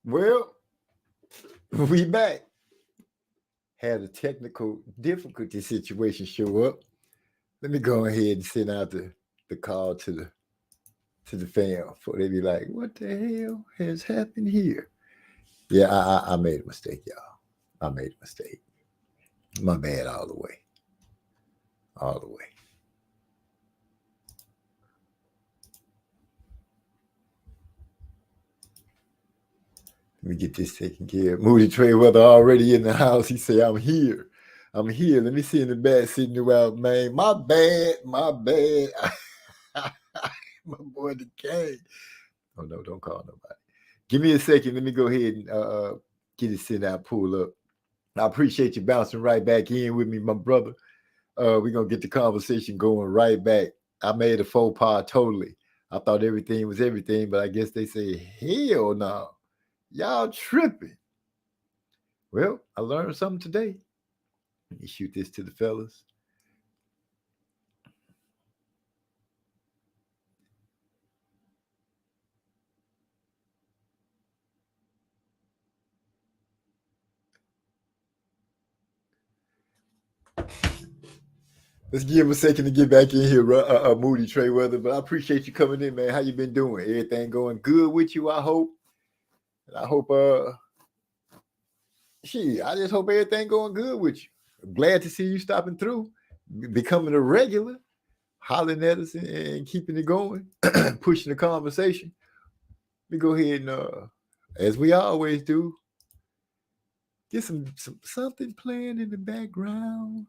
Well, we back. Had a technical difficulty situation show up. Let me go ahead and send out the call to the fam before they be like, "What the hell has happened here?" Yeah, I made a mistake, y'all. I made a mistake. My bad, all the way, all the way. Let me get this taken care of. Moody Trey Weather already in the house. He say, "I'm here. I'm here." Let me see in the back sitting around, man. My bad, my bad. My boy the king. Oh no, don't call nobody. Give me a second. Let me go ahead and get it sent out, pull up. I appreciate you bouncing right back in with me, my brother. We're gonna get the conversation going right back. I made a faux pas totally. I thought everything was everything, but I guess they say, hell no. Y'all tripping. Well, I learned something today. Let me shoot this to the fellas. Let's give him a second to get back in here, Moody Trey Weather. But I appreciate you coming in, man. How you been doing? Everything going good with you? I hope. And I hope shit, I just hope everything going good with you. Glad to see you stopping through, becoming a regular, hollering at us and keeping it going, pushing the conversation. We go ahead and as we always do, get some something playing in the background.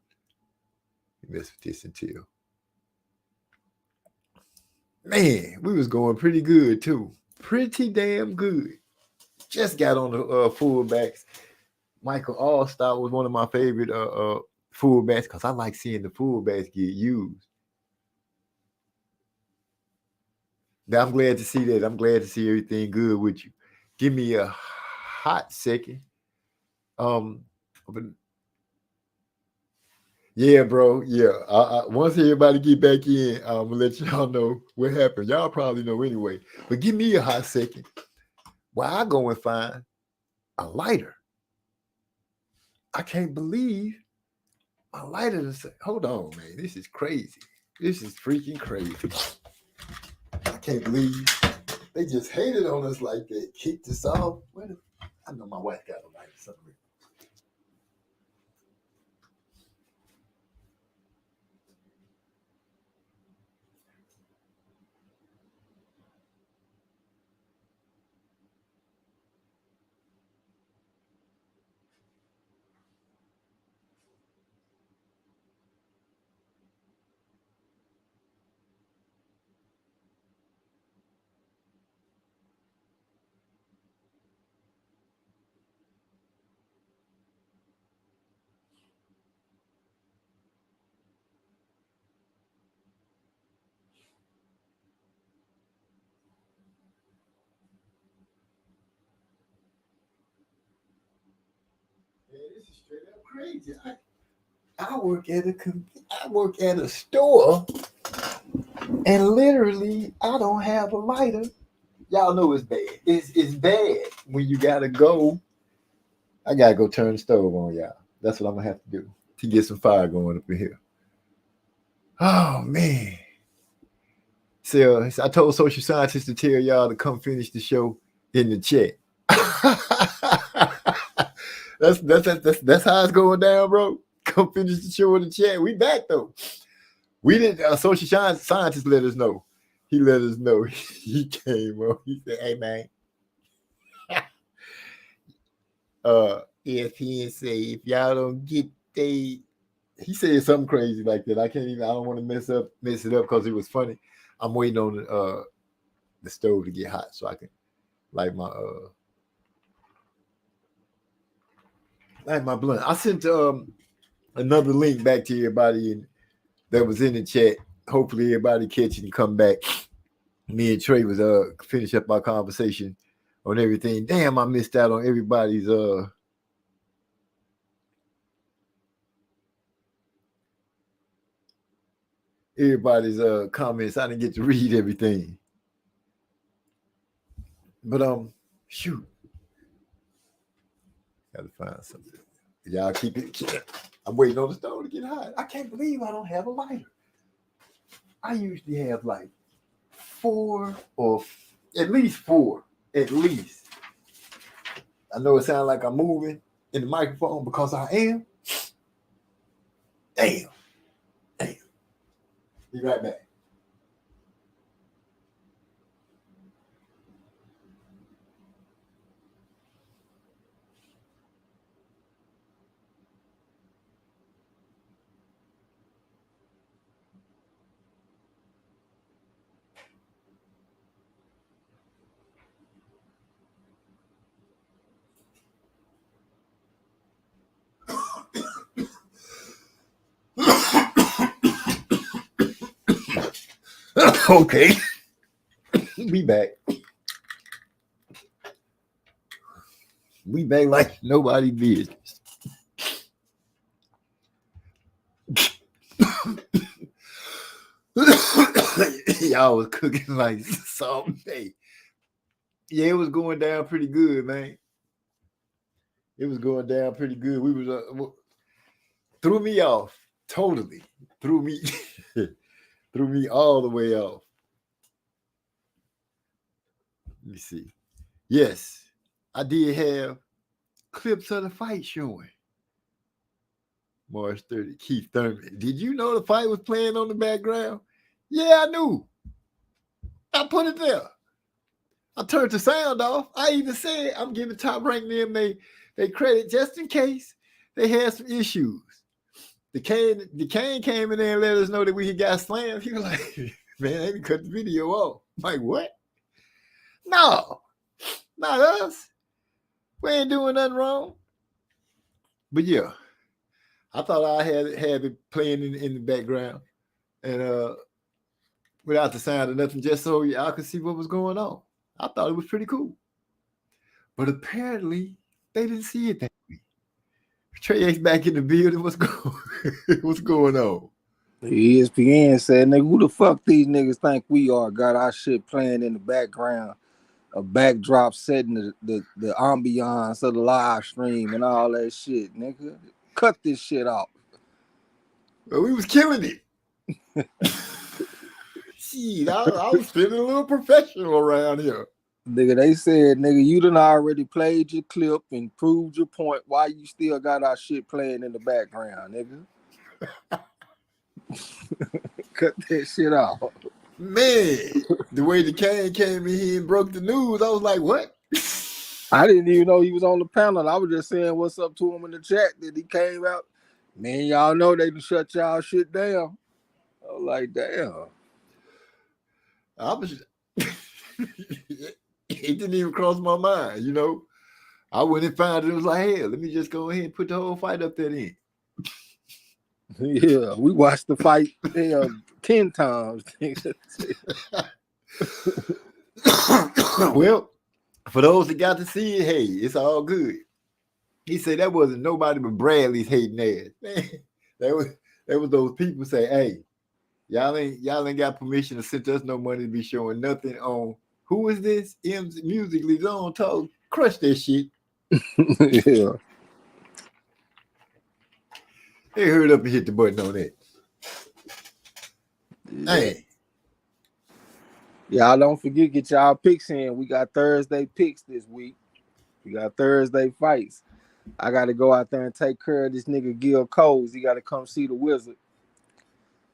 Mess with this until man, we was going pretty good too. Pretty damn good. Just got on the fullbacks. Michael Allstar was one of my favorite fullbacks because I like seeing the fullbacks get used. Now I'm glad to see that. I'm glad to see everything good with you. Give me a hot second. Um, but yeah, bro. Yeah. Once everybody get back in, I'm gonna let y'all know what happened. Y'all probably know anyway. But give me a hot second while I go and find a lighter. I can't believe my lighter. Hold on, man. This is crazy. This is freaking crazy. I can't believe they just hated on us like that. Kicked us off. I know my wife got a lighter somewhere. Man, this is straight up crazy. I work at a store, and literally I don't have a lighter. Y'all know it's bad. It's bad when you gotta go. I gotta go turn the stove on, y'all. That's what I'm gonna have to do to get some fire going up in here. Oh man. So I told social scientists to tell y'all to come finish the show in the chat. That's how it's going down, bro. Come finish the show in the chat. We back though. We didn't. Social scientist let us know. He let us know. He came on. He said, "Hey man, if he say if y'all don't get they," he said something crazy like that. I can't even. I don't want to mess it up because it was funny. I'm waiting on the stove to get hot so I can light my blunt. I sent another link back to everybody that was in the chat. Hopefully everybody catch it and come back. Me and Trey was finish up our conversation on everything. Damn, I missed out on everybody's comments. I didn't get to read everything. But shoot. Gotta find something. Y'all keep it. I'm waiting on the stove to get hot. I can't believe I don't have a lighter. I usually have like 4 or at least 4. At least. I know it sounds like I'm moving in the microphone because I am. Damn. Be right back. Okay. We back. We back like nobody business. Y'all was cooking like something. Yeah, it was going down pretty good, man. It was going down pretty good. We was threw me off totally. Threw me threw me all the way off. Let me see. Yes, I did have clips of the fight showing. March 30, Keith Thurman. Did you know the fight was playing on the background? Yeah, I knew. I put it there. I turned the sound off. I even said I'm giving Top Rank them they credit just in case they had some issues. The Kane came in there and let us know that we got slammed. He was like, man, they cut the video off. I'm like, what? No, not us. We ain't doing nothing wrong. But yeah, I thought I had it playing in the background and without the sound or nothing, just so y'all could see what was going on. I thought it was pretty cool. But apparently, they didn't see it that way. Trey X back in the building. What's going on? ESPN said, nigga, who the fuck these niggas think we are? Got our shit playing in the background, a backdrop setting the ambiance of the live stream and all that shit, nigga. Cut this shit off. Well, we was killing it. Shit, I was feeling a little professional around here. Nigga, they said, nigga, you done already played your clip and proved your point. Why you still got our shit playing in the background, nigga? Cut that shit off. Man, the way the Kane came in here and broke the news, I was like, what? I didn't even know he was on the panel. I was just saying what's up to him in the chat that he came out. Man, y'all know they can shut y'all shit down. I was like, damn. I was it didn't even cross my mind, you know. I went and found it was like, hell, let me just go ahead and put the whole fight up there in. Yeah, we watched the fight 10 times. Well, for those that got to see it, hey, it's all good. He said that wasn't nobody but Bradley's hating ass. Man, that was those people say, hey, y'all ain't got permission to send us no money to be showing nothing on who is this? M's Musically Zone Talk. Crush that shit. Yeah. They hurried up and hit the button on that. Hey. Y'all don't forget, get y'all picks in. We got Thursday picks this week. We got Thursday fights. I got to go out there and take care of this nigga Gil Coles. He got to come see the Wizard.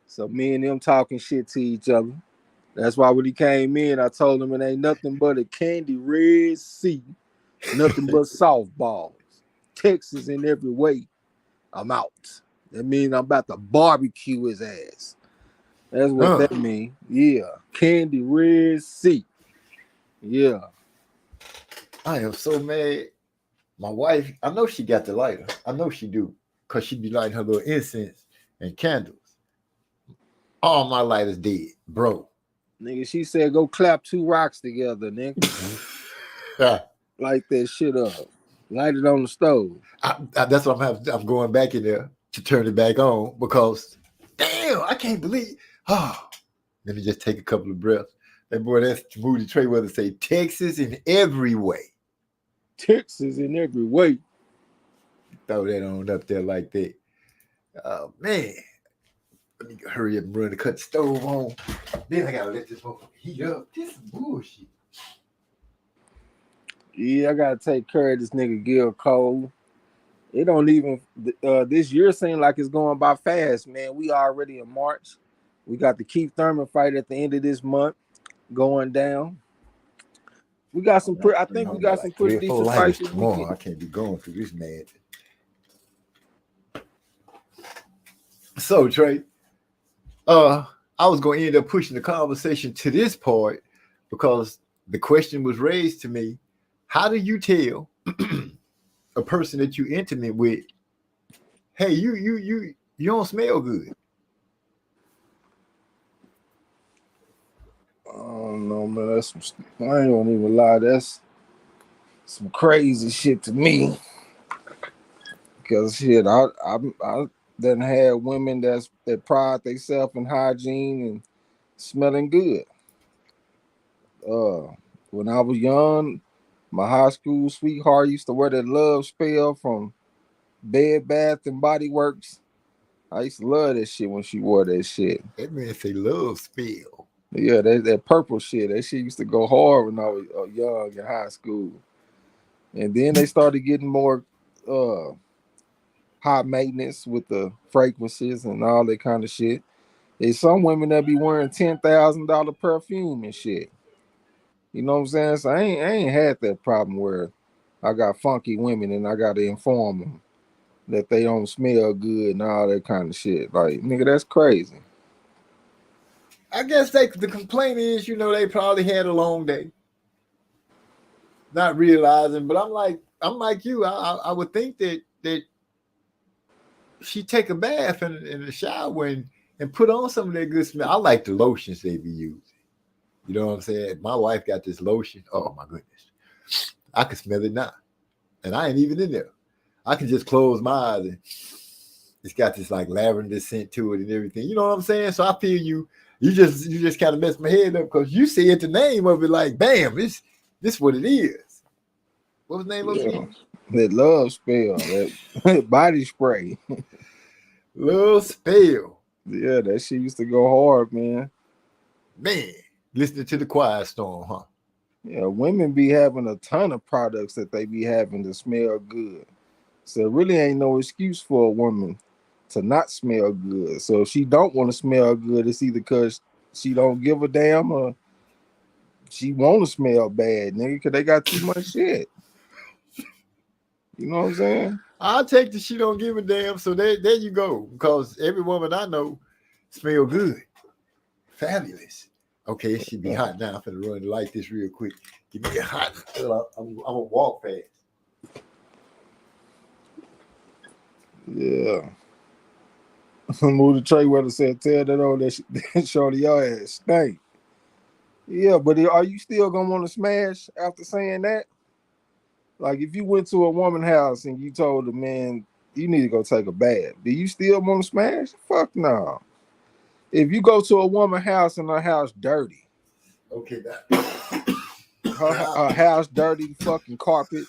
So me and him talking shit to each other. That's why when he came in, I told him it ain't nothing but a candy red sea. Nothing but softballs. Texas in every way. I'm out. That means I'm about to barbecue his ass. That's what that means. Yeah. Candy red sea. Yeah. I am so mad. My wife, I know she got the lighter. I know she do. Because she be lighting her little incense and candles. All my lighters dead, bro. Nigga, she said go clap 2 rocks together, nigga. Light that shit up. Light it on the stove. That's what I'm going back in there to turn it back on because, damn, I can't believe. Oh, let me just take a couple of breaths. That boy, that's Moody Trayweather say Texas in every way. Texas in every way. Throw that on up there like that. Oh man. Let me hurry up and run to cut the stove on. Then I gotta let this motherfucker heat up. This is bullshit. Yeah, I gotta take care of this nigga Gil Cole. It don't even this year seem like it's going by fast, man. We already in March. We got the Keith Thurman fight at the end of this month going down. We got some I think we got some pretty decent fights this weekend. I can't be going through this man. So Trey, I was gonna end up pushing the conversation to this part because the question was raised to me: how do you tell a person that you're intimate with, hey, you don't smell good? I don't know, man. That's I ain't gonna even lie. That's some crazy shit to me. Because shit, I done had women that pride themselves in hygiene and smelling good. When I was young, my high school sweetheart used to wear that love spell from Bed Bath and Body Works. I used to love that shit when she wore that shit. That man say love spell. Yeah, that purple shit. That shit used to go hard when I was young in high school. And then they started getting more high maintenance with the fragrances and all that kind of shit. There's some women that be wearing $10,000 perfume and shit. You know what I'm saying? So I ain't had that problem where I got funky women and I got to inform them that they don't smell good and all that kind of shit. Like, nigga, that's crazy. I guess the complaint is, they probably had a long day, not realizing. But I'm like you. I would think that she take a bath in the shower and put on some of that good smell. I like the lotions they be using. You know what I'm saying? My wife got this lotion. Oh my goodness, I can smell it now, and I ain't even in there. I can just close my eyes and it's got this like lavender scent to it and everything. You know what I'm saying? So I feel you. You just kind of messed my head up because you said the name of it like, bam, this what it is. What was the name of it? That love spell, that body spray. Love spell. Yeah, that shit used to go hard, man. Man, listening to the Quiet Storm, huh? Yeah, women be having a ton of products that they be having to smell good. So it really ain't no excuse for a woman to not smell good. So if she don't want to smell good, it's either because she don't give a damn or she want to smell bad, nigga, because they got too much shit. You know what I'm saying? I'll take the she don't give a damn. So there you go. Because every woman I know smell good. Fabulous. Okay, it should be hot now. I'm going to run and light this real quick. Give me a hot. I'm going to walk fast. Yeah. Move the tray weather said, tell that old that shorty your ass stink. Yeah, but are you still gonna want to smash after saying that? Like if you went to a woman's house and you told the man you need to go take a bath, do you still want to smash? Fuck no. If you go to a woman's house and her house dirty, okay, her house dirty, fucking carpet.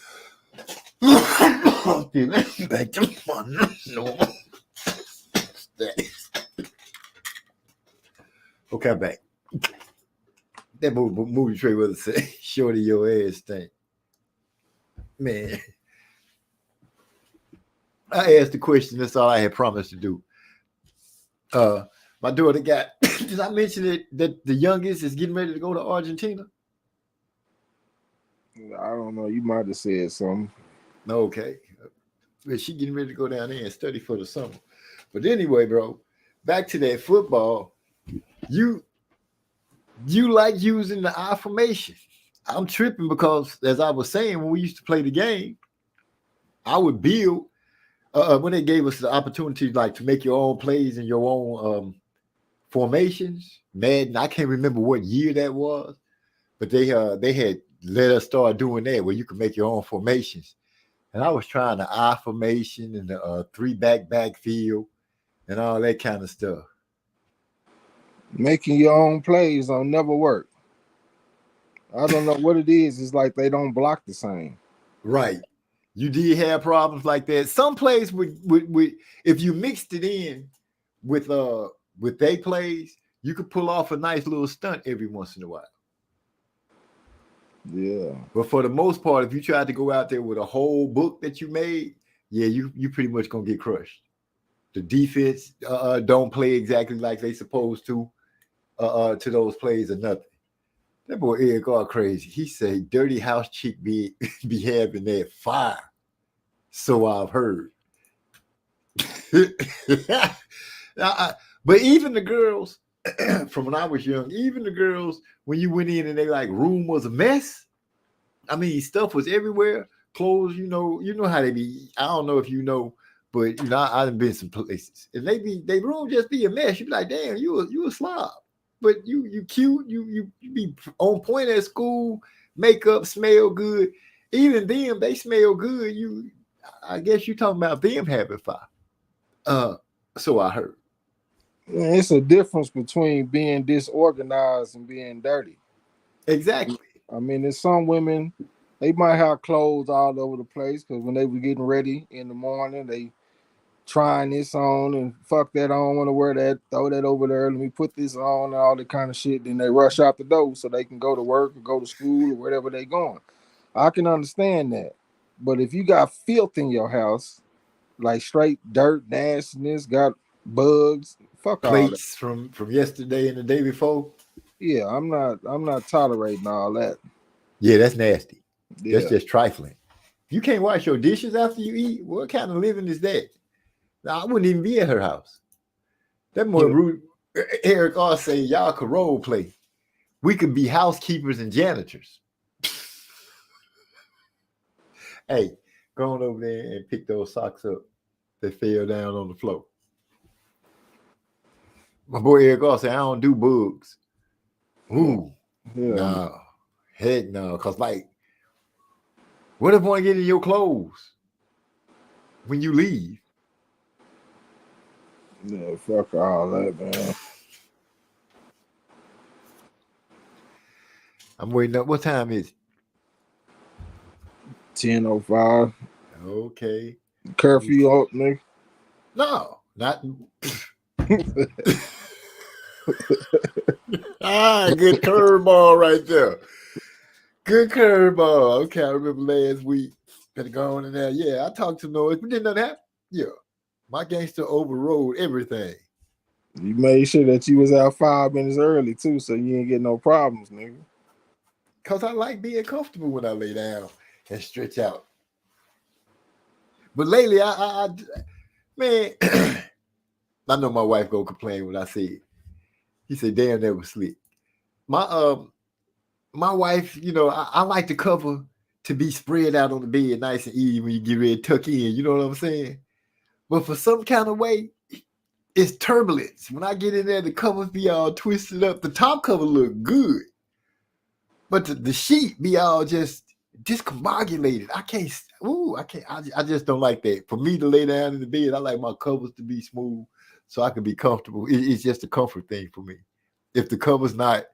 Okay, I'm back. That movie Trey Weather said, "Shorty, your ass stink." Man, I asked the question. That's all I had promised to do. My daughter got. Did I mention it that the youngest is getting ready to go to Argentina? I don't know. You might have said something. Okay, but she getting ready to go down there and study for the summer. But anyway, bro, back to that football. You like using the I formation. I'm tripping because, as I was saying, when we used to play the game, I would build when they gave us the opportunity like to make your own plays and your own formations. Madden, I can't remember what year that was, but they had let us start doing that where you could make your own formations. And I was trying the I formation and the 3-back backfield and all that kind of stuff. Making your own plays don't never work. I don't know what it is. It's like they don't block the same. Right. You did have problems like that. Some plays with if you mixed it in with they plays, you could pull off a nice little stunt every once in a while. Yeah. But for the most part, if you tried to go out there with a whole book that you made, yeah, you pretty much gonna get crushed. The defense don't play exactly like they supposed to those plays or nothing. That boy Eric all crazy. He said, "Dirty house chick be having that fire." So I've heard. But even the girls from when I was young, even the girls when you went in and they like room was a mess. I mean, stuff was everywhere. Clothes, you know how they be. I don't know if you know, but I done been some places, and they room just be a mess. You be like, damn, you a slob, but you cute. You be on point at school. Makeup smell good. Even them, they smell good. I guess you talking about them having fun. So I heard. It's a difference between being disorganized and being dirty. Exactly. I mean, there's some women, they might have clothes all over the place because when they were getting ready in the morning, they trying this on and fuck that, I don't want to wear that, throw that over there, let me put this on and all that kind of shit. Then they rush out the door so they can go to work or go to school or wherever they going. I can understand that. But if you got filth in your house, like straight dirt, nastiness, got bugs, fuck all that. Plates from yesterday and the day before. Yeah, I'm not tolerating all that. Yeah, that's nasty. Yeah. That's just trifling. You can't wash your dishes after you eat. What kind of living is that? Now, I wouldn't even be at her house. That more rude. Eric R say y'all could role play. We could be housekeepers and janitors. Hey, go on over there and pick those socks up that fell down on the floor. My boy Eric R say I don't do bugs. Ooh, no, heck no. Cause like, what if one get in your clothes when you leave? Yeah, fuck all that, man. I'm waiting up. What time is it? 10:05. Okay. Curfew up, nigga. No, not. Good curveball right there. Good curveball. Okay, I remember last week. Better go on in there. Yeah, I talked to Noise, but didn't know that. Yeah, my gangster overrode everything. You made sure that you was out 5 minutes early too, so you ain't get no problems, nigga. Cause I like being comfortable when I lay down and stretch out. But lately, man, I know my wife gonna complain when I say it. He said, "Damn, that was slick." My wife, I like the cover to be spread out on the bed nice and easy when you get ready to tuck in. You know what I'm saying? But for some kind of way, it's turbulence. When I get in there, the covers be all twisted up. The top cover look good, but the sheet be all just discombobulated. I can't. I just don't like that. For me to lay down in the bed, I like my covers to be smooth so I can be comfortable. It's just a comfort thing for me. If the cover's not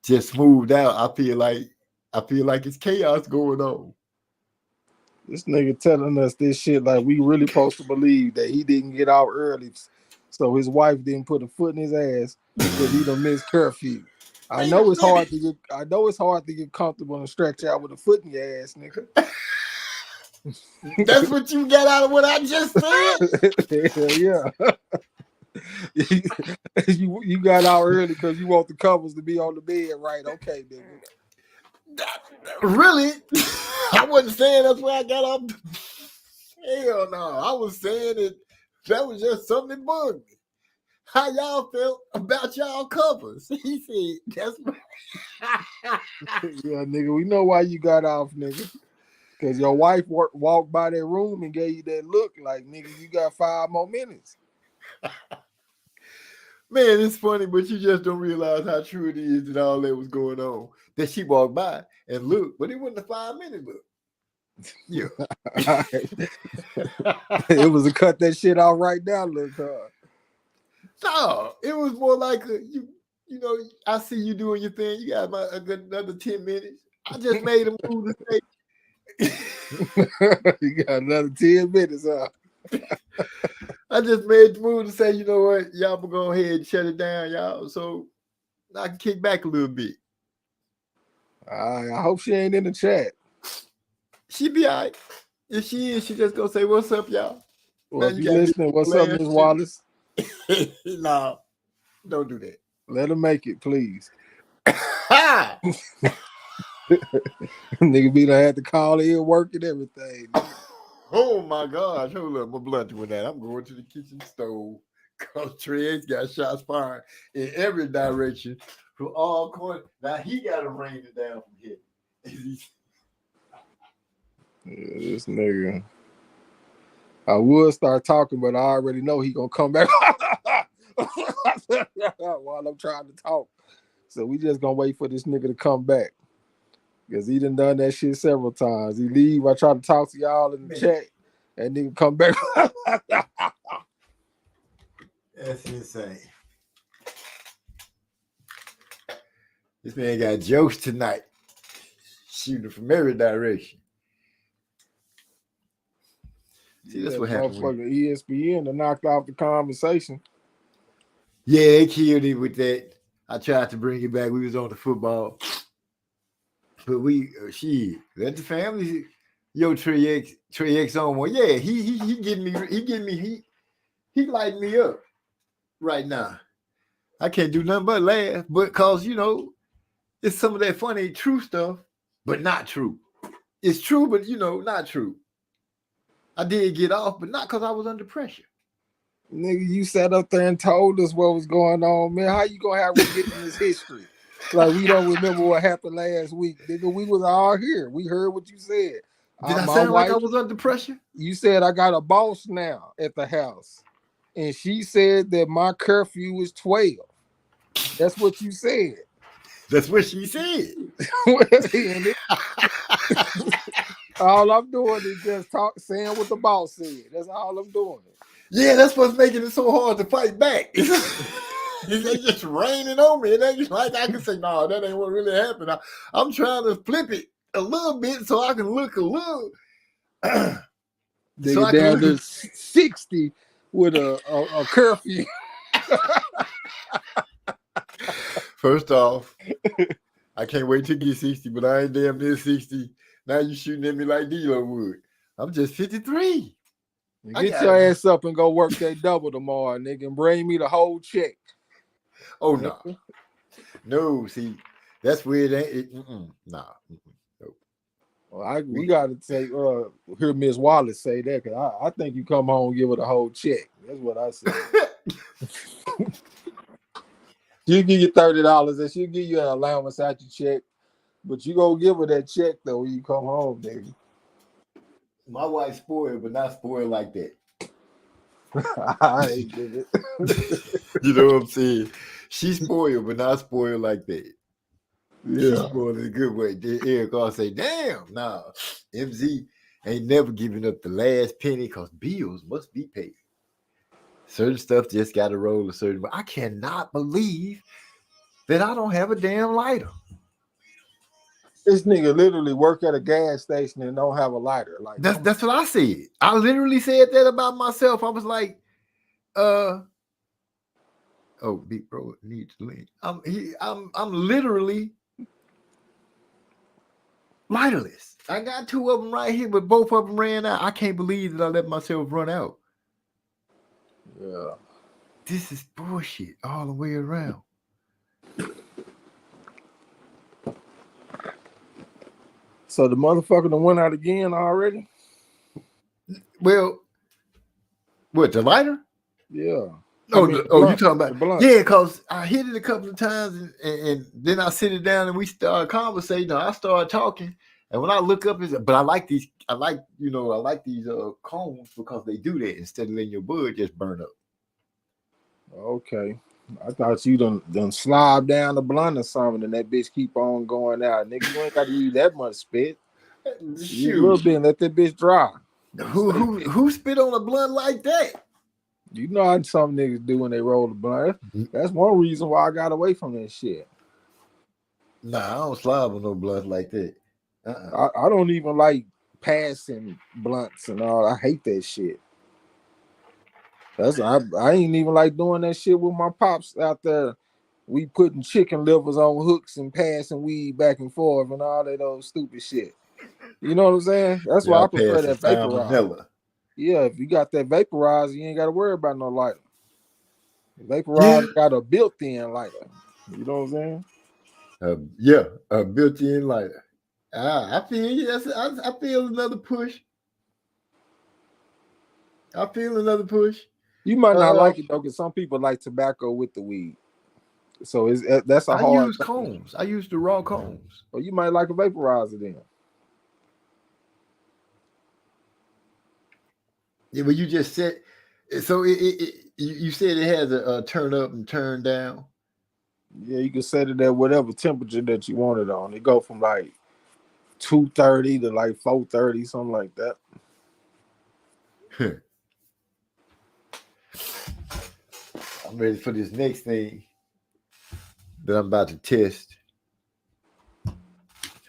just smoothed out, I feel like it's chaos going on. This nigga telling us this shit like we really supposed to believe that he didn't get out early, so his wife didn't put a foot in his ass because he done missed curfew. I know it's hard to get comfortable and stretch out with a foot in your ass, nigga. That's what you got out of what I just said. Yeah. you got out early because you want the covers to be on the bed, right? Okay, nigga. Really? I wasn't saying that's where I got up. Hell no. I was saying that was just something that bugged me. How y'all felt about y'all covers? He said, that's right. Yeah, nigga, we know why you got off, nigga. Because your wife walked by that room and gave you that look like, nigga, you got 5 more minutes. Man, it's funny, but you just don't realize how true it is that all that was going on. That she walked by and looked, but it wasn't a 5-minute look. Yeah. It was a cut that shit out right now look hard. No, it was more like I see you doing your thing. You got another 10 minutes. I just made a move to say You got another 10 minutes, huh? I just made the move to say, you know what, y'all go ahead and shut it down, y'all, so I can kick back a little bit. I hope she ain't in the chat. She be all right. If she is, she just gonna say, "What's up, y'all?" Well, if you listening, what's up, Miss Wallace? No, don't do that. Let her make it, please. Ha! Nigga be done had to call in, work and everything. Oh my gosh, hold up, my blunt with that. I'm going to the kitchen stove because Trey's got shots fired in every direction from all corners. Now he got to rain it down from here. Yeah, this nigga. I would start talking, but I already know he gonna come back while I'm trying to talk. So we just gonna wait for this nigga to come back. Because he done that shit several times. He leave, I try to talk to y'all in the chat, and nigga come back. That's insane. This man got jokes tonight. Shooting from every direction. See, that's what happened. Motherfucking ESPN to knocked off the conversation. Yeah, they killed him with that. I tried to bring it back. We was on the football. But let the family, yo, Trey X on one. Yeah, he lighting me up right now. I can't do nothing but laugh, but cause it's some of that funny true stuff, but not true. It's true, but not true. I did get off, but not because I was under pressure. Nigga, you sat up there and told us what was going on, man. How you gonna have we get in this history? Like we don't remember what happened last week. Nigga, we was all here. We heard what you said. Did I sound like I was under pressure? You said I got a boss now at the house. And she said that my curfew is 12. That's what you said. That's what she said. All I'm doing is just saying what the boss said. That's all I'm doing. Yeah, that's what's making it so hard to fight back. It's just raining on me. And then like I can say, no, that ain't what really happened. I'm trying to flip it a little bit so I can look a little. So down to 60 with a curfew. First off, I can't wait to get 60, but I ain't damn near 60. Now you shooting at me like D-Lo would. I'm just 53. Get your ass up and go work that double tomorrow, nigga, and bring me the whole check. Oh, no. No, see, that's weird. Nah. Nope. Well, we got to take, hear Miss Wallace say that, because I think you come home and give her the whole check. That's what I said. She'll give you $30 and she'll give you an allowance out your check, but you go give her that check, though, when you come home, nigga. My wife's spoiled, but not spoiled like that. I ain't give it. You know what I'm saying? She's spoiled, but not spoiled like that. Yeah. She's spoiled in a good way. Eric will say, damn, nah, MZ ain't never giving up the last penny because bills must be paid. Certain stuff just got to roll a certain way. I cannot believe that I don't have a damn lighter. This nigga literally work at a gas station and don't have a lighter. Like that's what I said. I literally said that about myself. I was like, big bro needs to leave. I'm literally lighterless. I got 2 of them right here, but both of them ran out. I can't believe that I let myself run out. Yeah. This is bullshit all the way around. So the motherfucker done went out again already? Well, what, the lighter? Yeah. You talking about? Yeah, because I hit it a couple of times and then I sit it down and we start conversating. I start talking, and when I look up, but I like these cones because they do that instead of letting your bud just burn up. Okay. I thought you done slob down the blunt or something, and that bitch keep on going out. Nigga, you ain't got to use that much spit. Use a little bit and let that bitch dry. Who spit on a blunt like that? You know how some niggas do when they roll the blunt. That's one reason why I got away from that shit. Nah, I don't slob on no blunt like that. I don't even like passing blunts and all. I hate that shit. I ain't even like doing that shit with my pops out there. We putting chicken livers on hooks and passing weed back and forth and all that old stupid shit. You know what I'm saying? That's why I prefer that vaporizer. Yeah, if you got that vaporizer, you ain't got to worry about no lighter. Vaporizer got a built-in lighter. You know what I'm saying? A built-in lighter. I feel you. I feel another push. You might not like it though, because some people like tobacco with the weed. So that's a hard. I use combs. I use the raw combs. Or you might like a vaporizer then. Yeah, but you just said so. You said it has a turn up and turn down. Yeah, you can set it at whatever temperature that you want it on. It go from like 230 to like 430, something like that. I'm ready for this next thing that I'm about to test.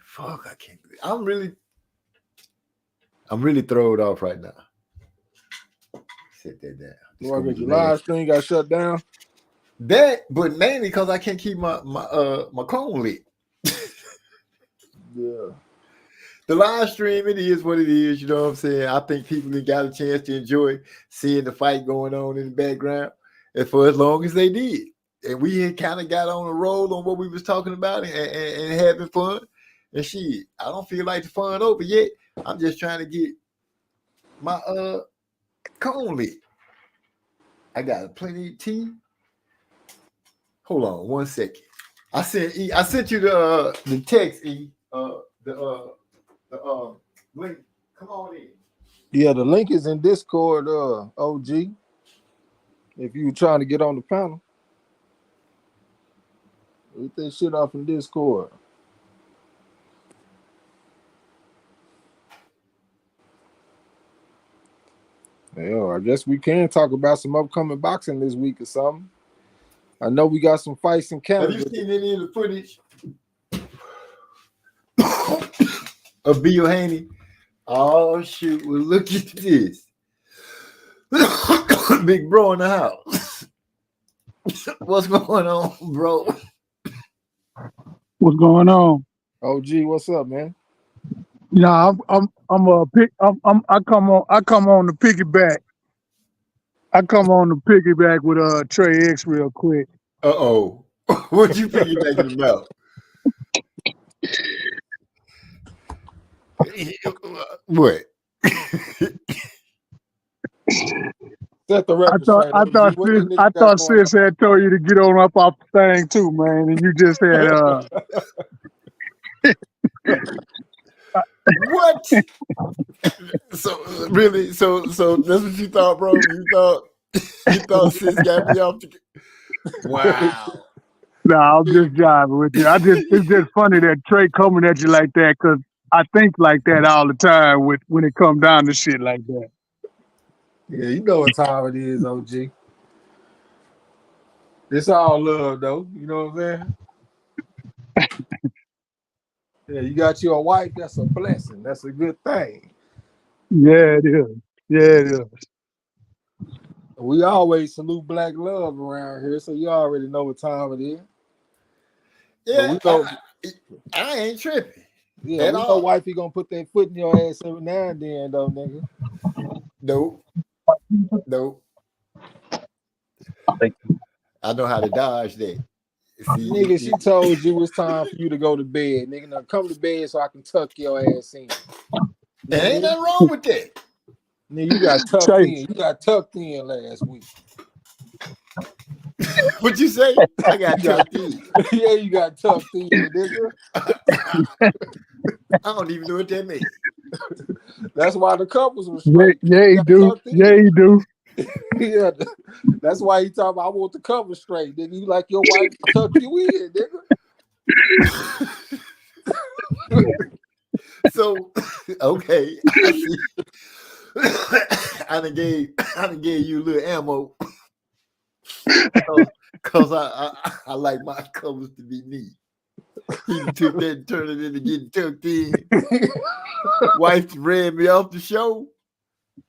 Fuck, I can't believe I'm really thrown off right now. Set that down. Your live stream got shut down. That, but mainly because I can't keep my cone lit. Yeah. The live stream, it is what it is. You know what I'm saying? I think people that got a chance to enjoy seeing the fight going on in the background, and for as long as they did, and we had kind of got on a roll on what we was talking about and having fun. And shit, I don't feel like the fun over yet. I'm just trying to get my cone lit. I got plenty of tea. Hold on 1 second. I sent you the text, E. The link. Come on in. Yeah, the link is in Discord, OG. If you were trying to get on the panel. Get that shit off in Discord. Yeah, I guess we can talk about some upcoming boxing this week or something. I know we got some fights in Canada. Have you seen any of the footage of Bill Haney? Oh shoot! Well, look at this. Big bro in the house. What's going on, bro? What's going on? OG, what's up, man? I come on to piggyback. I come on to piggyback with Trey X real quick. Uh-oh. What you piggybacking about? What? Set the record I thought sis had told you to get on up off the thing too, man, and you just had What? So really? So that's what you thought, bro? You thought sis got me off the. Wow. No, I'm just jiving with you. It's just funny that Trey coming at you like that, because I think like that all the time when it comes down to shit like that. Yeah, you know what time it is, OG. It's all love, though. You know what I'm saying? Yeah, you got you a wife. That's a blessing. That's a good thing. Yeah, it is. Yeah, it is. We always salute black love around here, so you already know what time it is. Yeah, I ain't tripping. Yeah, we know wifey gonna put that foot in your ass every now and then, though, nigga. Nope. I know how to dodge that. See, nigga, she told you it's time for you to go to bed. Nigga, now come to bed so I can tuck your ass in. There ain't nothing wrong with that. Nigga, you got tucked in. You got tucked in last week. What'd you say? I got tucked in. Yeah, you got tucked in, nigga. I don't even know what that means. That's why the couples were straight. Yeah, you do. Yeah, you do. Yeah, that's why he talking about I want the cover straight, nigga. You like your wife to tuck you in, nigga. So, okay, I see. I done gave you a little ammo because I like my covers to be neat. He took that and turned it into getting tucked in. Wife ran me off the show.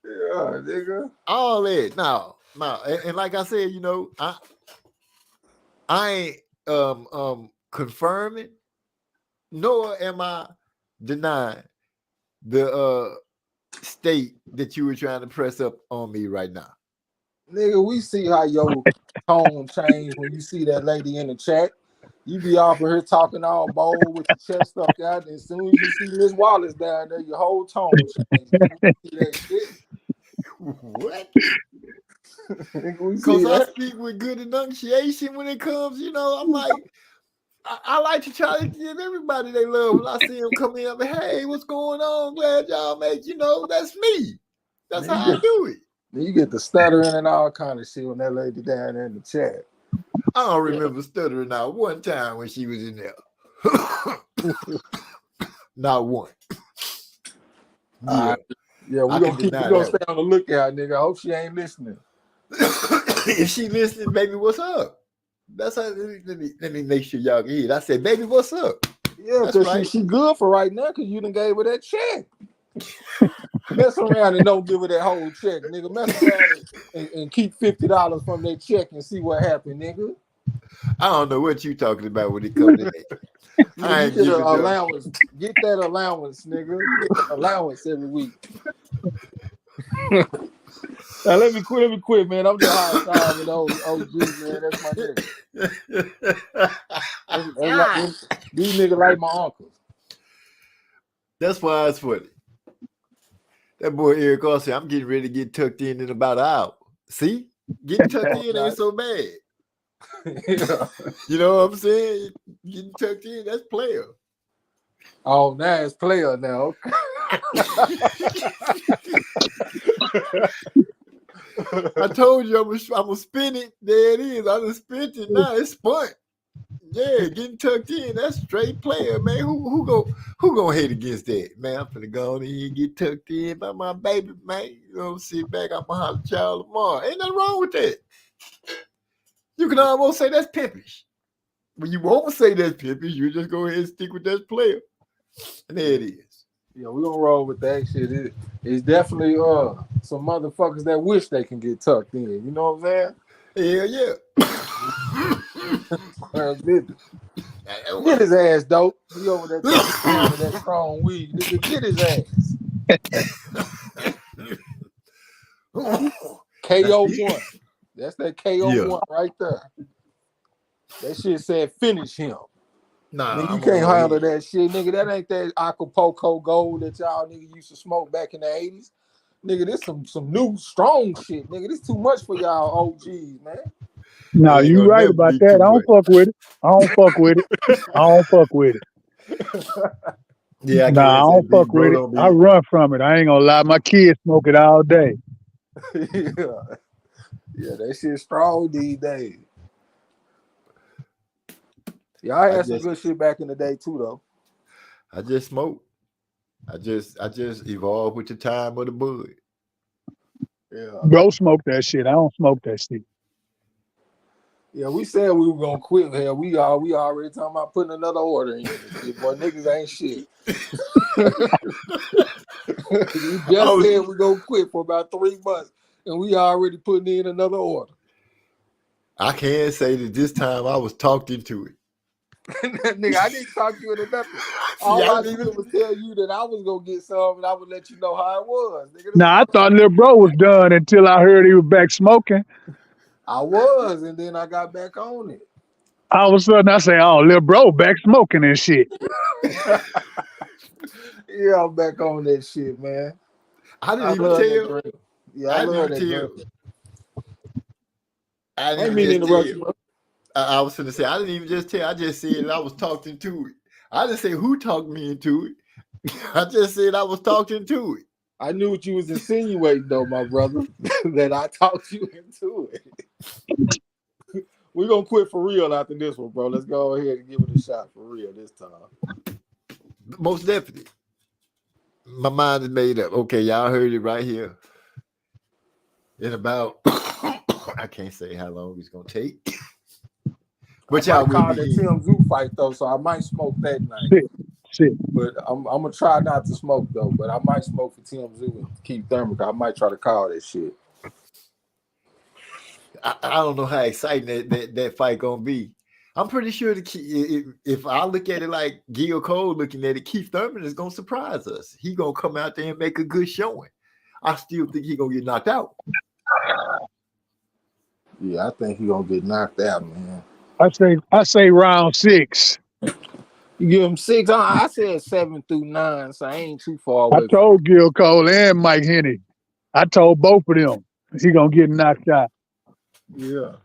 Yeah, nigga. All that. No. And like I said, you know, I ain't confirming, nor am I denying the state that you were trying to press up on me right now. Nigga, we see how your tone changed when you see that lady in the chat. You be off of here talking all bold with your chest stuck out, and as soon as you see Miss Wallace down there, your whole tone changes. We see that shit. What? Nigga, we see Because I that. speak with good enunciation when it comes, you know, I'm like, I like to try to give everybody they love when I see them come in. I'm like, hey, what's going on? Glad y'all make, you know, that's me. That's how I do it. You get the stuttering and all kind of shit when that lady down there in the chat. I don't remember stuttering out one time when she was in there. Not one. Yeah. Yeah, we're gonna stay on the lookout, nigga. I hope she ain't listening. If she listening, baby, what's up? That's how. Let me make sure y'all can hear it. I said, baby, what's up? Yeah, because she good for right now because you done gave her that check. Mess around and don't give her that whole check, nigga. Mess around and keep $50 from that check and see what happened, nigga. I don't know what you talking about when it comes to that. I ain't get allowance. Get that allowance, nigga. Get that allowance every week. Now let me quit, man. I'm just high time with those OGs, man. That's my nigga. These niggas like my uncles. That's why it's funny. That boy Eric also, I'm getting ready to get tucked in about an hour. See? Getting tucked in ain't so bad. Yeah. You know what I'm saying? Getting tucked in, that's player. Oh, now it's player now. I told you I'm gonna spin it. There it is. I just spent it. Now it's spun. Yeah, getting tucked in. That's straight player, man. Who gonna hate against that? Man, I'm finna go on in and get tucked in by my baby, man. You know, sit back. I'm gonna holler at y'all tomorrow. Ain't nothing wrong with that. You can almost say that's pimpish. When you won't say that's pimpish, you just go ahead and stick with that player. And there it is. Yeah, we're gonna roll with that shit. It's definitely some motherfuckers that wish they can get tucked in. You know what I'm saying? Hell yeah. Get his ass, dope. He over there talking that strong weed. Nigga, get his ass. KO1. That's that KO1 right there. That shit said finish him. Nah, nigga, you can't handle that shit, nigga. That ain't that Acapulco gold that y'all nigga used to smoke back in the 80s. Nigga, this some new strong shit, nigga. This too much for y'all OGs, man. No, you right about that. I don't fuck with it. I don't fuck with it. Yeah, I don't fuck with it. I run from it. I ain't gonna lie. My kids smoke it all day. Yeah, that shit strong these days. Yeah, I had some good shit back in the day too, though. I just smoked. I just evolved with the time of the bud. Yeah. Bro, smoke that shit. I don't smoke that shit. Yeah, we said we were gonna quit here. We already talking about putting another order in. Shit. Boy, niggas ain't shit. You just said we gonna quit for about 3 months, and we already putting in another order. I can't say that this time I was talked into it. Nigga, I didn't talk you into nothing. All I did was tell you that I was gonna get some, and I would let you know how it was. Nigga, nah, I thought little bro was done until I heard he was back smoking. I was, and then I got back on it. All of a sudden, I say, "Oh, little bro back smoking and shit." Yeah, I'm back on that shit, man. I didn't even tell. Yeah, I love that drink. I didn't even interrupt you, bro. I was going to say, I didn't even just tell. I just said I was talked into it. I didn't say who talked me into it. I just said I was talked into it. I knew what you was insinuating, though, my brother, that I talked you into it. We're going to quit for real after this one, bro. Let's go ahead and give it a shot for real this time. Most definitely. My mind is made up. Okay, y'all heard it right here. In about, I can't say how long it's going to take. But I y'all might will call be that in. Tim Zoo fight though, so I might smoke that night. Shit. But I'm gonna try not to smoke though. But I might smoke for Tim Zoo and Keith Thurman. I might try to call that shit. I don't know how exciting that fight gonna be. I'm pretty sure if I look at it like Gil Cole looking at it, Keith Thurman is gonna surprise us. He gonna come out there and make a good showing. I still think he gonna get knocked out. Yeah, I think he gonna get knocked out, man. I say round 6. You give him 6. I said 7 through 9, so I ain't too far I away. told Gil Cole and Mike Hennig. I told both of them he gonna get knocked out. Yeah.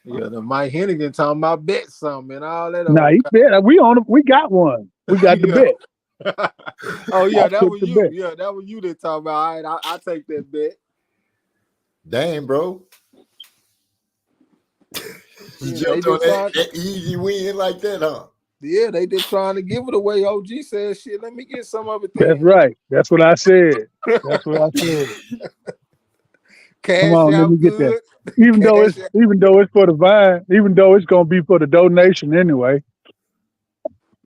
Yeah, the Mike Hennigan talking about bet something and all that. Nah, he bet we got one. We got the bet. Oh yeah, I that took was the you. bet. Yeah, that was you that talking about. All right, I take that bet. Damn, bro. You Yeah, jumped on that easy win like that, huh? Yeah, they just trying to give it away. OG said, "Shit, let me get some of it." Then. That's right. That's what I said. That's what I said. Cash Come on, let out me get good. that. Even though it's for the vine, even though it's gonna be for the donation anyway.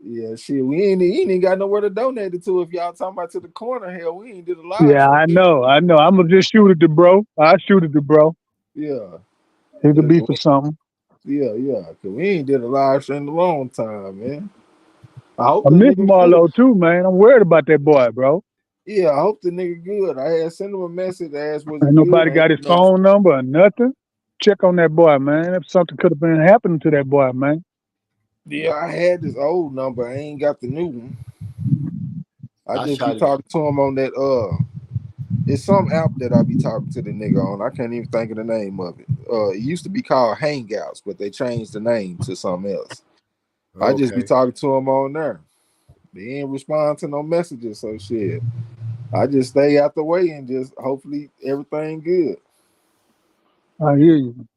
Yeah, shit, we ain't even got nowhere to donate it to. If y'all talking about to the corner, hell, we ain't did a live. Yeah, I know. I'm gonna just shoot it to bro. I shoot it to bro. Yeah, It'll be for something. Yeah, cause we ain't did a live stream in a long time, man. I miss Marlo too, man. I'm worried about that boy, bro. Yeah, I hope the nigga good. I had sent him a message, asked was Ain't nobody got his phone number or nothing. Check on that boy, man. If something could have been happening to that boy, man. Yeah, I had this old number. I ain't got the new one. I just be talking to him on that. It's some app that I be talking to the nigga on. I can't even think of the name of it. It used to be called Hangouts, but they changed the name to something else. Okay. I just be talking to him on there. They ain't respond to no messages, so shit. I just stay out the way and just hopefully everything good. I hear you.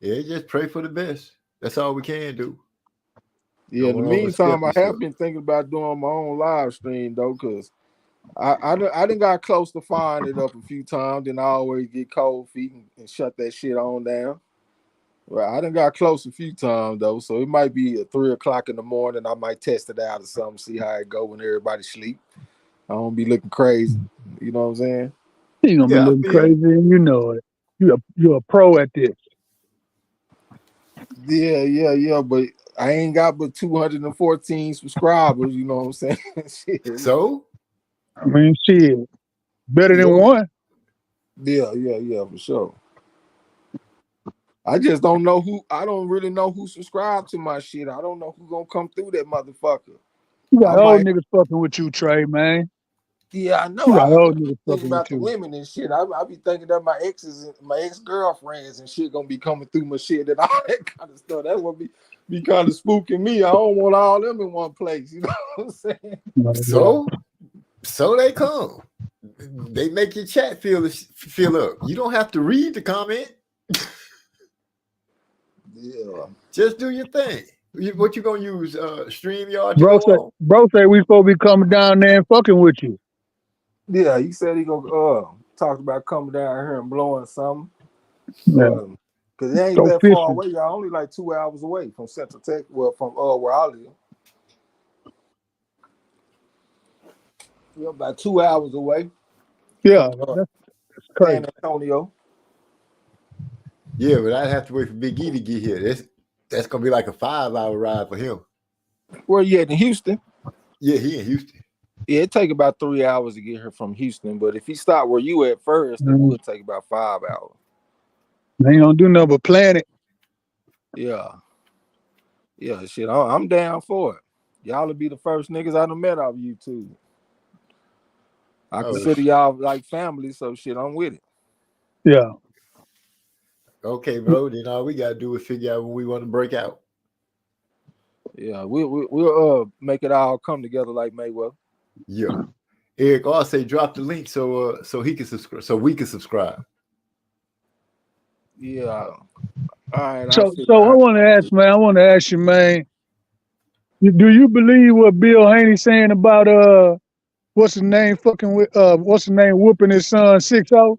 Yeah, just pray for the best. That's all we can do. Yeah, in the meantime, I have been thinking about doing my own live stream though, because I done got close to firing it up a few times, then I always get cold feet and shut that shit on down. Well, I done got close a few times though, so it might be at 3 o'clock in the morning. I might test it out or something, see how it go when everybody sleep. I don't be looking crazy. You know what I'm saying? You gonna be looking crazy, and you know it. You're a pro at this. Yeah. But I ain't got but 214 subscribers. You know what I'm saying? Shit. So, I mean, shit, better than one. Yeah, for sure. I just don't know who. I don't really know who subscribed to my shit. I don't know who gonna come through that motherfucker. You got old niggas fucking with you, Trey, man. Yeah, I know. You got old niggas fucking about the women and shit. I be thinking that my ex-girlfriends and shit gonna be coming through my shit and all that kind of stuff. That's what be kind of spooking me. I don't want all them in one place. You know what I'm saying? So they come. They make your chat fill up. You don't have to read the comment. Yeah. Just do your thing. What you gonna use? StreamYard? Bro say we supposed to be coming down there and fucking with you. Yeah, he said he gonna talk about coming down here and blowing something. Yeah. Cause it ain't that far away. Y'all only like 2 hours away from Central Tech. Well, from where I live. We're about 2 hours away. Yeah, that's crazy. San Antonio. Yeah, but I'd have to wait for Big E to get here. That's gonna be like a 5-hour ride for him. Where you at in Houston? Yeah, he in Houston. Yeah, it take about 3 hours to get here from Houston, but if he stopped where you at first, it would take about 5 hours. They ain't gonna do nothing but plan it. Yeah, shit. I'm down for it. Y'all will be the first niggas I done met off YouTube. I consider y'all like family, so shit, I'm with it. Yeah. Okay, bro. Then all we gotta do is figure out when we want to break out. Yeah, we'll make it all come together like Mayweather. Yeah. Eric also drop the link so he can subscribe, so we can subscribe. Yeah. All right. So I want to ask you, man. Do you believe what Bill Haney saying about what's his name whooping his son 6-0?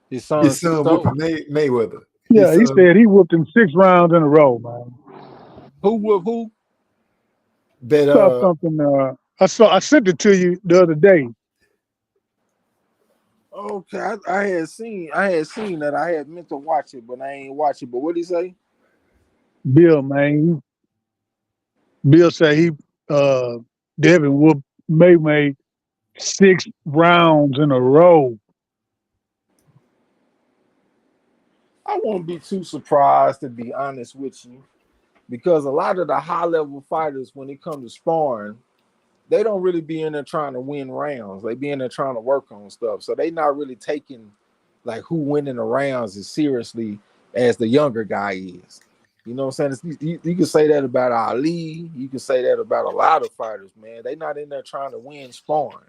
His son whooping Mayweather. Yeah, His he said he whooped him 6 rounds in a row, man. Who with who? that Saw something. I sent it to you the other day. Okay, I had seen that. I had meant to watch it, but I ain't watch it. But what did he say? Bill, man. Bill said he Devin whooped May 6 rounds in a row. I won't be too surprised, to be honest with you, because a lot of the high level fighters, when it comes to sparring, they don't really be in there trying to win rounds. They be in there trying to work on stuff. So they not really taking like who winning the rounds as seriously as the younger guy is. You know what I'm saying? You can say that about Ali. You can say that about a lot of fighters, man. They not in there trying to win sparring.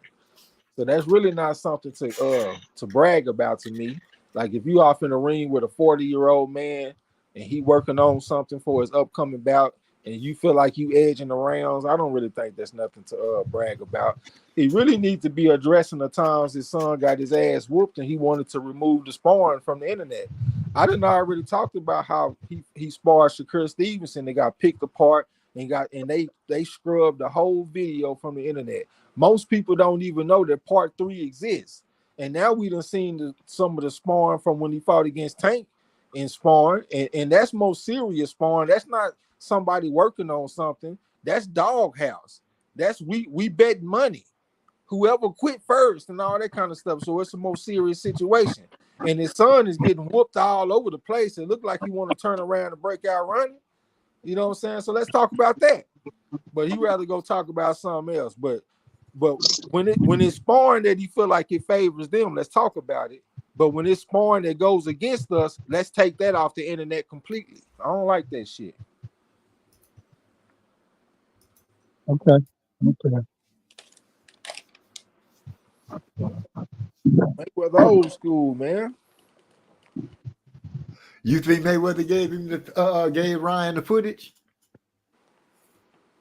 So that's really not something to brag about to me. Like if you off in the ring with a 40-year-old man and he working on something for his upcoming bout and you feel like you edging the rounds, I don't really think that's nothing to brag about. He really needs to be addressing the times his son got his ass whooped and he wanted to remove the sparring from the internet. I didn't already talked about how he sparred Shakur Stevenson. They got picked apart and they scrubbed the whole video from the internet. Most people don't even know that part 3 exists. And now we done seen some of the sparring from when he fought against Tank in sparring. And that's most serious sparring. That's not somebody working on something. That's doghouse. That's we bet money. Whoever quit first and all that kind of stuff. So it's a more serious situation. And his son is getting whooped all over the place. It looked like he want to turn around and break out running. You know what I'm saying? So let's talk about that. But he rather go talk about something else. But when it's sparring that he feel like it favors them, let's talk about it. But when it's sparring that goes against us, let's take that off the internet completely. I don't like that shit. Okay. Mayweather old school, man. You think Mayweather gave Ryan the footage?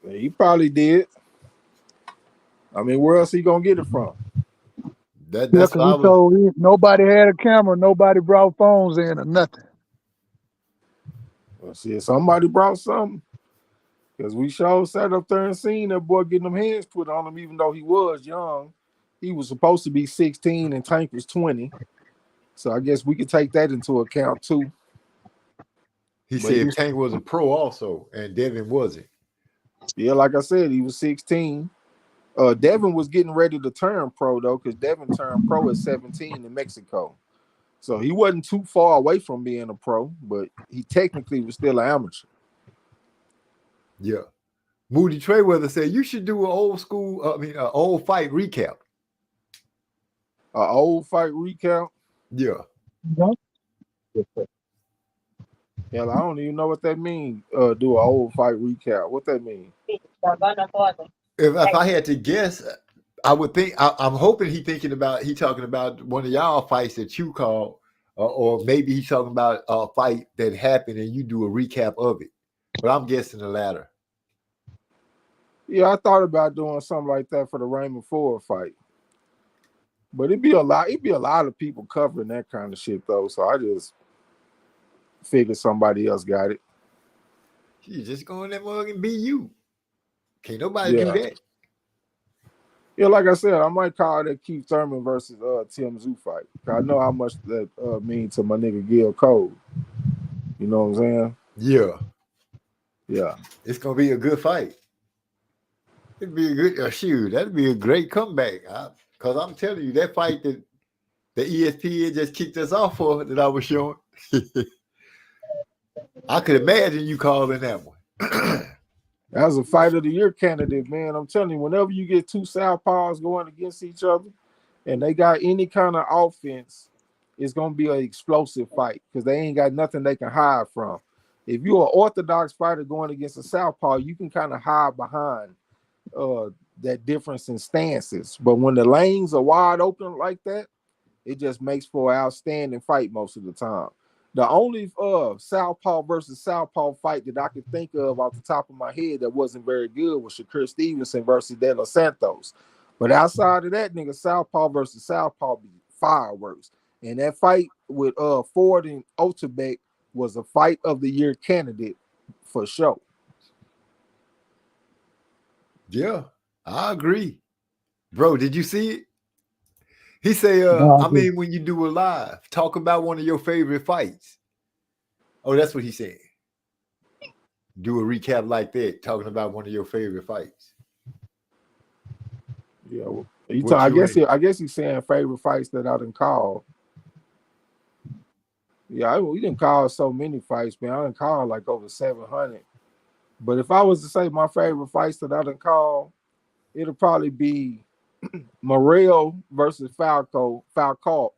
He probably did. I mean, where else he gonna get it from? Yeah, That's because what I he was. told me nobody had a camera, nobody brought phones in or nothing. Well, see, somebody brought something. Because we sure sat up there and seen that boy getting them hands put on him, even though he was young. He was supposed to be 16 and Tank was 20. So I guess we could take that into account too. He But he said was, Tank was a pro also, and Devin wasn't. yeah, like I said, he was 16. Devin was getting ready to turn pro though, because Devin turned pro at 17 in Mexico. So he wasn't too far away from being a pro, but he technically was still an amateur. Yeah. Moody Trayweather said you should do an old fight recap. An old fight recount. Yeah. Hell, I don't even know what that means. Do an old fight recap. What that mean? If I had to guess, I would think I'm hoping he talking about one of y'all fights that you called, or maybe he's talking about a fight that happened and you do a recap of it. But I'm guessing the latter. Yeah, I thought about doing something like that for the Raymond Ford fight. But it'd be a lot of people covering that kind of shit though. So I just figured somebody else got it. You just go in that mug and be you. Can't nobody Yeah. do that. Yeah, like I said, I might call that Keith Thurman versus Tim Tszyu fight. I know how much that means to my nigga Gil Cole. You know what I'm saying? Yeah. Yeah. It's gonna be a good fight. It'd be a good shoot. That'd be a great comeback. Because I'm telling you, that fight that the ESPN just kicked us off for that I was showing. I could imagine you calling that one. That was a fight of the year candidate, man. I'm telling you, whenever you get two southpaws going against each other and they got any kind of offense, it's gonna be an explosive fight because they ain't got nothing they can hide from. If you're an orthodox fighter going against a southpaw, you can kind of hide behind that difference in stances. But when the lanes are wide open like that, it just makes for an outstanding fight most of the time. The only southpaw versus southpaw fight that I could think of off the top of my head that wasn't very good was Shakur Stevenson versus De Los Santos. But outside of that, nigga, southpaw versus southpaw be fireworks. And that fight with Ford and Otabek was a fight of the year candidate for sure. Yeah, I agree. Bro, did you see it? He say, No, I I didn't. mean, when you do a live, talk about one of your favorite fights. Oh, that's what he said. Do a recap like that, talking about one of your favorite fights. Yeah, What I you guess in? I guess he's saying favorite fights that I done called. Yeah, we didn't call so many fights, man. I done called like over 700. But if I was to say my favorite fights that I done called, it'll probably be Morrell versus Falco. That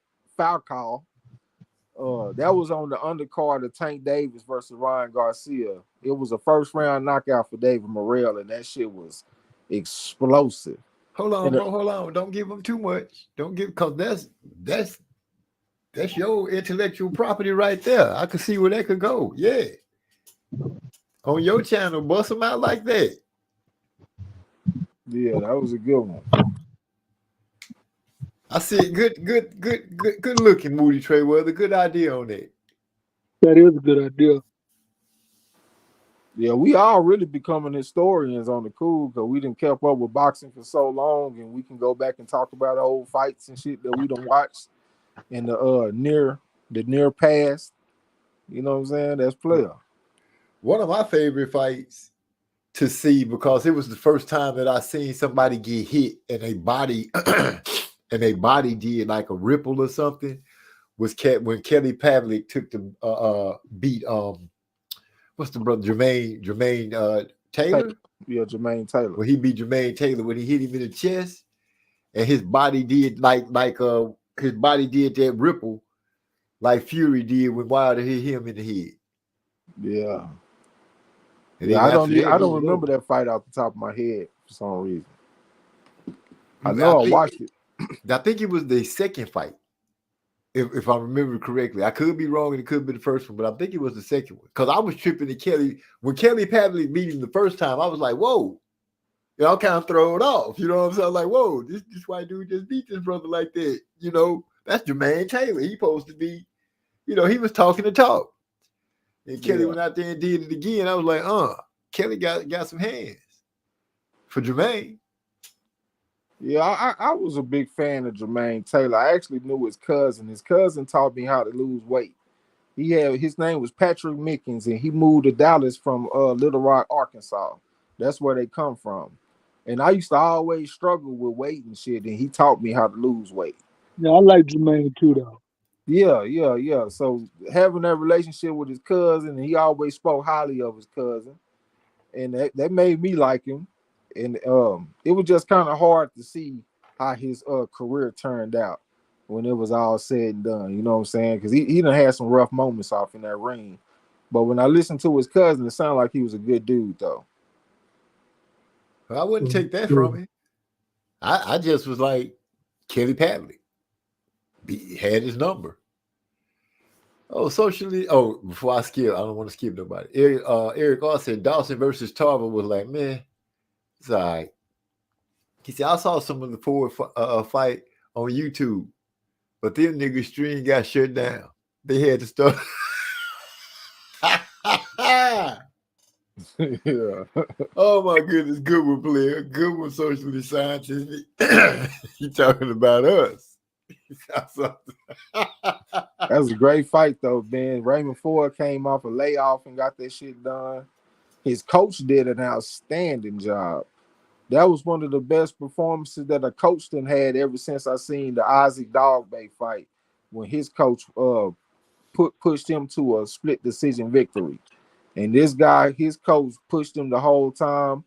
was on the undercard of Tank Davis versus Ryan Garcia. It was a first round knockout for David Morrell, and that shit was explosive. Hold on, And bro. Hold on. Don't give him too much. Don't give, because that's your intellectual property right there. I can see where that could go. Yeah. On your channel, bust them out like that. yeah, that was a good one. I see it. Good looking, Moody Trayweather. Good idea on that. That is a good idea. Yeah, we all really becoming historians on the cool because we done kept up with boxing for so long, and we can go back and talk about old fights and shit that we done watched in the near past. You know what I'm saying? That's player. One of my favorite fights to see, because it was the first time that I seen somebody get hit and a body and a body did like a ripple or something, was when Kelly Pavlik took the beat what's the brother Jermaine Taylor? Yeah, Jermaine Taylor. When he beat Jermaine Taylor, when he hit him in the chest, and his body did his body did that ripple like Fury did when Wilder hit him in the head. Yeah. And Yeah, I then don't remember that fight off the top of my head for some reason. I know I watched it. I think it was the second fight, if I remember correctly. I could be wrong, and it could be the first one, but I think it was the second one. Because I was tripping to Kelly. When Kelly Pavlik beat him the first time, I was like, whoa. You know, I kind of throw it off. You know what I'm saying? Like, whoa, this white dude just beat this brother like that. You know, that's Jermaine Taylor. He supposed to be, you know, he was talking the talk. And Kelly went out there and did it again. I was like, Kelly got some hands for Jermaine. Yeah, I was a big fan of Jermaine Taylor. I actually knew his cousin. His cousin taught me how to lose weight. His name was Patrick Mickens, and he moved to Dallas from Little Rock, Arkansas. That's where they come from. And I used to always struggle with weight and shit, and he taught me how to lose weight. Yeah, I like Jermaine too, though. Yeah. So having that relationship with his cousin, and he always spoke highly of his cousin, and that made me like him. And it was just kind of hard to see how his career turned out when it was all said and done. You know what I'm saying? Because he done had some rough moments off in that ring. But when I listened to his cousin, it sounded like he was a good dude, though. I wouldn't take that from him. I just was like, Kelly Pavlik had his number. Oh, socially. Oh, before I skip, I don't want to skip nobody. Eric R said Dawson versus Tarver was like, man, it's all right. He said, I saw some of the Ford fight on YouTube, but them niggas' stream got shut down. They had to start. Yeah. Oh my goodness, good one, player. Good one, socially scientific. He talking about us. That was a great fight, though, man. Raymond Ford came off a layoff and got that shit done. His coach did an outstanding job. That was one of the best performances that a coach done had ever since I seen the Isaac Dogbay fight, when his coach pushed him to a split decision victory. And this guy, his coach, pushed him the whole time,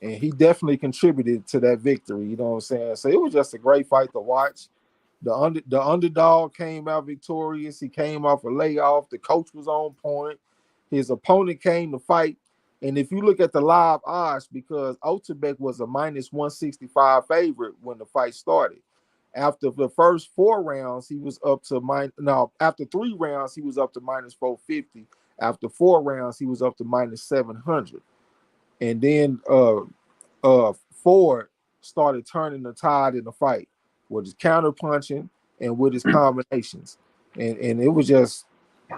and he definitely contributed to that victory. You know what I'm saying? So it was just a great fight to watch. The underdog came out victorious. He came off a layoff. The coach was on point. His opponent came to fight. And if you look at the live odds, because Otebek was a -165 favorite when the fight started. After the first 4 rounds, he was up to after 3 rounds, he was up to -450. After 4 rounds, he was up to -700. And then Ford started turning the tide in the fight with his counter punching and with his combinations. And it was just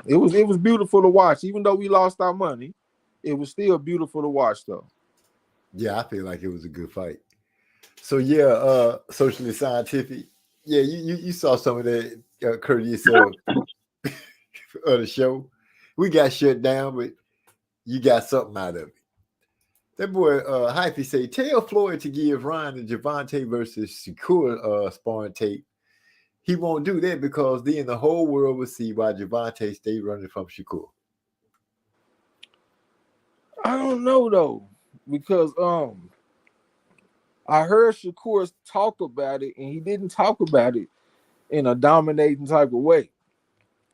It was beautiful to watch. Even though we lost our money, it was still beautiful to watch, though. Yeah, I feel like it was a good fight. So yeah, socially scientific. Yeah, you saw some of that courteous of the show. We got shut down, but you got something out of it. That boy Hyphy say, tell Floyd to give Ryan and Javante versus Shakur sparring tape. He won't do that because then the whole world will see why Javante stay running from Shakur. I don't know though, because I heard Shakur talk about it, and he didn't talk about it in a dominating type of way.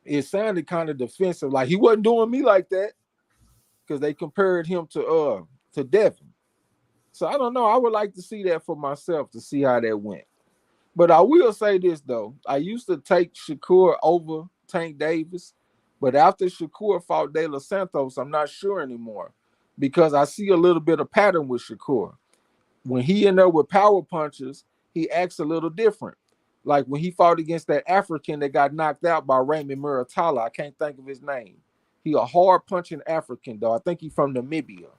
It sounded kind of defensive, like he wasn't doing me like that, because they compared him to Devin. So I don't know. I would like to see that for myself to see how that went. But I will say this though. I used to take Shakur over Tank Davis, but after Shakur fought De Los Santos, I'm not sure anymore because I see a little bit of pattern with Shakur. When he in there with power punches, he acts a little different. Like when he fought against that African that got knocked out by Raymond Muratala. I can't think of his name. He a hard punching African though. I think he's from Namibia.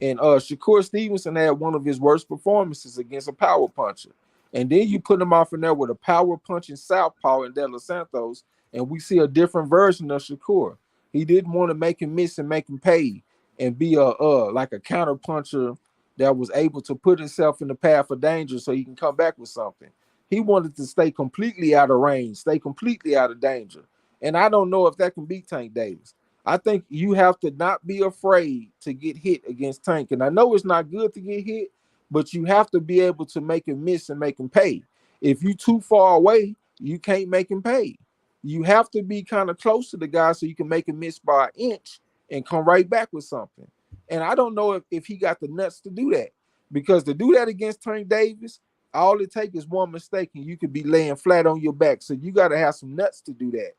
And Shakur Stevenson had one of his worst performances against a power puncher. And then you put him off in there with a power punching southpaw in De Los Santos, and we see a different version of Shakur. He didn't want to make him miss and make him pay and be like a counter puncher that was able to put himself in the path of danger so he can come back with something. He wanted to stay completely out of range, stay completely out of danger. And I don't know if that can beat Tank Davis. I think you have to not be afraid to get hit against Tank. And I know it's not good to get hit, but you have to be able to make him miss and make him pay. If you too far away, you can't make him pay. You have to be kind of close to the guy so you can make him miss by an inch and come right back with something. And I don't know if he got the nuts to do that, because to do that against Tank Davis, all it takes is one mistake and you could be laying flat on your back. So you got to have some nuts to do that.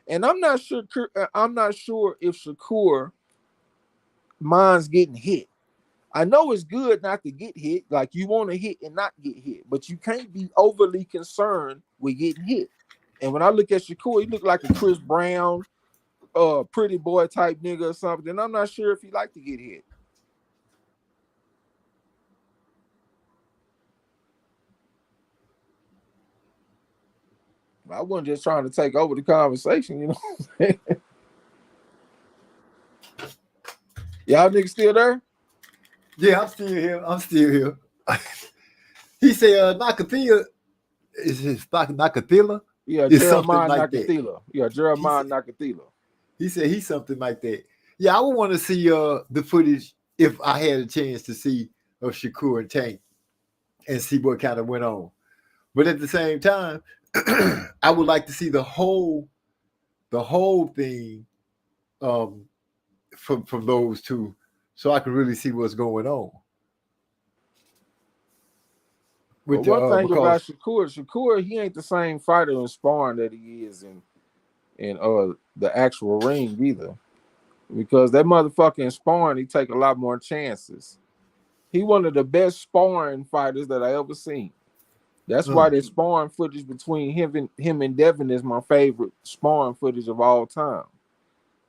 And I'm not sure if Shakur minds getting hit. I know it's good not to get hit. Like you want to hit and not get hit, but you can't be overly concerned with getting hit. And when I look at Shakur, he look like a Chris Brown, pretty boy type nigga or something. And I'm not sure if he like to get hit. I wasn't just trying to take over the conversation, you know. Y'all niggas still there? Yeah, I'm still here. He said Nakathila is his Nakathila? Yeah, It's Jeremiah something like Nakathila. that. Yeah, Jeremiah Nakathila. He said he's something like that. Yeah, I would want to see the footage if I had a chance to see of Shakur and Tank and see what kind of went on. But at the same time, I would like to see the whole thing from those two, so I can really see what's going on. But one thing about Shakur, he ain't the same fighter in sparring that he is in the actual ring either. Because that motherfucker in sparring, he take a lot more chances. He one of the best sparring fighters that I ever seen. That's why the sparring footage between him and Devin is my favorite sparring footage of all time.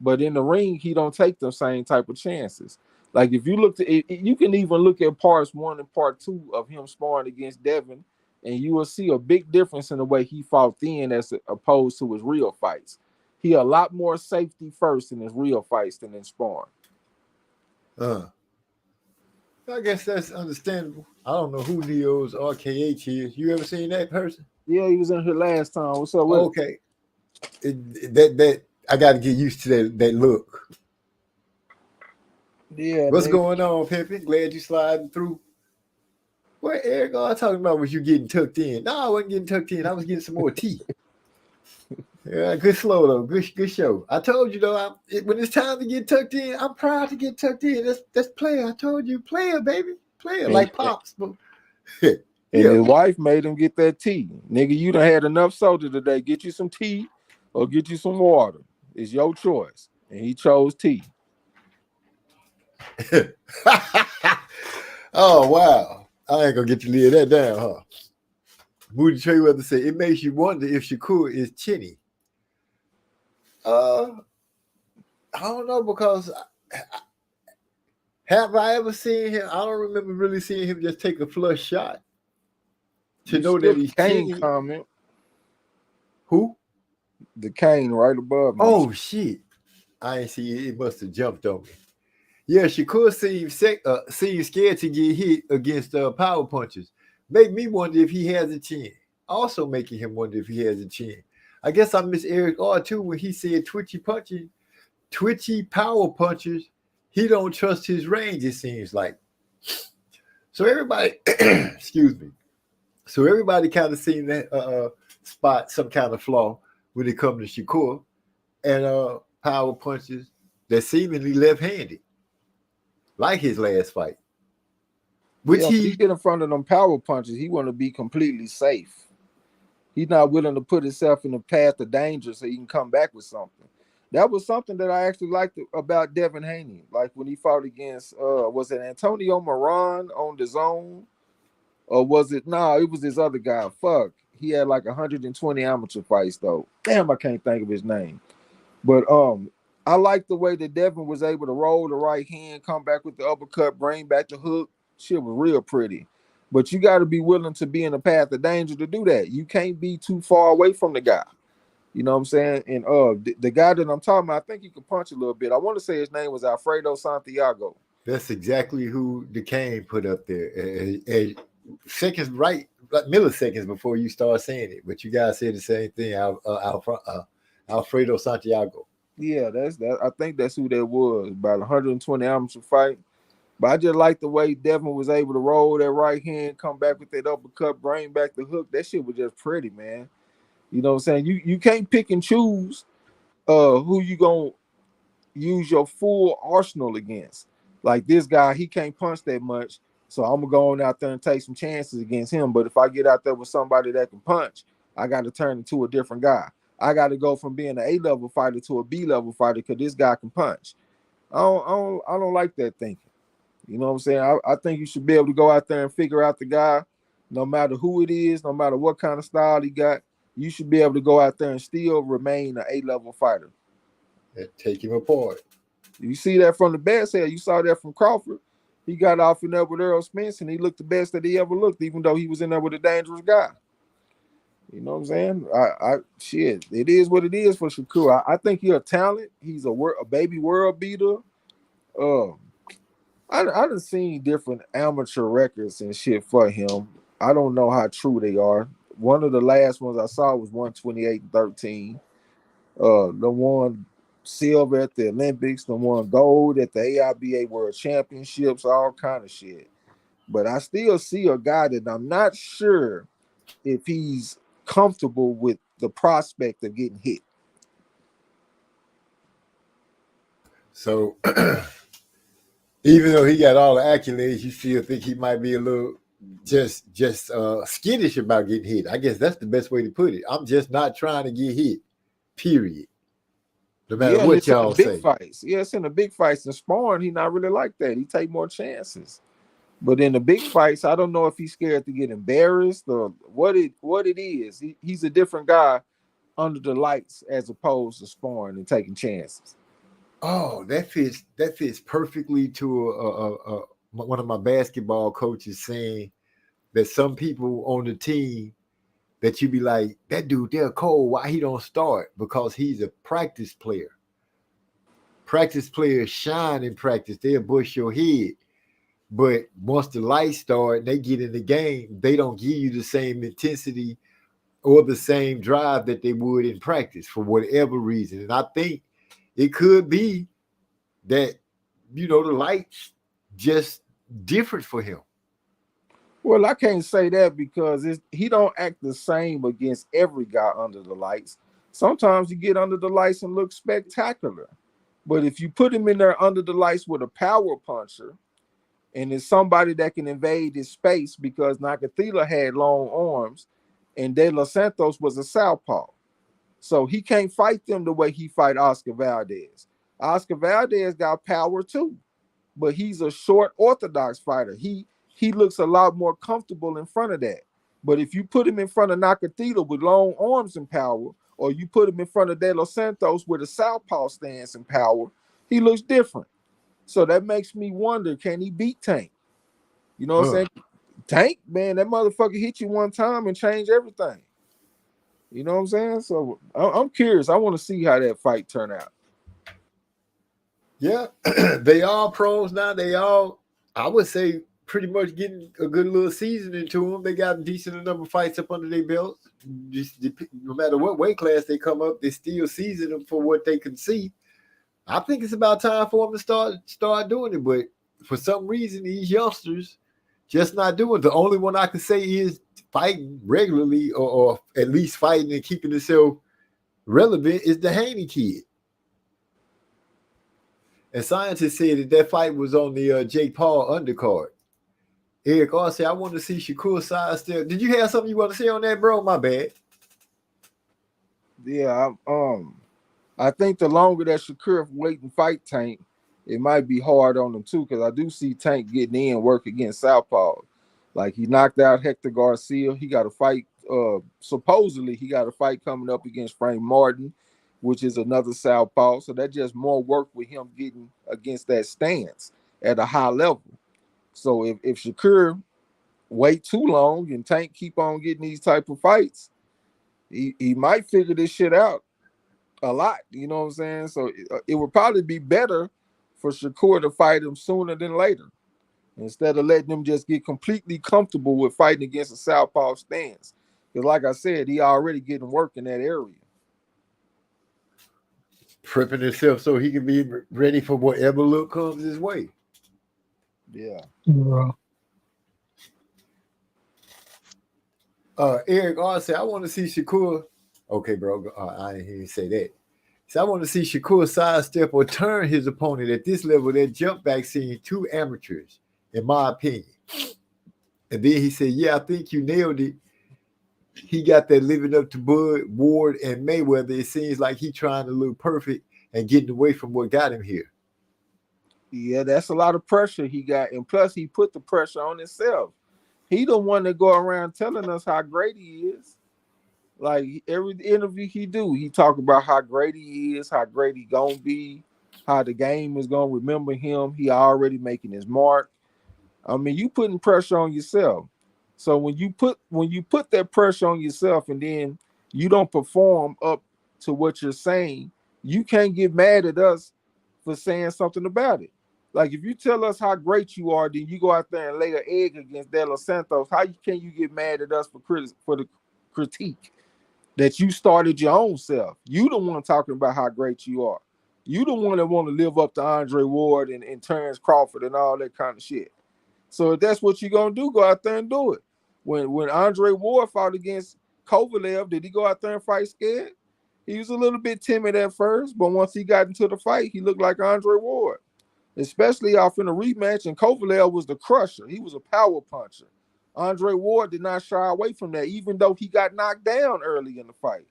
But in the ring, he don't take the same type of chances. Like if you look you can even look at parts 1 and part 2 of him sparring against Devin, and you will see a big difference in the way he fought then as opposed to his real fights. He a lot more safety first in his real fights than in sparring. I guess that's understandable. I don't know who Leo's RKH is. You ever seen that person? Yeah, he was in here last time. What's up with okay. That I got to get used to that look. Yeah. What's going on, Pimpin? Glad you sliding through. What Eric all talking about was you getting tucked in? No, I wasn't getting tucked in. I was getting some more tea. Yeah, good slow though. Good show. I told you though, when it's time to get tucked in, I'm proud to get tucked in. That's player. I told you, player, baby, player, like Pops. And his wife made him get that tea. Nigga, you done had enough soda today. Get you some tea or get you some water. It's your choice. And he chose tea. Oh wow. I ain't gonna get you to lay that down, huh? Moody Treyweather said it makes you wonder if Shakur is chinny. I don't know because have I ever seen him? I don't remember really seeing him just take a flush shot to You know skipped that he's Kane cheating. comment. Who? The Kane right above me. Oh shit! I ain't see it. It must have jumped on me. Yeah, Shakur seems scared to get hit against power punches. Make me wonder if he has a chin. Also making him wonder if he has a chin. I guess I miss Eric R too when he said twitchy power punchers. He don't trust his range. It seems like. So everybody, excuse me. So everybody kind of seen that spot some kind of flaw when it comes to Shakur and power punches that seemingly left-handed, like his last fight. Which yeah, he get in front of them power punches. He want to be completely safe. He's not willing to put himself in the path of danger so he can come back with something. That was something that I actually liked about Devin Haney. Like when he fought against, was it Antonio Moran on the zone? Or was it, no, it was this other guy. Fuck. He had like 120 amateur fights though. Damn, I can't think of his name. But I like the way that Devin was able to roll the right hand, come back with the uppercut, bring back the hook. Shit was real pretty. But you got to be willing to be in the path of danger to do that. You can't be too far away from the guy. You know what I'm saying? And the guy that I'm talking about, I think he could punch a little bit. I want to say his name was Alfredo Santiago. That's exactly who Duquesne put up there. Seconds, right, like milliseconds before you start saying it. But you guys said the same thing, Alfredo Santiago. Yeah, that's that. I think that's who that was. About 120 amateur fight. But I just like the way Devin was able to roll that right hand, come back with that uppercut, bring back the hook. That shit was just pretty, man. You know what I'm saying? You can't pick and choose who you gonna use your full arsenal against. Like this guy, he can't punch that much. So I'm gonna go on out there and take some chances against him. But if I get out there with somebody that can punch, I got to turn into a different guy. I got to go from being an A-level fighter to a B-level fighter because this guy can punch. I don't like that thinking. You know what I'm saying? I think you should be able to go out there and figure out the guy, no matter who it is, no matter what kind of style he got. You should be able to go out there and still remain an A-level fighter. Take him apart. You see that from the best here. You saw that from Crawford. He got off in there with Earl Spence, and he looked the best that he ever looked, even though he was in there with a dangerous guy. You know what I'm saying? Shit, it is what it is for Shakur. I think he's a talent. He's a baby world beater. I done seen different amateur records and shit for him. I don't know how true they are. One of the last ones I saw was 128-13. The one silver at the Olympics, the one gold at the AIBA World Championships, all kind of shit. But I still see a guy that I'm not sure if he's comfortable with the prospect of getting hit. So even though he got all the accolades, you still think he might be a little just skittish about getting hit. I guess that's the best way to put it. I'm just not trying to get hit, period. No matter what y'all say. Fights. Yeah, it's in the big fights. In sparring, he not really like that. He take more chances. But in the big fights, I don't know if he's scared to get embarrassed or what it is. He's a different guy under the lights as opposed to sparring and taking chances. Oh, that fits perfectly to one of my basketball coaches saying that some people on the team that you be like, that dude, they're cold. Why he don't start? Because he's a practice player. Practice players shine in practice. They'll bust your head. But once the lights start and they get in the game, they don't give you the same intensity or the same drive that they would in practice for whatever reason. And I think it could be that, the lights just different for him. Well, I can't say that because he don't act the same against every guy under the lights. Sometimes you get under the lights and look spectacular. But if you put him in there under the lights with a power puncher, and it's somebody that can invade his space because Nakathila had long arms and De Los Santos was a southpaw. So he can't fight them the way he fight Oscar Valdez. Oscar Valdez got power too, but he's a short orthodox fighter. He looks a lot more comfortable in front of that. But if you put him in front of Nakathila with long arms and power, or you put him in front of De Los Santos with a southpaw stance and power, He looks different. So that makes me wonder, can he beat Tank? You know what I'm saying? Tank, man, that motherfucker hit you one time and change everything. You know what I'm saying? So I'm curious. I want to see how that fight turn out. Yeah, they all pros now. They all, I would say, pretty much getting a good little season into them. They got a decent number of fights up under their belts. Just no matter what weight class they come up, they still season them for what they can see. I think it's about time for them to start doing it. But for some reason, these youngsters just not doing it. The only one I can say is fighting regularly or at least fighting and keeping himself relevant is the Haney kid. And scientists said that fight was on the Jake Paul undercard. Eric also said, I want to see Shakur sidestep. Did you have something you want to say on that, bro? My bad. Yeah, I think the longer that Shakur wait and fight Tank, it might be hard on him too, because I do see Tank getting in work against Southpaw. Like he knocked out Hector Garcia. He got a fight. Supposedly he got a fight coming up against Frank Martin, which is another Southpaw. So that's just more work with him getting against that stance at a high level. So if Shakur wait too long and Tank keep on getting these type of fights, he might figure this shit out a lot. You know what I'm saying? So it would probably be better for Shakur to fight him sooner than later, instead of letting him just get completely comfortable with fighting against a southpaw stance. Because like I said, he already getting work in that area. Prepping himself so he can be ready for whatever look comes his way. Yeah. Eric R said, I want to see Shakur. Okay, bro. I didn't hear you say that. So I want to see Shakur sidestep or turn his opponent at this level. That jump back scene, two amateurs, in my opinion. And then he said, yeah, I think you nailed it. He got that living up to Bud, Ward, and Mayweather. It seems like he trying to look perfect and getting away from what got him here. Yeah, that's a lot of pressure he got. And plus, he put the pressure on himself. He the one that go around telling us how great he is. Like every interview he do, he talk about how great he is, how great he gonna be, how the game is gonna remember him. He already making his mark. I mean, you putting pressure on yourself. So when you put that pressure on yourself and then you don't perform up to what you're saying, you can't get mad at us for saying something about it. Like if you tell us how great you are, then you go out there and lay an egg against De Los Santos. How can you get mad at us for the critique that you started your own self? You the one talking about how great you are. You the one that want to live up to Andre Ward and Terrence Crawford and all that kind of shit. So if that's what you're gonna do, go out there and do it. When Andre Ward fought against Kovalev, did he go out there and fight scared? He was a little bit timid at first, but once he got into the fight, he looked like Andre Ward. Especially off in the rematch, and Kovalev was the crusher. He was a power puncher. Andre Ward did not shy away from that, even though he got knocked down early in the fight.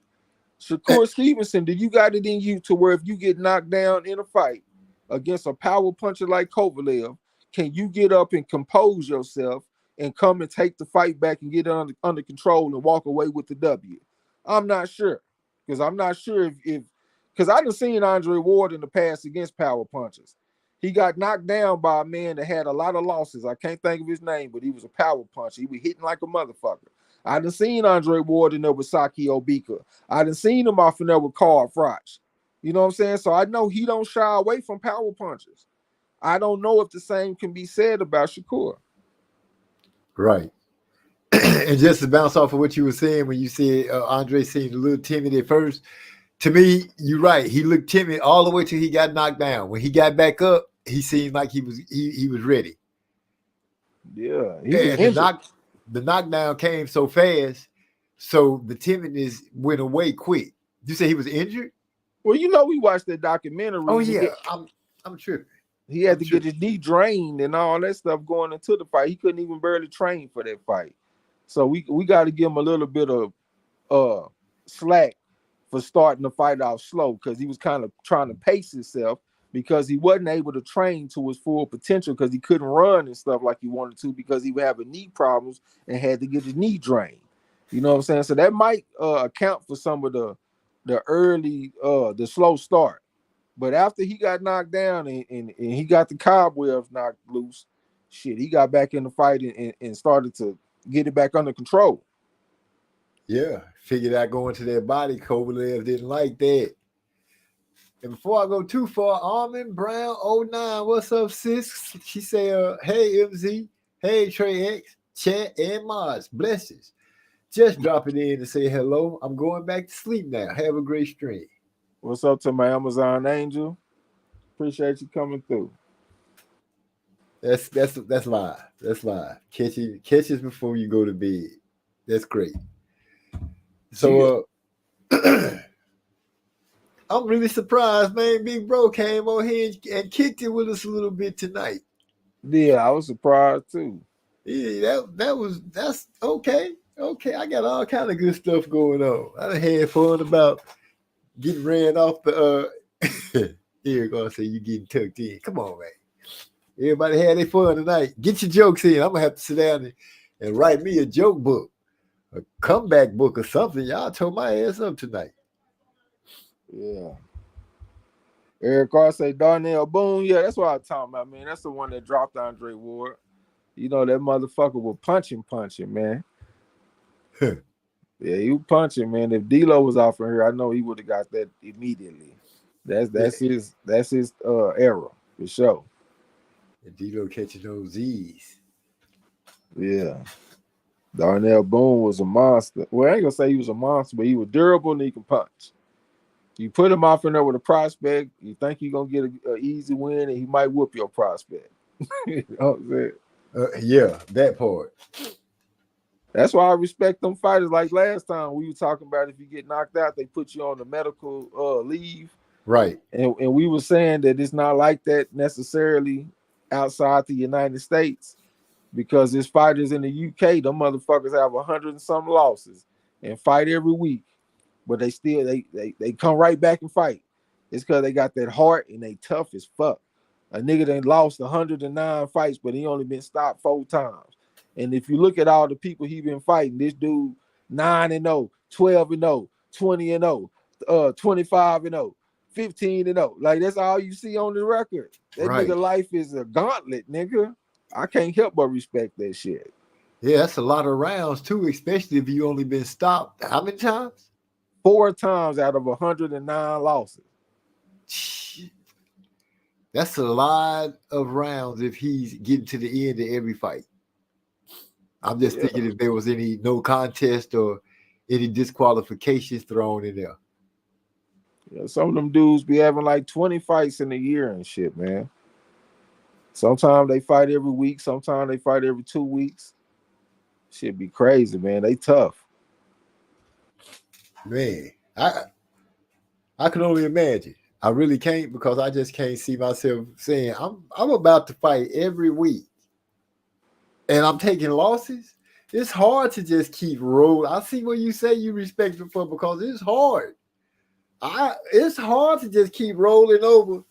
Shakur Stevenson, do you got it in you to where if you get knocked down in a fight against a power puncher like Kovalev, can you get up and compose yourself and come and take the fight back and get it under control and walk away with the W? I'm not sure. Because I'm not sure if because I done seen Andre Ward in the past against power punchers. He got knocked down by a man that had a lot of losses. I can't think of his name, but he was a power puncher. He was hitting like a motherfucker. I done seen Andre Ward in there with Saki Obika. I done seen him off in there with Carl Froch. You know what I'm saying? So I know he don't shy away from power punches. I don't know if the same can be said about Shakur. Right. And just to bounce off of what you were saying when you said Andre seemed a little timid at first, to me, you're right. He looked timid all the way till he got knocked down. When he got back up, he seemed like he was ready. Yeah. The knockdown came so fast, so the timidness went away quick. You say he was injured? Well, you know, we watched that documentary. Oh yeah, I'm tripping. He had to get his knee drained and all that stuff going into the fight. He couldn't even barely train for that fight. So we got to give him a little bit of slack for starting the fight off slow, because he was kind of trying to pace himself because he wasn't able to train to his full potential because he couldn't run and stuff like he wanted to because he was having knee problems and had to get his knee drained. You know what I'm saying? So that might account for some of the early the slow start. But after he got knocked down and he got the cobwebs knocked loose, shit, he got back in the fight and started to get it back under control. Yeah, figured out going to their body. Kovalev didn't like that. And before I go too far, Armin Brown 09, what's up, sis? She say, hey, MZ, hey, Trey X, chat, and Mods, blessings. Just dropping in to say hello. I'm going back to sleep now. Have a great stream. What's up to my Amazon Angel? Appreciate you coming through. That's live. That's live. Catch us before you go to bed. That's great. So I'm really surprised, man. Big Bro came on here and kicked it with us a little bit tonight. Yeah, I was surprised too. Yeah, that's okay. Okay, I got all kind of good stuff going on. I done had fun about getting ran off the here gonna say you getting tucked in. Come on, man. Everybody had their fun tonight. Get your jokes in. I'm gonna have to sit down and write me a joke book, a comeback book or something. Y'all tore my ass up tonight. Yeah. Eric Carr say Darnell Boone. Yeah, that's what I'm talking about, man. That's the one that dropped Andre Ward. You know that motherfucker was punching, man. Yeah, he was punching, man. If D'Lo was offering her, I know he would have got that immediately. That's his era for sure. And D'Lo catching those Z's. Yeah. Darnell Boone was a monster. Well, I ain't gonna say he was a monster, but he was durable and he can punch. You put him off in there with a prospect, you think you're gonna get an easy win, and he might whoop your prospect. You know what I'm saying? Yeah, that part. That's why I respect them fighters. Like last time we were talking about, if you get knocked out, they put you on the medical leave. Right. And we were saying that it's not like that necessarily outside the United States, because there's fighters in the UK, them motherfuckers have 100 and some losses and fight every week, but they still they come right back and fight. It's because they got that heart and they tough as fuck. A nigga done lost 109 fights, but he only been stopped 4 times. And if you look at all the people he been fighting, this dude 9-0, 12-0, 20-0, 25-0, 15-0. Like that's all you see on the record. That right. Nigga life is a gauntlet, nigga. I can't help but respect that shit. Yeah, that's a lot of rounds too, especially if you only been stopped how many times? 4 times out of 109 losses. That's a lot of rounds if he's getting to the end of every fight. I'm just thinking if there was any no contest or any disqualifications thrown in there. Yeah, some of them dudes be having like 20 fights in a year and shit, man. Sometimes they fight every week. Sometimes they fight every 2 weeks. Shit be crazy, man. They tough. Man, I can only imagine. I really can't, because I just can't see myself saying I'm about to fight every week and I'm taking losses. It's hard to just keep rolling. I see what you say you respect it for, because it's hard. It's hard to just keep rolling over.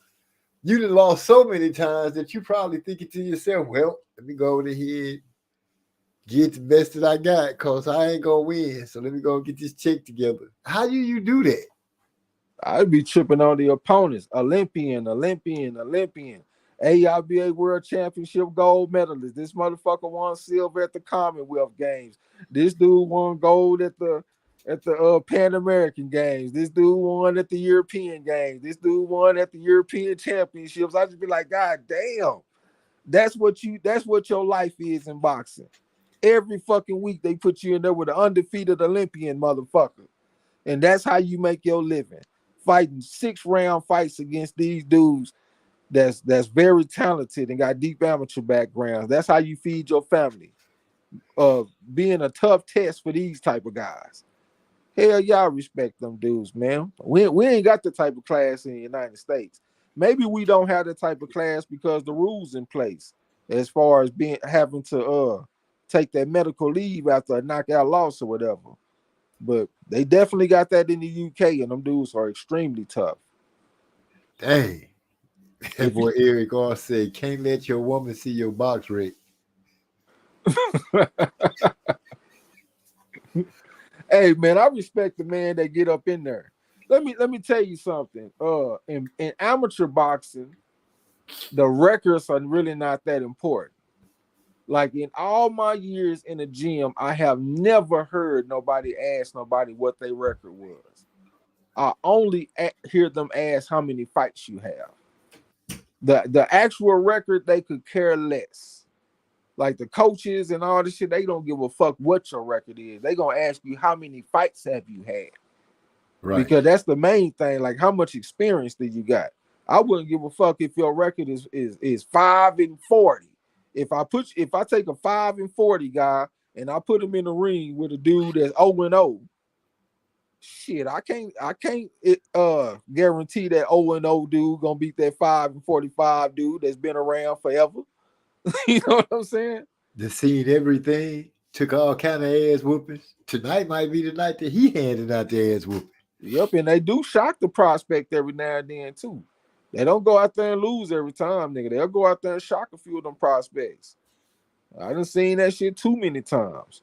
You done lost so many times that you probably thinking to yourself, well, let me go over here, get the best that I got, because I ain't going to win. So let me go get this check together. How do you do that? I'd be tripping on the opponents. Olympian. AIBA World Championship gold medalist. This motherfucker won silver at the Commonwealth Games. This dude won gold at the Pan American Games. This dude won at the European Games. This dude won at the European Championships. I just be like, God damn, that's what your life is in boxing. Every fucking week they put you in there with an undefeated Olympian motherfucker, and that's how you make your living, fighting 6-round fights against these dudes that's very talented and got deep amateur backgrounds. That's how you feed your family. Being a tough test for these type of guys. Hell, y'all respect them dudes, man. We ain't got the type of class in the United States. Maybe we don't have the type of class because the rules in place, as far as having to take that medical leave after a knockout loss or whatever. But they definitely got that in the UK, and them dudes are extremely tough. Dang. That boy Eric Carr said, can't let your woman see your box rate. Hey, man, I respect the man that get up in there. let me tell you something. In amateur boxing, the records are really not that important. Like in all my years in the gym, I have never heard nobody ask nobody what their record was. I only hear them ask how many fights you have. The actual record, they could care less. Like the coaches and all this shit, they don't give a fuck what your record is. They gonna ask you how many fights have you had, Right. because that's the main thing. Like how much experience do you got? I wouldn't give a fuck if your record is 5-40. If I take a 5-40 guy and I put him in the ring with a dude that's 0-0, shit, I can't guarantee that 0-0 dude gonna beat that 5-45 dude that's been around forever. You know what I'm saying? Just seen everything, took all kind of ass whoopings. Tonight might be the night that he handed out the ass whooping. Yep, and they do shock the prospect every now and then too. They don't go out there and lose every time, nigga. They'll go out there and shock a few of them prospects. I done seen that shit too many times.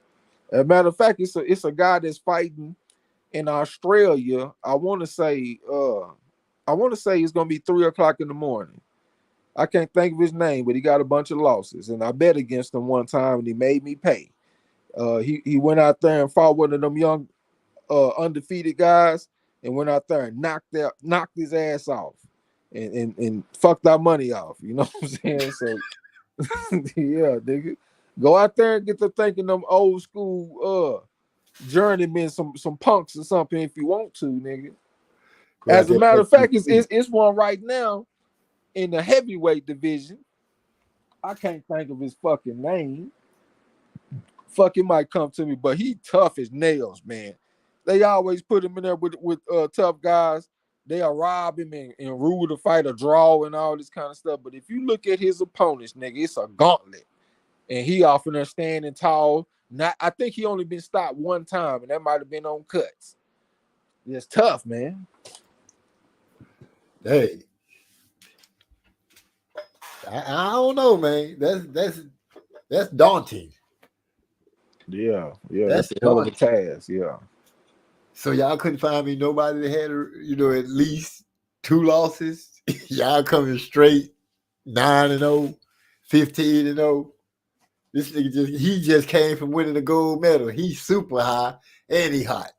As a matter of fact, it's a guy that's fighting in Australia. I want to say it's gonna be 3:00 in the morning. I can't think of his name, but he got a bunch of losses, and I bet against him one time, and he made me pay. He went out there and fought one of them young undefeated guys, and went out there and knocked his ass off, and fucked our money off. You know what I'm saying? So yeah, nigga, go out there and get to thinking them old school journeymen, some punks or something if you want to, nigga. As a matter of fact, it's one right now in the heavyweight division. I can't think of his fucking name. Fuck, it might come to me, but he tough as nails, man. They always put him in there with tough guys. They'll rob him and rule the fight, a draw, and all this kind of stuff. But if you look at his opponents, nigga, it's a gauntlet. And he often there standing tall. I think he only been stopped one time, and that might have been on cuts. It's tough, man. Hey, I don't know, man. That's daunting. Yeah, that's a hell of a task. Yeah. So y'all couldn't find me nobody that had, at least 2 losses. Y'all coming straight 9-0, 15-0. This nigga he just came from winning the gold medal. He's super high and he hot.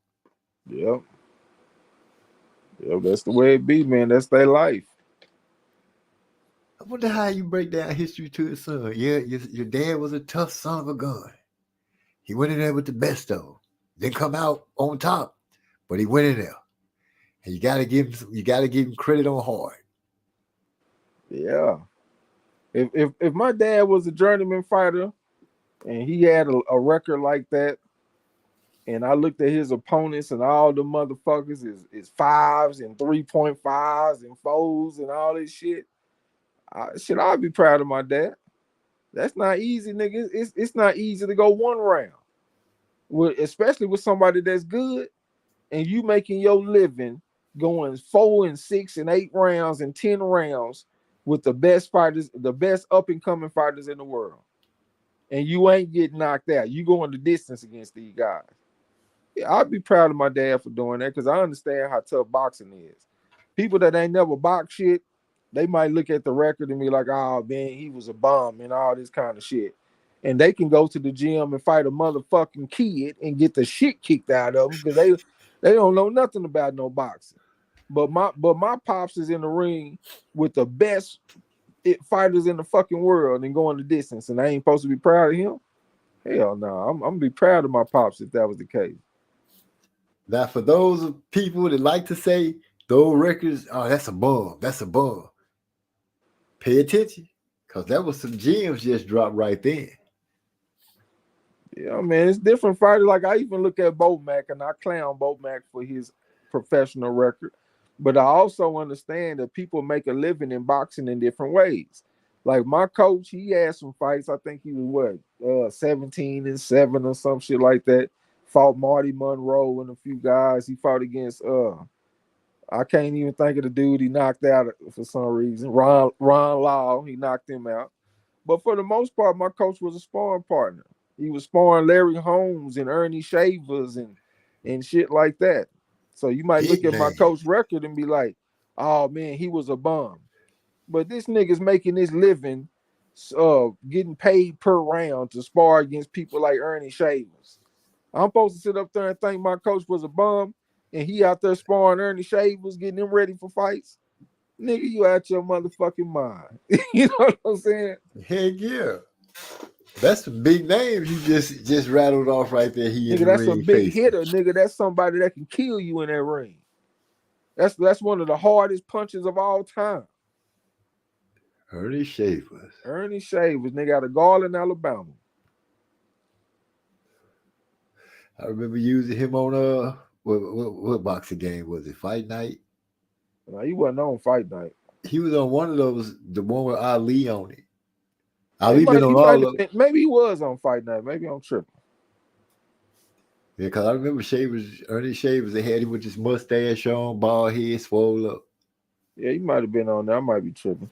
Yep, that's the way it be, man. That's their life. I wonder how you break down history to his son. Yeah, your dad was a tough son of a gun. He went in there with the best of them. Didn't come out on top, but he went in there. And you gotta give him credit on hard. Yeah. If my dad was a journeyman fighter and he had a record like that, and I looked at his opponents and all the motherfuckers is 5s and 3.5s and 4s and all this shit, I'd be proud of my dad. That's not easy, nigga. It's not easy to go one round, especially with somebody that's good, and you making your living going 4 and 6 and 8 rounds and 10 rounds with the best fighters, the best up and coming fighters in the world, and you ain't getting knocked out. You going the distance against these guys. Yeah, I'd be proud of my dad for doing that, because I understand how tough boxing is. People that ain't never boxed shit, they might look at the record and be like, oh man, he was a bum and all this kind of shit. And they can go to the gym and fight a motherfucking kid and get the shit kicked out of them because they don't know nothing about no boxing. But my pops is in the ring with the best fighters in the fucking world and going the distance, and I ain't supposed to be proud of him? Hell no, I'm gonna be proud of my pops if that was the case. Now, for those people that like to say those records, oh, that's a bum. That's a bum. Pay attention, because that was some gems just dropped right then. Yeah, man, it's different fighters. Like, I even look at Bomac, and I clown Bomac for his professional record. But I also understand that people make a living in boxing in different ways. Like my coach, he had some fights. I think he was 17-7 or some shit like that. Fought Marty Monroe and a few guys. He fought against I can't even think of the dude he knocked out for some reason. Ron Law, he knocked him out. But for the most part, my coach was a sparring partner. He was sparring Larry Holmes and Ernie Shavers and shit like that. So you might Big look at my name. coach record and be like, oh man, he was a bum. But this nigga's making his living getting paid per round to spar against people like Ernie Shavers. I'm supposed to sit up there and think my coach was a bum and he out there sparring Ernie Shavers, getting him ready for fights. Nigga, you out your motherfucking mind. You know what I'm saying? Heck yeah. That's some big names you just rattled off right there. He in Nigga, the that's a ring big facing. hitter. Nigga, that's somebody that can kill you in that ring. That's one of the hardest punches of all time. Ernie Shavers. Ernie Shavers, nigga, out of Garland, Alabama. I remember using him on what boxing game was it? Fight Night? Now, he wasn't on Fight Night. He was on one of those, the one with Ali on it. He Ali might- been he on might all have of been- maybe he was on Fight Night. Maybe I'm tripping. Yeah, because I remember Ernie Shavers, they had him with his mustache on, bald head, swole up. Yeah, he might have been on there. I might be tripping.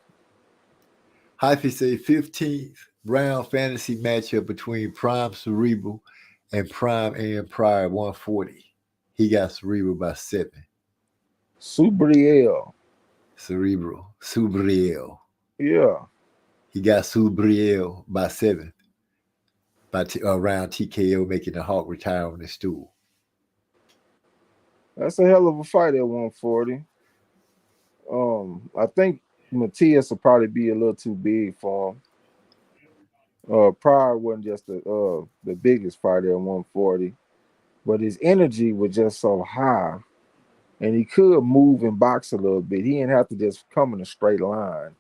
Hyphy say 15th round fantasy matchup between Prime Cerebral and Prime and Pryor 140. He got Cerebral by 7. Subriel. Subriel. Yeah. He got Subriel by 7. By around TKO, making the Hawk retire on his stool. That's a hell of a fight at 140. I think Matias will probably be a little too big for him. Pryor wasn't just the biggest fighter at 140, but his energy was just so high, and he could move and box a little bit. He didn't have to just come in a straight line.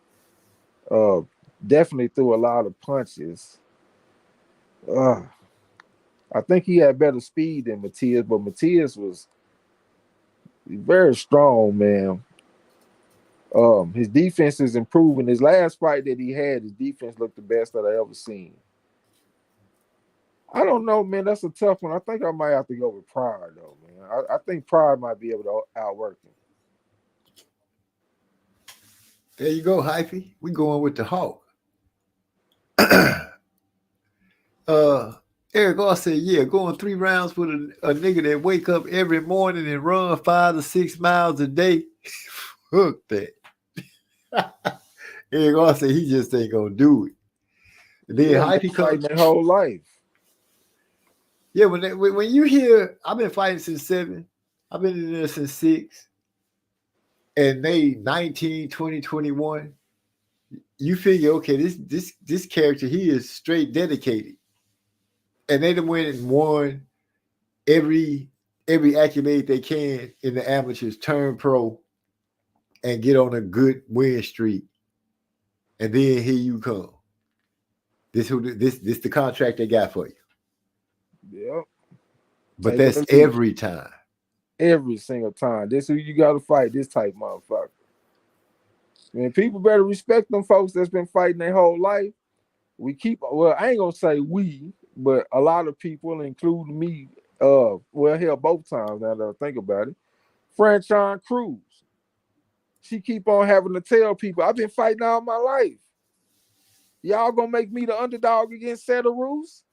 Definitely threw a lot of punches. I think he had better speed than Matias, but Matias was very strong, man. His defense is improving. His last fight that he had, his defense looked the best that I ever seen. I don't know, man. That's a tough one. I think I might have to go with Pryor, though, man. I think Pryor might be able to outwork him. There you go, Hyphy. We going with the Hawk. Eric Ross said, yeah, going 3 rounds with a nigga that wake up every morning and run 5 to 6 miles a day. Fuck that. Eric Ross said he just ain't gonna do it. And then Hyphy fighting their whole life. Yeah, when you hear, I've been fighting since 7. I've been in there since 6. And they 19, 20, 21. You figure, okay, this character, he is straight dedicated. And they done went and won every accolade they can in the amateurs, turn pro, and get on a good win streak. And then here you come. This the contract they got for you. Yep. But that's every time. Every single time. This who you gotta fight, this type motherfucker. And people better respect them folks that's been fighting their whole life. I ain't gonna say we, but a lot of people, including me, hell, both times now that I think about it. Franchon Cruz. She keep on having to tell people, I've been fighting all my life. Y'all gonna make me the underdog against Santa Roos?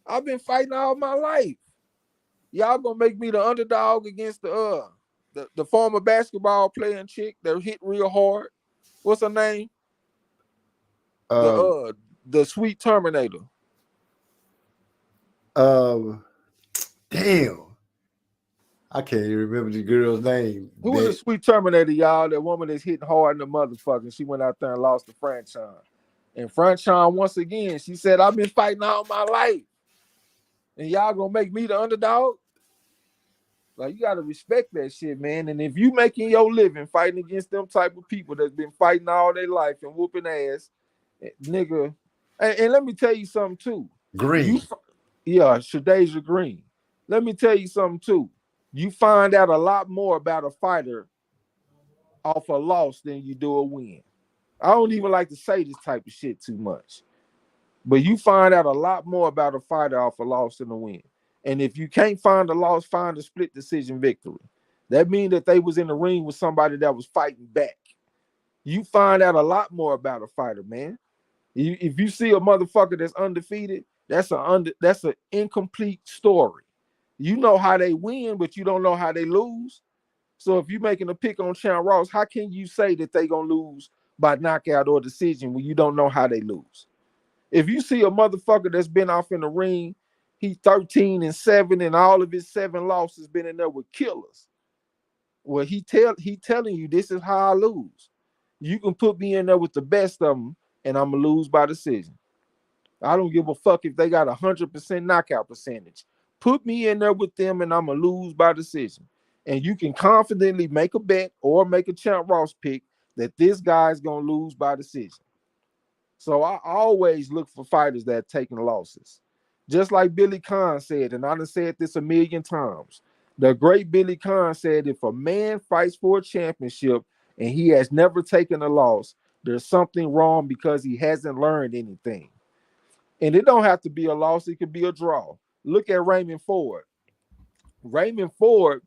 I've been fighting all my life. Y'all gonna make me the underdog against the former basketball playing chick that hit real hard. What's her name? The Sweet Terminator. Damn. I can't even remember the girl's name. Who was the Sweet Terminator, y'all? That woman that's hitting hard in the motherfucker. She went out there and lost to Franchon. And Franchon, once again, she said, I've been fighting all my life. And y'all gonna make me the underdog? Like, you gotta respect that shit, man. And if you making your living fighting against them type of people that's been fighting all their life and whooping ass, nigga. And let me tell you something too. Green. Shadeja Green. Let me tell you something too. You find out a lot more about a fighter off a loss than you do a win. I don't even like to say this type of shit too much. But you find out a lot more about a fighter off a loss than a win. And if you can't find a loss, find a split decision victory. That means that they was in the ring with somebody that was fighting back. You find out a lot more about a fighter, man. If you see a motherfucker that's undefeated, that's an incomplete story. You know how they win, but you don't know how they lose. So if you're making a pick on Champ Ross, how can you say that they gonna lose by knockout or decision when you don't know how they lose? If you see a motherfucker that's been off in the ring, he 13-7, and all of his 7 losses been in there with killers. Well, he telling you this is how I lose. You can put me in there with the best of them, and I'm gonna lose by decision. I don't give a fuck if they got 100% knockout percentage. Put me in there with them, and I'm gonna lose by decision. And you can confidently make a bet or make a Champ Ross pick that this guy's gonna lose by decision. So I always look for fighters that are taking losses. Just like Billy Conn said, and I done said this a million times. The great Billy Conn said, if a man fights for a championship and he has never taken a loss, there's something wrong because he hasn't learned anything. And it don't have to be a loss, it could be a draw. Look at Raymond Ford. Raymond Ford,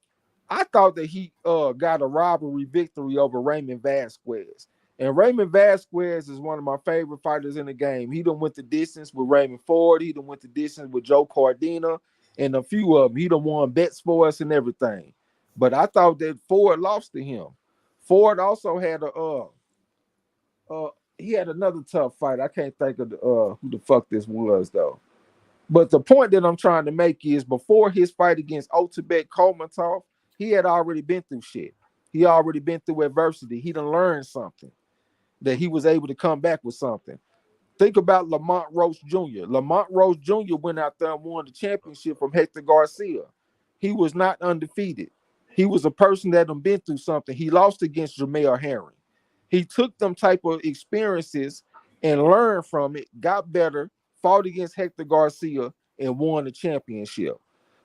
I thought that he got a robbery victory over Raymond Vasquez. And Raymond Vasquez is one of my favorite fighters in the game. He done went the distance with Raymond Ford. He done went the distance with Joe Cardina and a few of them. He done won bets for us and everything. But I thought that Ford lost to him. Ford also had he had another tough fight. I can't think of who the fuck this was though. But the point that I'm trying to make is before his fight against Otabek Kolmatov, he had already been through shit. He already been through adversity. He done learned something that he was able to come back with something. Think about Lamont Roach Jr. Lamont Roach Jr. went out there and won the championship from Hector Garcia. He was not undefeated. He was a person that done been through something. He lost against Jamel Herring. He took them type of experiences and learned from it, got better, fought against Hector Garcia, and won the championship.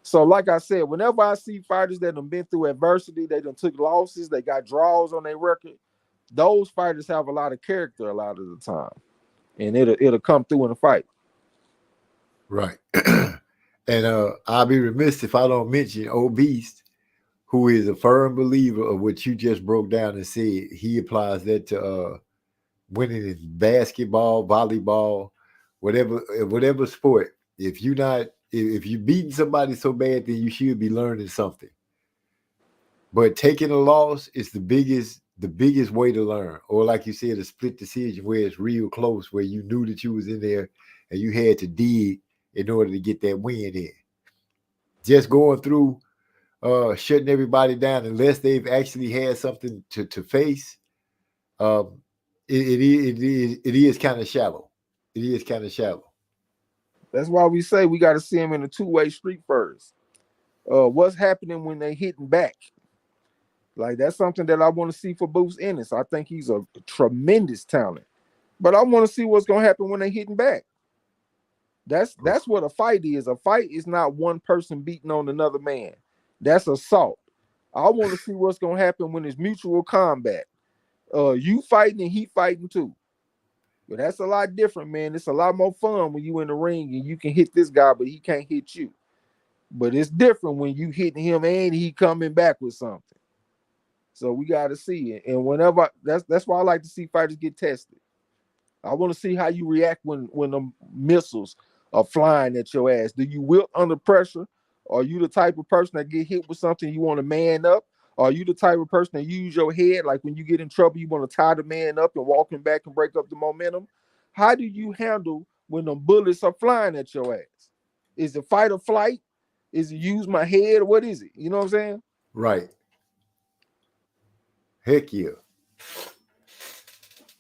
So, like I said, whenever I see fighters that have been through adversity, they done took losses, they got draws on their record, those fighters have a lot of character a lot of the time. And it'll come through in a fight. Right. And I'll be remiss if I don't mention Obese, who is a firm believer of what you just broke down and said. He applies that to winning in basketball, volleyball, whatever sport. If you're beating somebody so bad, then you should be learning something. But taking a loss is the biggest way to learn. Or like you said, a split decision where it's real close, where you knew that you was in there and you had to dig in order to get that win in. Just going through shutting everybody down unless they've actually had something to face, it is kind of shallow. It is kind of shallow. That's why we say we got to see him in a two-way street first. What's happening when they hitting back? Like, that's something that I want to see for Boots Ennis. I think he's a tremendous talent. But I want to see what's going to happen when they hitting back. That's what a fight is. A fight is not one person beating on another man. That's assault. I want to see what's going to happen when it's mutual combat. You fighting and he fighting too. But that's a lot different, man. It's a lot more fun when you in the ring and you can hit this guy, but he can't hit you. But it's different when you hitting him and he coming back with something. So we got to see it. And whenever that's why I like to see fighters get tested. I want to see how you react when the missiles are flying at your ass. Do you wilt under pressure? Are you the type of person that get hit with something you want to man up? Are you the type of person that use your head? Like when you get in trouble, you want to tie the man up and walk him back and break up the momentum? How do you handle when the bullets are flying at your ass? Is it fight or flight? Is it use my head? What is it? You know what I'm saying? Right. Heck yeah.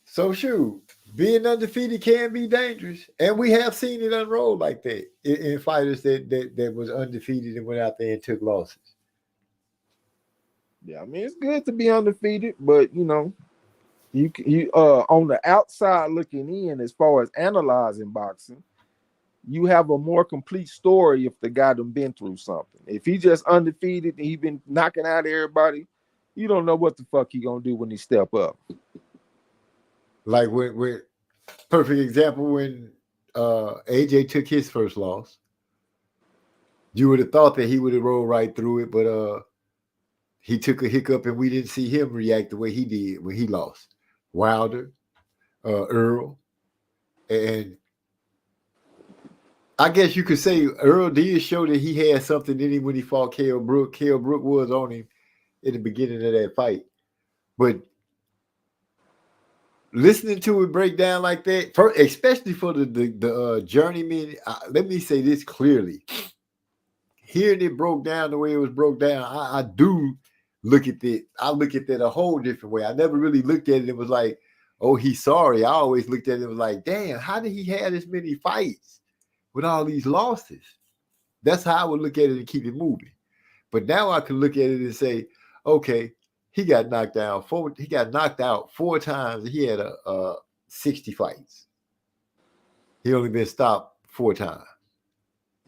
So shoot, being undefeated can be dangerous. And we have seen it unroll like that in fighters that was undefeated and went out there and took losses. Yeah, I mean, it's good to be undefeated, but you know, you on the outside looking in, as far as analyzing boxing, you have a more complete story if the guy done been through something. If he just undefeated and he been knocking out everybody, you don't know what the fuck he gonna do when he step up. Like when perfect example when AJ took his first loss, you would have thought that he would have rolled right through it, but he took a hiccup and we didn't see him react the way he did when he lost. Wilder, Earl, and I guess you could say Earl did show that he had something in him when he fought Kell Brook. Kell Brook was on him in the beginning of that fight. But listening to it break down like that, especially for the journeyman, let me say this clearly. Hearing it broke down the way it was broke down, I do look at it. I look at that a whole different way. I never really looked at it and was like, oh, he's sorry. I always looked at it and was like, damn, how did he have this many fights with all these losses? That's how I would look at it and keep it moving. But now I can look at it and say, okay, he got knocked out 4 times. He had 60 fights. He only been stopped 4 times.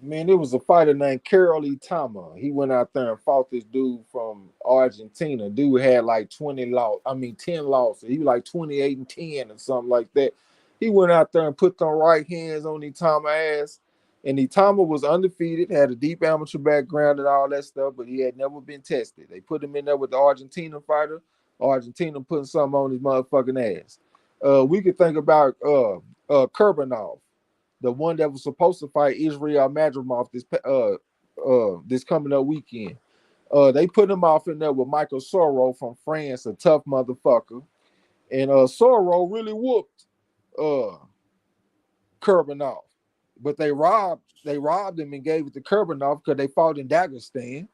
Man, there was a fighter named Carol E. Tama. He went out there and fought this dude from Argentina. Dude had like 10 losses. He was like 28-10 or something like that. He went out there and put them right hands on Itama's ass. And Itama was undefeated, had a deep amateur background and all that stuff, but he had never been tested. They put him in there with the Argentina fighter. Argentina putting something on his motherfucking ass. We could think about Kurbanov, the one that was supposed to fight Israel Madrimov this coming up weekend. They put him off in there with Michael Soro from France, a tough motherfucker. And Soro really whooped Kurbanov. But they robbed him and gave it to Kurbanov because they fought in Dagestan.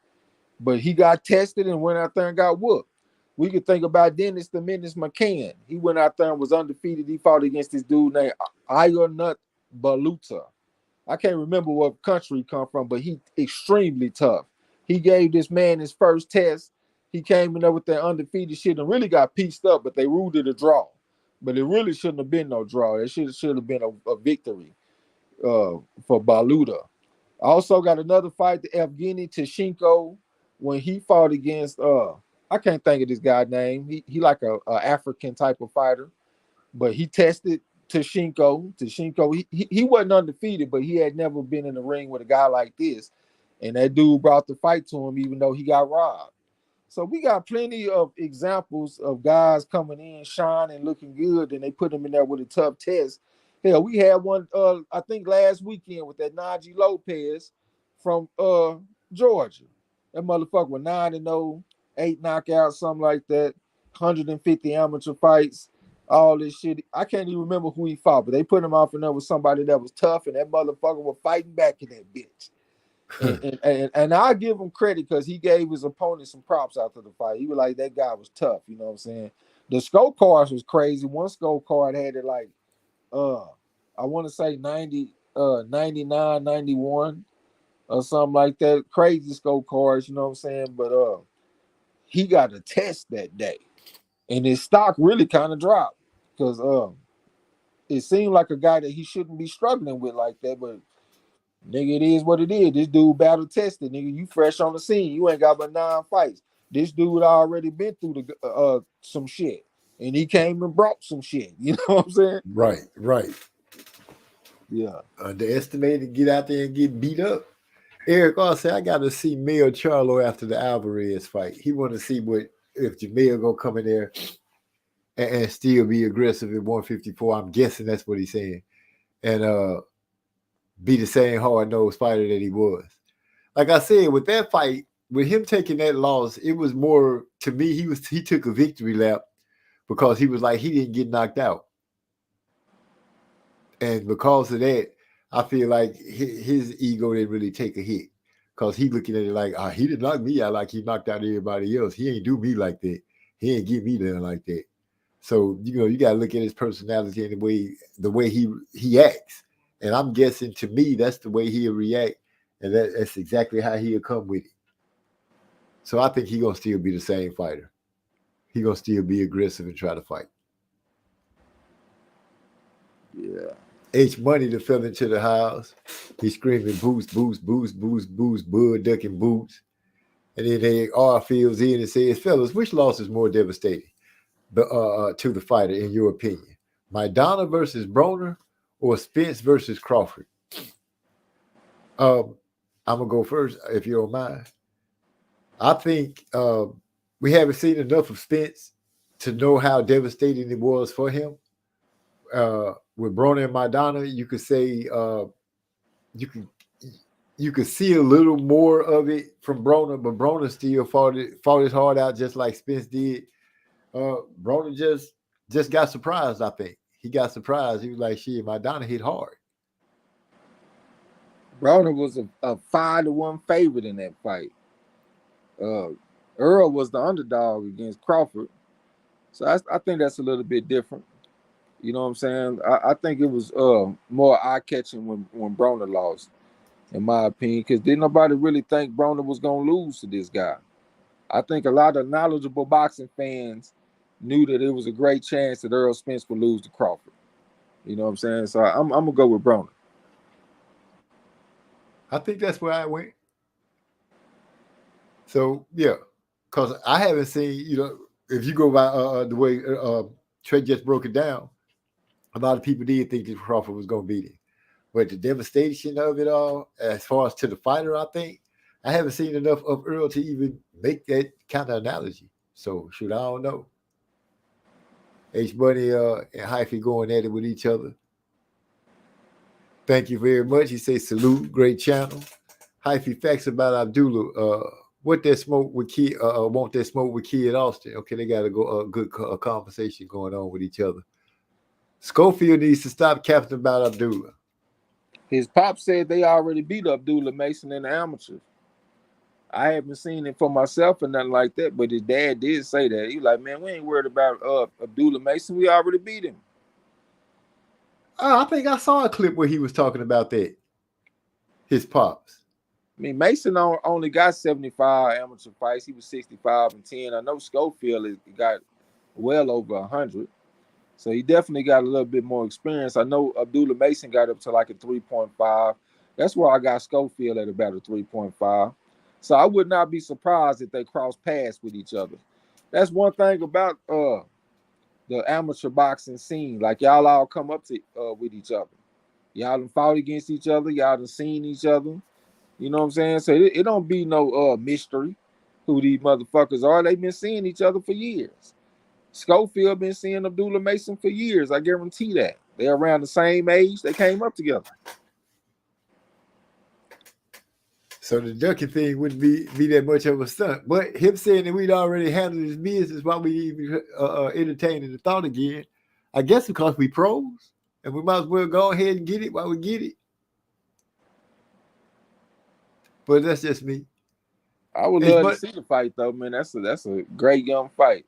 But he got tested and went out there and got whooped. We could think about Dennis the Menace McCann. He went out there and was undefeated. He fought against this dude named Ayernut Baluta. I can't remember what country he come from, but he extremely tough. He gave this man his first test. He came in there with that undefeated shit and really got pieced up, but they ruled it a draw. But it really shouldn't have been no draw. It should have been a victory for Baluta. I also got another fight, the Evgeny Tishenko, when he fought against I can't think of this guy's name. He like a African type of fighter, but he tested Tishenko. He wasn't undefeated, but he had never been in the ring with a guy like this. And that dude brought the fight to him, even though he got robbed. So we got plenty of examples of guys coming in, shining, looking good, and they put them in there with a tough test. Hell, we had one, I think last weekend with that Najee Lopez from Georgia. That motherfucker was 9-0, 8 knockouts, something like that, 150 amateur fights, all this shit. I can't even remember who he fought, but they put him off in there with somebody that was tough, and that motherfucker was fighting back in that bitch. and I give him credit because he gave his opponent some props after the fight. He was like, that guy was tough, you know what I'm saying? The scorecards was crazy. One scorecard had it like, I want to say 90, 99, 91 or something like that. Crazy scorecards, you know what I'm saying? But he got a test that day. And his stock really kind of dropped because it seemed like a guy that he shouldn't be struggling with like that. But nigga, it is what it is. This dude battle tested, nigga. You fresh on the scene. You ain't got but 9 fights. This dude already been through the some shit, and he came and brought some shit. You know what I'm saying? Right. Yeah. Underestimate and get out there and get beat up. Eric also, I got to see Mel Charlo after the Alvarez fight. He want to see if Jamel gonna come in there and still be aggressive at 154. I'm guessing that's what he's saying, and be the same hard-nosed fighter that he was. Like I said, with that fight, with him taking that loss, it was more, to me, he took a victory lap because he was like, he didn't get knocked out. And because of that, I feel like his ego didn't really take a hit because he looking at it like, he didn't knock me out like he knocked out everybody else. He ain't do me like that. He ain't get me there like that. So, you got to look at his personality and the way he acts. And I'm guessing, to me, that's the way he'll react. And that's exactly how he'll come with it. So I think he's going to still be the same fighter. He's going to still be aggressive and try to fight. Yeah. H Money that fell into the house. He's screaming boost, boost, boost, boost, boost, bud ducking boots. And then R fills in and says, fellas, which loss is more devastating to the fighter, in your opinion? Maidana versus Broner or Spence versus Crawford? I'm going to go first, if you don't mind. I think we haven't seen enough of Spence to know how devastating it was for him. With Broner and Maidana, you could say, you could see a little more of it from Broner, but Broner still fought his heart out just like Spence did. Broner just got surprised. I think he got surprised. He was like, "Shit, Maidana hit hard." Broner was a 5-1 favorite in that fight. Earl was the underdog against Crawford, so I think that's a little bit different. You know what I'm saying? I think it was more eye catching when Broner lost, in my opinion, because didn't nobody really think Broner was gonna lose to this guy. I think a lot of knowledgeable boxing fans knew that it was a great chance that Earl Spence would lose to Crawford. You know what I'm saying? So I'm gonna go with Broner. I think that's where I went. So yeah, because I haven't seen, if you go by the way Trey just broke it down, a lot of people did think that Crawford was going to beat him. But the devastation of it all, as far as to the fighter, I think, I haven't seen enough of Earl to even make that kind of analogy. So, shoot, I don't know. H-Bunny and Hyphy going at it with each other. Thank you very much. He says, salute, great channel. Hyphy, facts about Abdullah. What that smoke with Kid, want that smoke with Kid Austin. Okay, they got to go a good conversation going on with each other. Schofield needs to stop capping about Abdullah. His pop said they already beat Abdullah Mason in the amateurs. I haven't seen it for myself or nothing like that, but his dad did say that. He was like, man, we ain't worried about Abdullah Mason. We already beat him. I think I saw a clip where he was talking about that. His pops. I mean, Mason only got 75 amateur fights. He was 65-10. I know Schofield got well over 100. So he definitely got a little bit more experience. I know Abdullah Mason got up to like a 3.5. That's where I got Schofield at about a 3.5. So I would not be surprised if they cross paths with each other. That's one thing about the amateur boxing scene. Like y'all all come up to with each other. Y'all done fought against each other. Y'all done seen each other. You know what I'm saying? So it don't be no mystery who these motherfuckers are. They've been seeing each other for years. Schofield been seeing Abdullah Mason for years. I guarantee that. They're around the same age. They came up together. So the ducking thing wouldn't be that much of a stunt. But him saying that we'd already handled his business, why we even entertaining the thought again? I guess because we pros. And we might as well go ahead and get it while we get it. But that's just me. I would love to see the fight, though, man. That's a great young fight.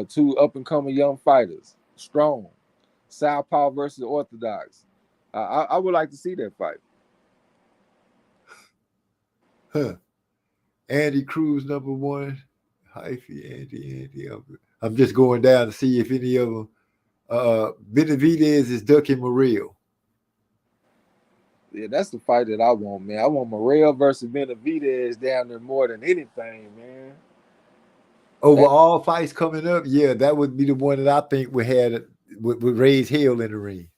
Two up-and-coming young fighters. Strong. Southpaw versus Orthodox. I would like to see that fight. Huh. Andy Cruz, number one. Hyphy, Andy. I'm just going down to see if any of them. Benavidez is ducking Morrell. Yeah, that's the fight that I want, man. I want Morrell versus Benavidez down there more than anything, man. Over all fights coming up, yeah, that would be the one that I think would raise hell in the ring.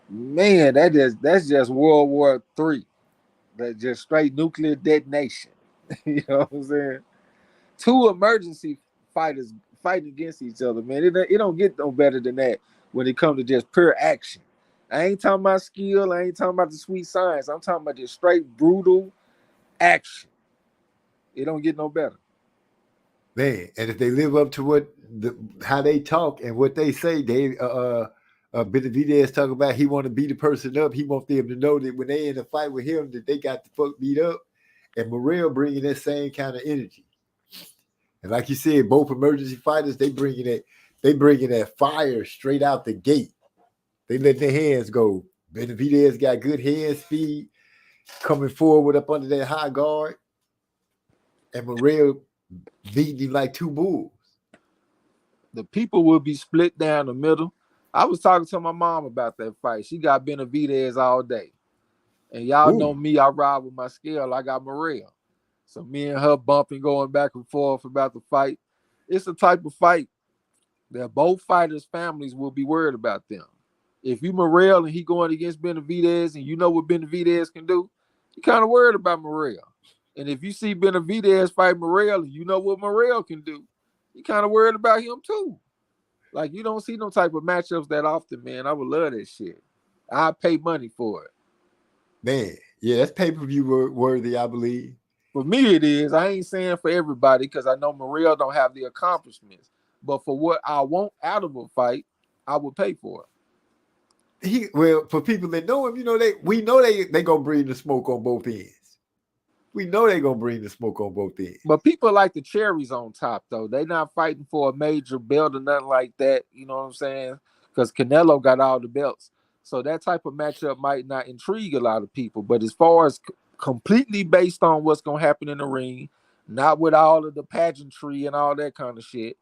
Man, that's just World War III. That's just straight nuclear detonation. You know what I'm saying? Two emergency fighters fighting against each other, man. It don't get no better than that when it comes to just pure action. I ain't talking about skill. I ain't talking about the sweet science. I'm talking about just straight brutal action. It don't get no better. Man, and if they live up to how they talk and what they say, Benavidez talk about he want to beat the person up. He want them to know that when they in a fight with him that they got the fuck beat up. And Morrell bringing that same kind of energy. And like you said, both emergency fighters, they bringing that fire straight out the gate. They let their hands go. Benavidez got good hand speed, coming forward up under that high guard. And Morrell beating him like two bulls. The people will be split down the middle. I was talking to my mom about that fight. She got Benavidez all day. And y'all know me, I ride with my scale. I got Morrell. So me and her bumping, going back and forth about the fight. It's a type of fight that both fighters' families will be worried about them. If you Morrell and he going against Benavidez and you know what Benavidez can do, you kind of worried about Morrell. And if you see Benavidez fight Morrell and you know what Morrell can do, you kind of worried about him too. Like, you don't see no type of matchups that often, man. I would love that shit. I'd pay money for it. Man, yeah, that's pay-per-view worthy, I believe. For me, it is. I ain't saying for everybody because I know Morrell don't have the accomplishments. But for what I want out of a fight, I would pay for it. Well, for people that know him, we know they gonna bring the smoke on both ends. We know they gonna bring the smoke on both ends. But people like the cherries on top, though. They not fighting for a major belt or nothing like that. You know what I'm saying? Because Canelo got all the belts. So that type of matchup might not intrigue a lot of people. But as far as completely based on what's going to happen in the ring, not with all of the pageantry and all that kind of shit,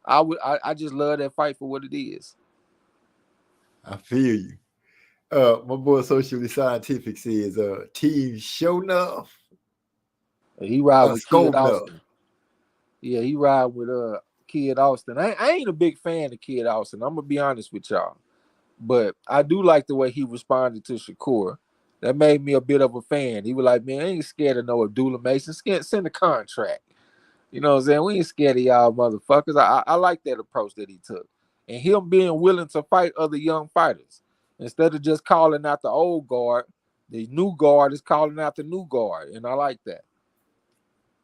I just love that fight for what it is. I feel you. My boy Socially Scientific says, Team Show Enough. He ride with Kid Enough. Austin. Yeah, he ride with Kid Austin. I ain't a big fan of Kid Austin. I'm gonna be honest with y'all, but I do like the way he responded to Shakur. That made me a bit of a fan. He was like, "Man, I ain't scared of no Abdullah Mason. Send a contract." You know what I'm saying? We ain't scared of y'all motherfuckers. I like that approach that he took, and him being willing to fight other young fighters instead of just calling out the old guard. The new guard is calling out the new guard, and I like that.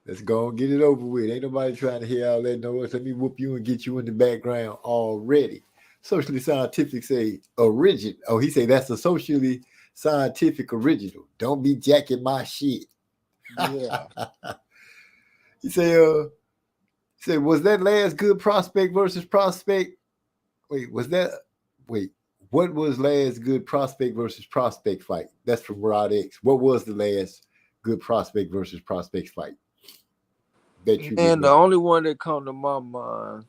Let's go and get it over with. Ain't nobody trying to hear all that noise. Let me whoop you and get you in the background already. Socially Scientific say original. Oh, he say that's a socially scientific original. Don't be jacking my shit. Yeah. He say, was that last good prospect versus prospect? What was last good prospect versus prospect fight? That's from Rod X. What was the last good prospect versus prospect fight? And the only one that come to my mind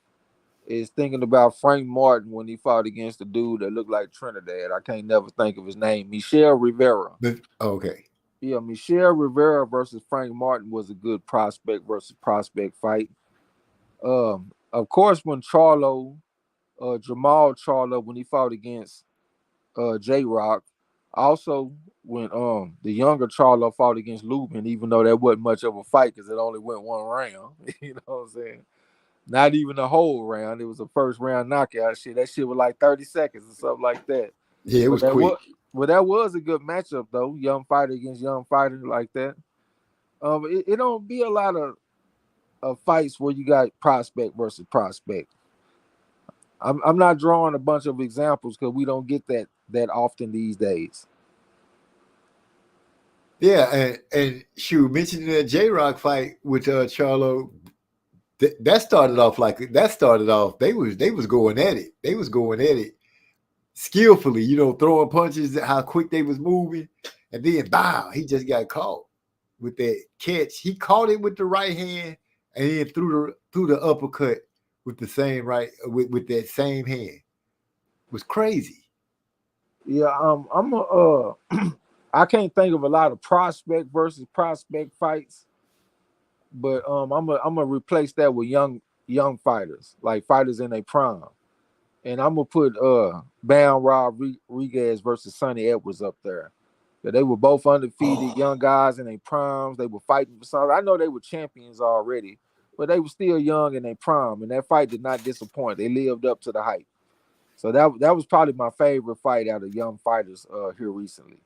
is thinking about Frank Martin when he fought against the dude that looked like Trinidad. I can't never think of his name. Michel Rivera. Okay. Yeah, Michel Rivera versus Frank Martin was a good prospect versus prospect fight. Of course, when Jamal Charlo, when he fought against J-Rock, also when the younger Charlo fought against Lubin, even though that wasn't much of a fight because it only went one round. You know what I'm saying? Not even a whole round. It was a first round knockout. That shit was like 30 seconds or something like that. Yeah, it was quick. That was a good matchup though. Young fighter against young fighter like that. It don't be a lot of fights where you got prospect versus prospect. I'm not drawing a bunch of examples because we don't get that often these days. Yeah, and shoot, mentioning that J-Rock fight with Charlo, that started off. They was going at it. They was going at it skillfully, throwing punches, how quick they was moving, and then bow, he just got caught with that catch. He caught it with the right hand and then threw the uppercut with the same with that same hand. It was crazy. Yeah, I can't think of a lot of prospect versus prospect fights, but I'm gonna replace that with young fighters, like fighters in their prime. And I'm gonna put Bam Rodriguez versus Sonny Edwards up there. They were both undefeated young guys in their primes. They were fighting for something. I know they were champions already, but they were still young in their prime, and that fight did not disappoint. They lived up to the hype. So that was probably my favorite fight out of young fighters here recently.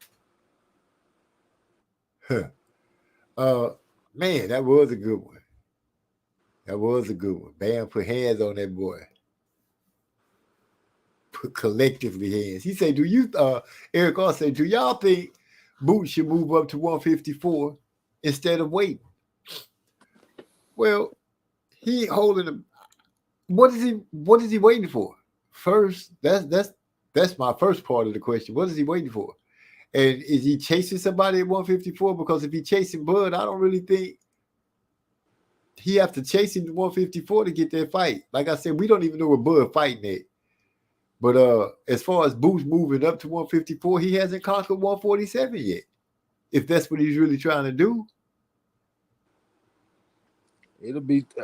Man, that was a good one. That was a good one. Bam put hands on that boy. Put collectively hands. He said, Eric also said, do y'all think Boots should move up to 154 instead of waiting? Well, he holding him. What is he waiting for? First, that's my first part of the question. What is he waiting for? And is he chasing somebody at 154? Because if he's chasing Bud, I don't really think he have to chase him to 154 to get that fight. Like I said, we don't even know where Bud fighting at. But as far as Boots moving up to 154, he hasn't conquered 147 yet. If that's what he's really trying to do.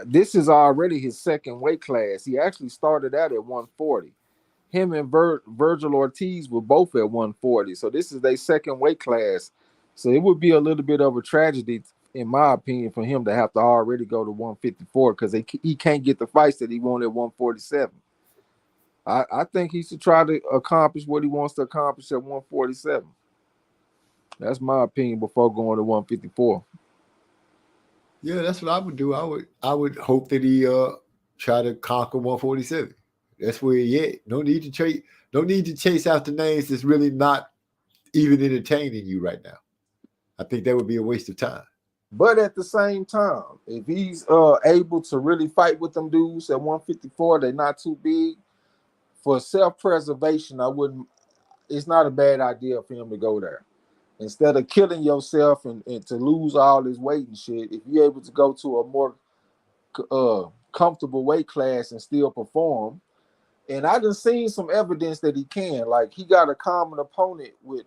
This is already his second weight class. He actually started out at 140. Him and Virgil Ortiz were both at 140. So this is their second weight class. So it would be a little bit of a tragedy, in my opinion, for him to have to already go to 154 because he can't get the fights that he wanted at 147. I think he should try to accomplish what he wants to accomplish at 147. That's my opinion before going to 154. Yeah, that's what I would do. I would hope that he try to conquer 147. That's where he at. No need to chase. No need to chase after names that's really not even entertaining you right now. I think that would be a waste of time. But at the same time, if he's able to really fight with them dudes at 154, they're not too big. For self-preservation, I wouldn't. It's not a bad idea for him to go there. Instead of killing yourself and to lose all this weight and shit, if you're able to go to a more comfortable weight class and still perform, and I done seen some evidence that he can. Like he got a common opponent with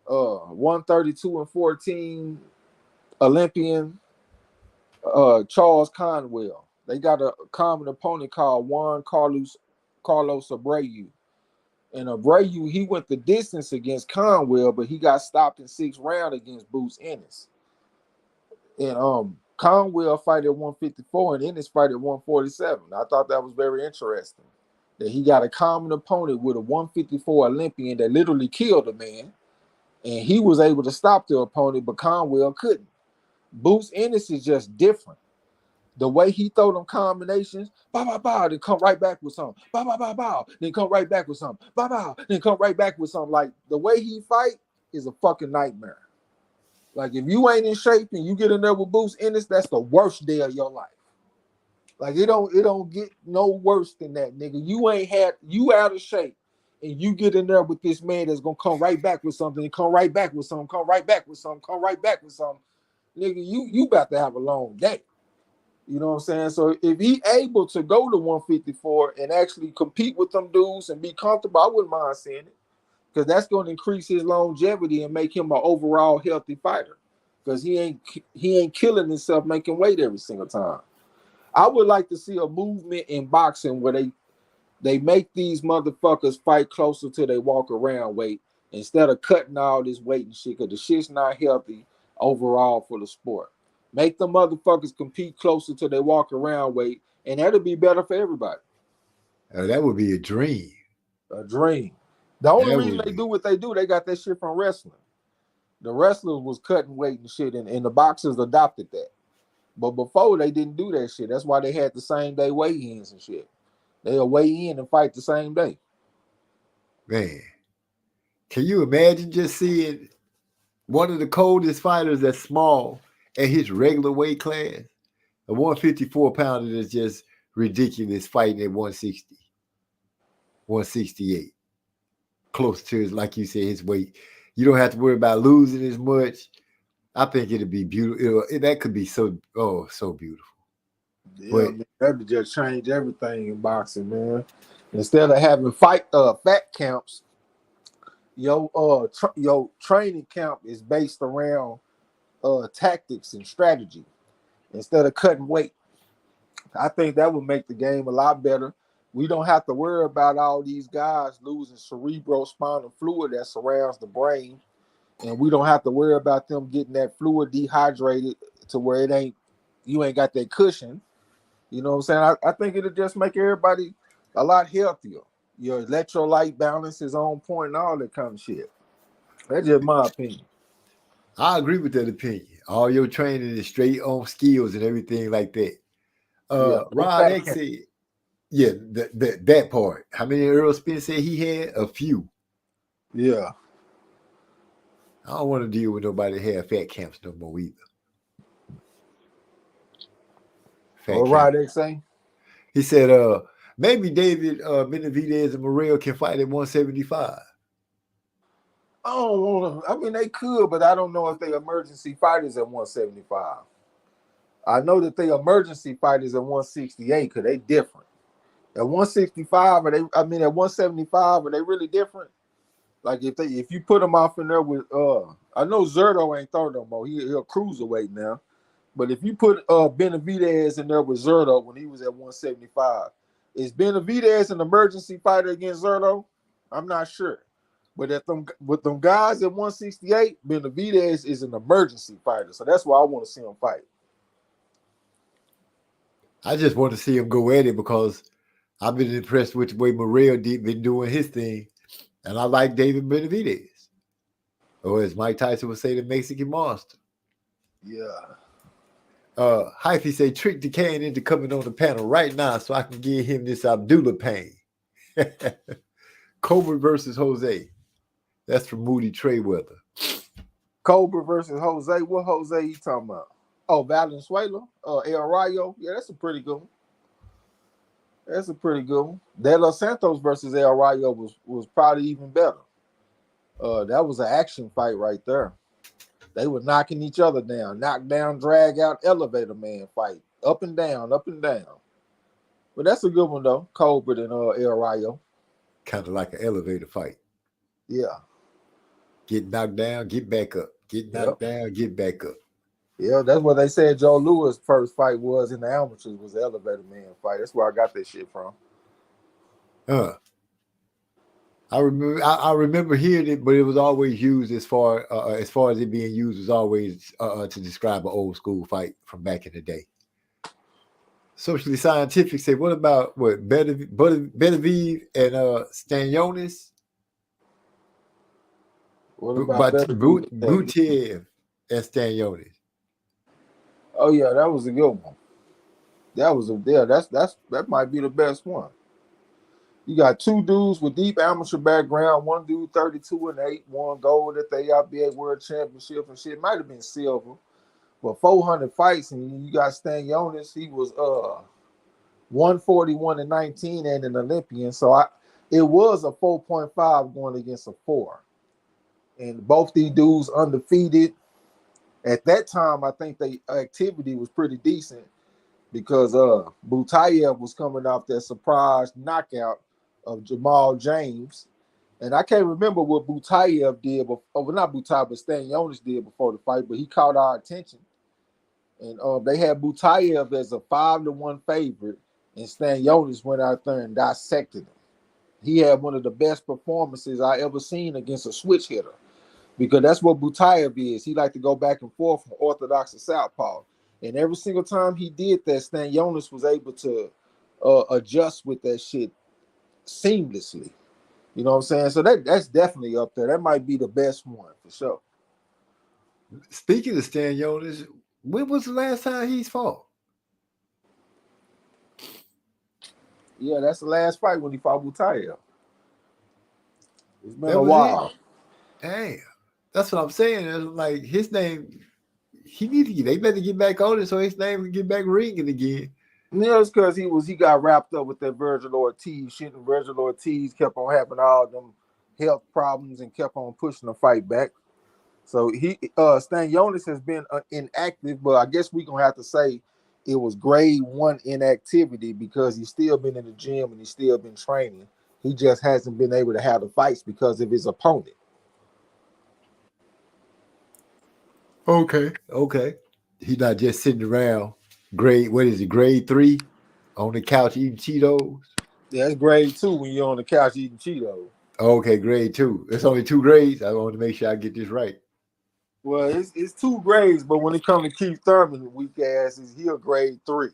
132 and 14 Olympian Charles Conwell. They got a common opponent called Juan Carlos Abreu. And Abreu, he went the distance against Conwell, but he got stopped in 6th round against Boots Ennis. And Conwell fight at 154 and Ennis fight at 147. I thought that was very interesting. That he got a common opponent with a 154 Olympian that literally killed a man. And he was able to stop the opponent, but Conwell couldn't. Boots Ennis is just different. The way he throw them combinations, bow, bow, bow, then come right back with something. Bow, bow, bow, bow, then come right back with something. Bow, bow, then come right back with something. Like, the way he fight is a fucking nightmare. Like, if you ain't in shape and you get in there with Boots Ennis, that's the worst day of your life. Like, it don't get no worse than that, nigga. You out of shape, and you get in there with this man that's gonna come right back with something, and come right back with something, come right back with something, come right back with something. Nigga, you about to have a long day. You know what I'm saying? So if he able to go to 154 and actually compete with them dudes and be comfortable, I wouldn't mind seeing it. Because that's going to increase his longevity and make him an overall healthy fighter. Because he ain't killing himself making weight every single time. I would like to see a movement in boxing where they make these motherfuckers fight closer to they walk around weight instead of cutting all this weight and shit, because the shit's not healthy overall for the sport. Make the motherfuckers compete closer to their walk around weight, and that'll be better for everybody. That would be a dream. A dream. The only That reason would they be. do what they do, they got that shit from wrestling. The wrestlers was cutting weight and shit, and the boxers adopted that. But before, they didn't do that shit. That's why they had the same day weigh-ins and shit. They'll weigh in and fight the same day. Man, can you imagine just seeing one of the coldest fighters that's small at his regular weight class? A 154 pounder that's just ridiculous fighting at 160, 168. Close to his, like you said, his weight. You don't have to worry about losing as much. I think it'd be beautiful. That could be so beautiful. Yeah, But man, that'd just change everything in boxing, man. Instead of having fat camps, your training camp is based around tactics and strategy instead of cutting weight. I think that would make the game a lot better. We don't have to worry about all these guys losing cerebrospinal fluid that surrounds the brain, and we don't have to worry about them getting that fluid dehydrated to where you ain't got that cushion. You know what I'm saying? I think it'll just make everybody a lot healthier. Your electrolyte balance is on point and all that kind of shit. That's just my opinion. I agree with that opinion. All your training is straight on skills and everything like that. Yeah, Rod X said, yeah, that part. How many Earl Spence said he had? A few. Yeah. I don't want to deal with nobody that have fat camps no more either. What Rod X say? He said, maybe David Benavidez and Morrell can fight at 175. I don't want to. I mean, they could, but I don't know if they emergency fighters at 175. I know that they emergency fighters at 168 because they different. At 165, at 175, are they really different? Like if you put them off in there with I know Zerto ain't third no more. He'll cruiserweight now. But if you put Benavidez in there with Zerto when he was at 175, is Benavidez an emergency fighter against Zerto? I'm not sure. But with them guys at 168, Benavidez is an emergency fighter. So that's why I want to see him fight. I just want to see him go at it because I've been impressed with the way Morrell been doing his thing. And I like David Benavidez. Or as Mike Tyson would say, the Mexican monster. Yeah. Hyphy say, trick the can into coming on the panel right now so I can give him this Abdullah pain. Cobra versus Jose. That's from Moody Trayweather. Cobra versus Jose. What Jose you talking about? Oh, Valenzuela? El Rayo. Yeah, that's a pretty good one. That's a pretty good one. De Los Santos versus El Rayo was probably even better. That was an action fight right there. They were knocking each other down, knock down, drag out, elevator man fight, up and down, up and down. But that's a good one though, Cobra and El Rayo. Kind of like an elevator fight. Yeah. Get knocked down, get back up. Get knocked down, get back up. Yeah, that's what they said Joe Louis' first fight was in the amateurs was the elevator man fight. That's where I got that shit from. I remember hearing it, but it was always used as far as it being used was always to describe an old school fight from back in the day. Socially Scientific say, what about Beterbiev and Stanionis? What about Butiev and Stanionis? Oh yeah, that was a good one. That might be the best one. You got two dudes with deep amateur background. One dude 32-8, won gold at the AIBA World Championship and shit. Might have been silver, but 400 fights. And you got Stanionis. He was 141-19 and an Olympian. So it was a 4.5 going against a 4. And both these dudes undefeated. At that time, I think the activity was pretty decent because Butayev was coming off that surprise knockout of Jamal James. And I can't remember what Butayev did, not Butayev, but Stanionis did before the fight, but he caught our attention. And they had Butayev as a 5-1 favorite, and Stanionis went out there and dissected him. He had one of the best performances I ever seen against a switch hitter, because that's what Butayev is. He liked to go back and forth from orthodox to southpaw. And every single time he did that, Stanionis was able to adjust with that shit seamlessly. You know what I'm saying? So that's definitely up there. That might be the best one for sure. Speaking of Stanionis, when was the last time he's fought? Yeah, that's the last fight when he fought Butayev. It's been a while. Damn. That's what I'm saying. It's like his name, they better get back on it so his name can get back ringing again. Yeah, it's because he got wrapped up with that Virgil Ortiz shit, and Virgil Ortiz kept on having all them health problems and kept on pushing the fight back. So Stanionis has been inactive, but I guess we're gonna have to say it was grade 1 inactivity because he's still been in the gym and he's still been training. He just hasn't been able to have the fights because of his opponent. Okay. He's not just sitting around grade 3 on the couch eating Cheetos. Yeah, it's grade 2 when you're on the couch eating Cheetos. Okay, grade 2. It's only 2 grades. I want to make sure I get this right. Well, it's 2 grades, but when it comes to Keith Thurman, weak ass, he a grade 3.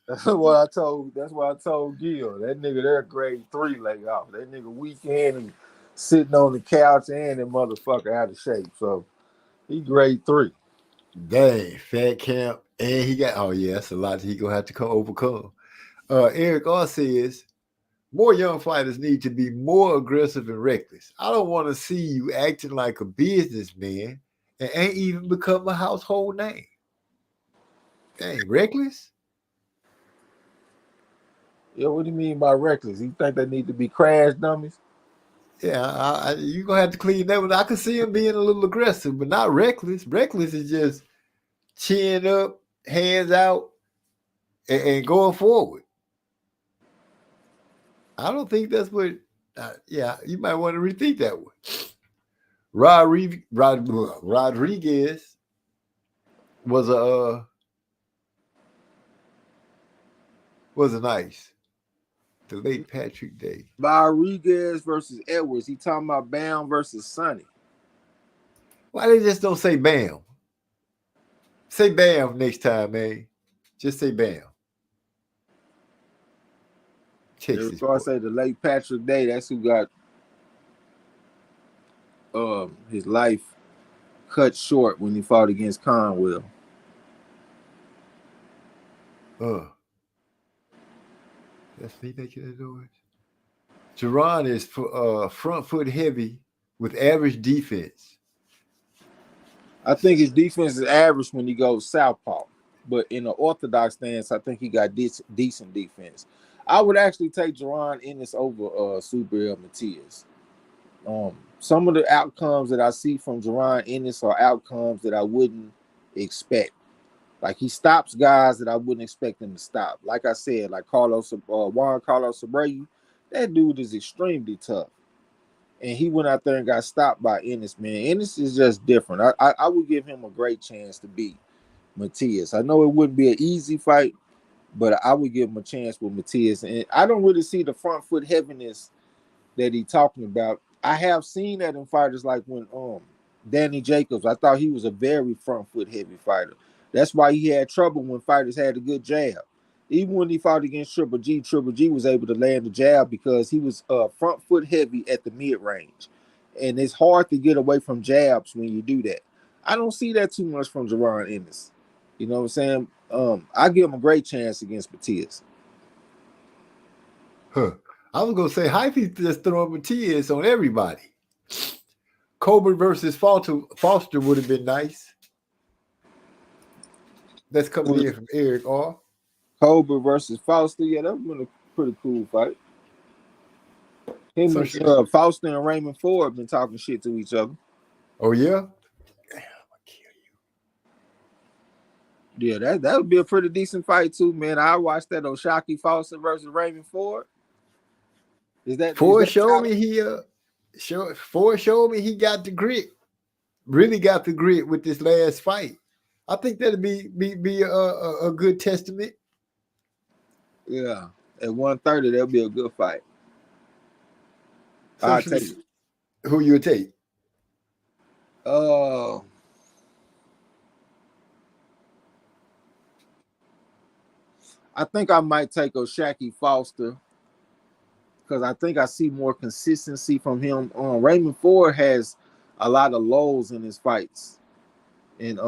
That's what I told Gil. That nigga there grade 3 leg off. That nigga weekend and sitting on the couch and that motherfucker out of shape. So he grade 3. Dang, fat camp. And he got, that's a lot he gonna have to overcome. Eric R says, more young fighters need to be more aggressive and reckless. I don't want to see you acting like a businessman and ain't even become a household name. Dang, reckless? Yeah, what do you mean by reckless? You think they need to be crash dummies? Yeah, you're going to have to clean that one. I can see him being a little aggressive, but not reckless. Reckless is just chin up, hands out, and going forward. I don't think that's what, you might want to rethink that one. Rodriguez was a nice. The late Patrick Day. Rodriguez versus Edwards. He talking about Bam versus Sonny. Why they just don't say Bam? Say Bam next time, man. Just say Bam. So I say the late Patrick Day. That's who got his life cut short when he fought against Conwell. That's me making the noise. Jerron is front foot heavy with average defense. I think his defense is average when he goes southpaw, but in the orthodox stance, I think he got decent defense. I would actually take Jerron Ennis over Subriel Matias. Some of the outcomes that I see from Jerron Ennis are outcomes that I wouldn't expect. Like he stops guys that I wouldn't expect him to stop. Like I said, like Juan Carlos Abreu, that dude is extremely tough. And he went out there and got stopped by Ennis, man. Ennis is just different. I would give him a great chance to beat Matias. I know it wouldn't be an easy fight, but I would give him a chance with Matias. And I don't really see the front foot heaviness that he's talking about. I have seen that in fighters like when Danny Jacobs. I thought he was a very front foot heavy fighter. That's why he had trouble when fighters had a good jab. Even when he fought against Triple G was able to land the jab because he was front foot heavy at the mid range. And it's hard to get away from jabs when you do that. I don't see that too much from Jerron Ennis. You know what I'm saying? I give him a great chance against Matias. I was going to say, Hyphy just throwing Matias on everybody. Colbert versus Foster would have been nice. That's coming in from Eric R. Colbert versus Foster. Yeah, that would have been a pretty cool fight. Him and Foster and Raymond Ford have been talking shit to each other. Oh, yeah? Damn, I'll kill you. Yeah, that would be a pretty decent fight, too, man. I watched that O'Shaquie Foster versus Raymond Ford. Ford showed me he got the grit. Really got the grit with this last fight. I think that'd be a good testament. Yeah, at 130, that'll be a good fight. I'll take it. Who you would take? I think I might take O'Shaquie Foster because I think I see more consistency from him. Raymond Ford has a lot of lows in his fights, and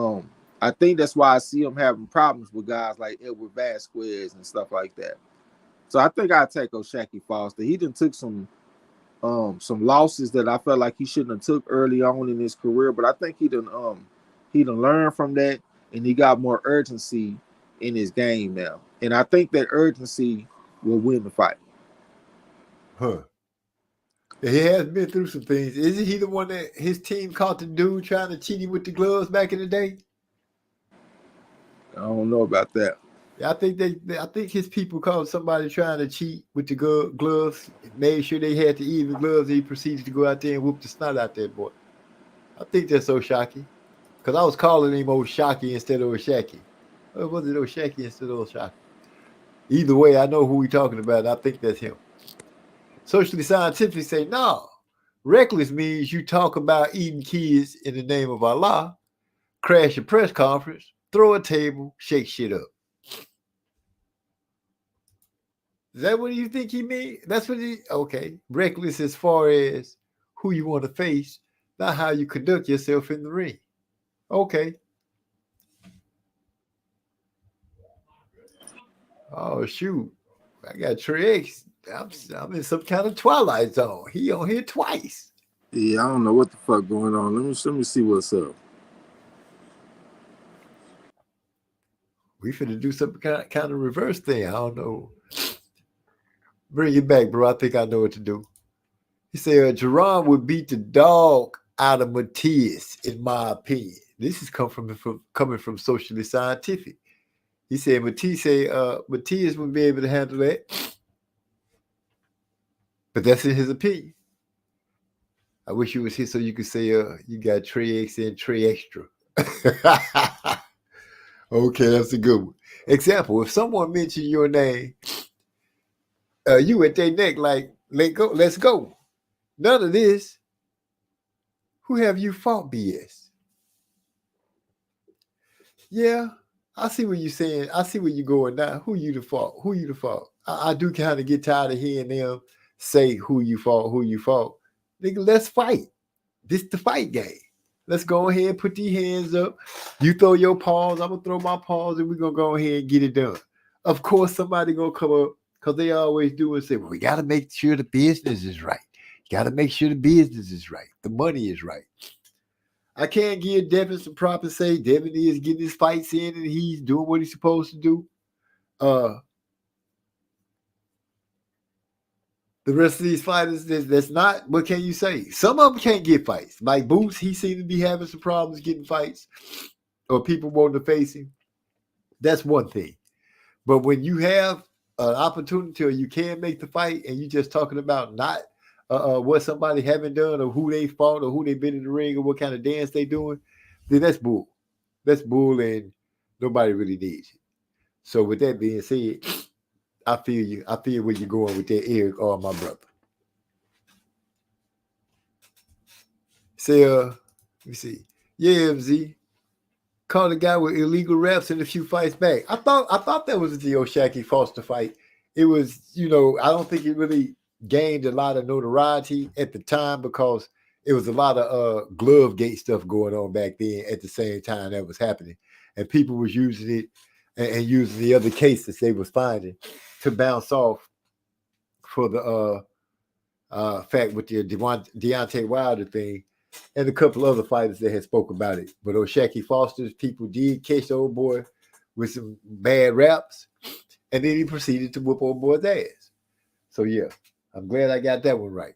I think that's why I see him having problems with guys like Edward Vasquez and stuff like that. So I think I'll take O'Shaquie Foster. He done took some losses that I felt like he shouldn't have took early on in his career, but I think he done learned from that, and he got more urgency in his game now. And I think that urgency will win the fight. He has been through some things. Isn't he the one that his team caught the dude trying to cheat him with the gloves back in the day? I don't know about that. Yeah, I think his people caught somebody trying to cheat with the gloves, made sure they had the even gloves. He proceeded to go out there and whoop the snot out that boy. I think that's O'Shaquie. Because I was calling him O'Shaquie instead of O'Shaquie. Or was it O'Shaquie instead of O'Shaquie? Either way, I know who we're talking about. I think that's him. Socially Scientific say, no, reckless means you talk about eating kids in the name of Allah, crash a press conference, throw a table, shake shit up. Is that what you think he mean? That's what okay. Reckless as far as who you want to face, not how you conduct yourself in the ring. Okay. Oh, shoot. I got Trey X. I'm in some kind of Twilight Zone. He on here twice. Yeah, I don't know what the fuck going on. Let me see what's up. We finna do some kind of reverse thing. I don't know. Bring it back, bro. I think I know what to do. He said Jerron would beat the dog out of Matias, in my opinion. This is coming from Socially Scientific. He said Matias would be able to handle that. But that's in his opinion. I wish you was here so you could say you got Trey X and Trey Extra. Okay, that's a good one. Example, if someone mentioned your name, you at their neck like, let's go. None of this. Who have you fought BS? Yeah, I see what you're saying. I see where you're going now. Who you the fault? I do kind of get tired of hearing them say who you fought. Nigga, let's fight. This the fight game. Let's go ahead and put these hands up. You throw your paws, I'm gonna throw my paws, and we're gonna go ahead and get it done. Of course, somebody gonna come up because they always do and say, well, we gotta make sure the business is right. You gotta make sure the business is right. The money is right. I can't give Devin some props and say Devin is getting his fights in and he's doing what he's supposed to do. The rest of these fighters, that's not. What can you say? Some of them can't get fights. Like Boots, he seemed to be having some problems getting fights, or people wanting to face him. That's one thing. But when you have an opportunity or you can make the fight, and you're just talking about not what somebody haven't done or who they fought or who they've been in the ring or what kind of dance they doing, then that's bull. That's bull, and nobody really needs it. So with that being said, I feel you. I feel where you're going with that, Eric, or my brother. Say, let me see. Yeah, MZ. Caught a guy with illegal reps and a few fights back. I thought that was the O'Shaquie Foster fight. It was, I don't think it really gained a lot of notoriety at the time because it was a lot of glove gate stuff going on back then at the same time that was happening. And people was using it and using the other cases they was finding to bounce off for the fact with the Deontay Wilder thing and a couple other fighters that had spoke about it. But O'Shaquie Foster's people did catch the old boy with some bad raps, and then he proceeded to whoop old boy's ass. So, yeah, I'm glad I got that one right.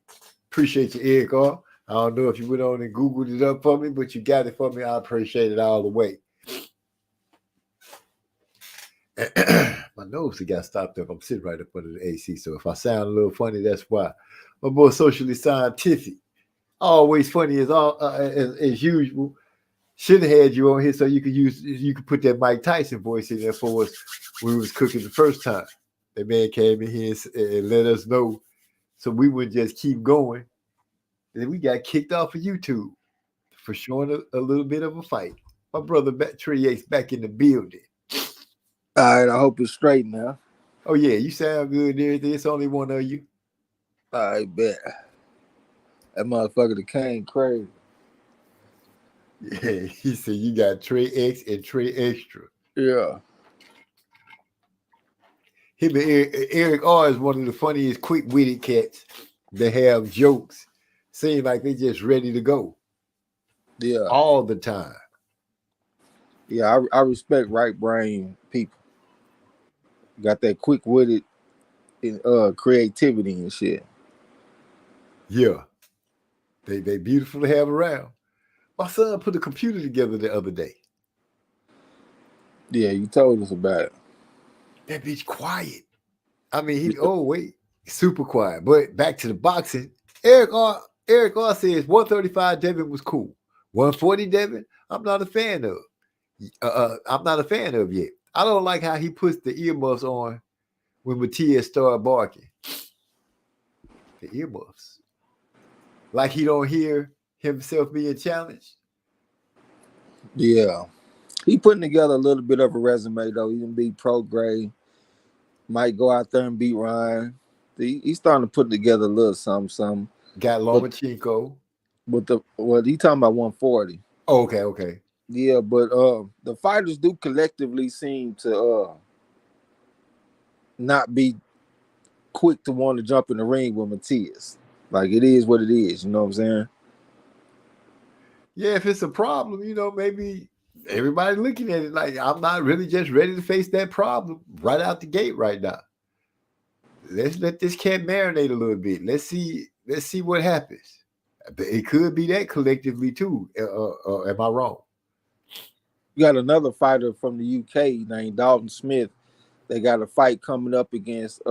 Appreciate you, Eric R. I don't know if you went on and Googled it up for me, but you got it for me. I appreciate it all the way. My nose got stopped up. I'm sitting right up under the AC, so if I sound a little funny, that's why. I'm more socially scientific. Always funny as usual. Should have had you on here so you could put that Mike Tyson voice in there for us when we was cooking the first time. That man came in here and let us know so we would just keep going. Then we got kicked off of YouTube for showing a little bit of a fight. My brother Trey Yates back in the building. All right, I hope it's straight now. Oh, yeah, you sound good and everything. It's only one of you. I bet. That motherfucker that came crazy. Yeah, he said you got Trey X and Trey Extra. Yeah. Him and Eric R is one of the funniest, quick-witted cats that have jokes. Seem like they just ready to go. Yeah. All the time. Yeah, I respect right brain people. Got that quick-witted creativity and shit. Yeah. They beautiful to have around. My son put a computer together the other day. Yeah, you told us about it. That bitch quiet. I mean, super quiet. But back to the boxing. Eric R says 135 Devin was cool. 140 Devin, I'm not a fan of. I'm not a fan of yet. I don't like how he puts the earmuffs on when Matias started barking. The earmuffs. Like he don't hear himself being challenged. Yeah. He putting together a little bit of a resume, though. He can beat Pro Gray. Might go out there and beat Ryan. He's starting to put together a little something. Got Lomachenko. But he talking about 140. Oh, okay. Yeah, but the fighters do collectively seem to not be quick to want to jump in the ring with Matias. Like, it is what it is, you know what I'm saying? Yeah, if it's a problem, maybe everybody looking at it like I'm not really just ready to face that problem right out the gate right now. Let's let this cat marinate a little bit. Let's see what happens. It could be that collectively too. Am I wrong? You got another fighter from the UK named Dalton Smith. They got a fight coming up against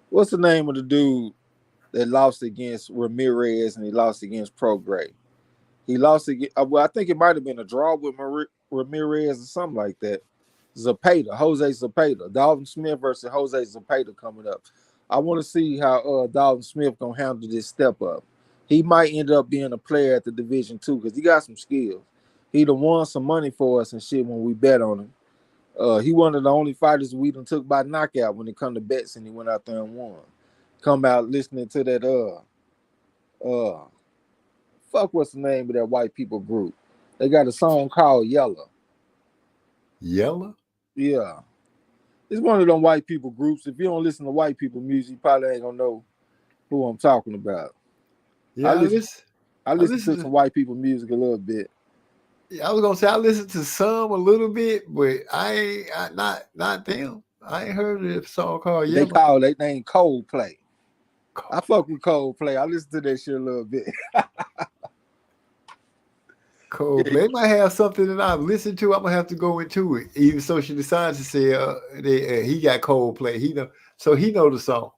what's the name of the dude that lost against Ramirez and he lost against Pro Gray? He lost against, I think it might have been a draw with Ramirez or something like that. Jose Zepeda. Dalton Smith versus Jose Zepeda coming up. I want to see how Dalton Smith gonna handle this step up. He might end up being a player at the Division 2 because he got some skills. He done won some money for us and shit when we bet on him. He one of the only fighters we done took by knockout when it come to bets, and he went out there and won. Come out listening to that Fuck, what's the name of that white people group? They got a song called Yellow. Yellow? Yeah. It's one of them white people groups. If you don't listen to white people music, you probably ain't gonna know who I'm talking about. Yeah, I listen to some white people music a little bit. Yeah, I was gonna say I listened to some a little bit, but not them. I ain't heard of a song called Yellow. They name Coldplay. I fuck with Coldplay. I listen to that shit a little bit. Coldplay. They might have something that I've listened to. I'm gonna have to go into it. Even Social Science said he got Coldplay. He know the song.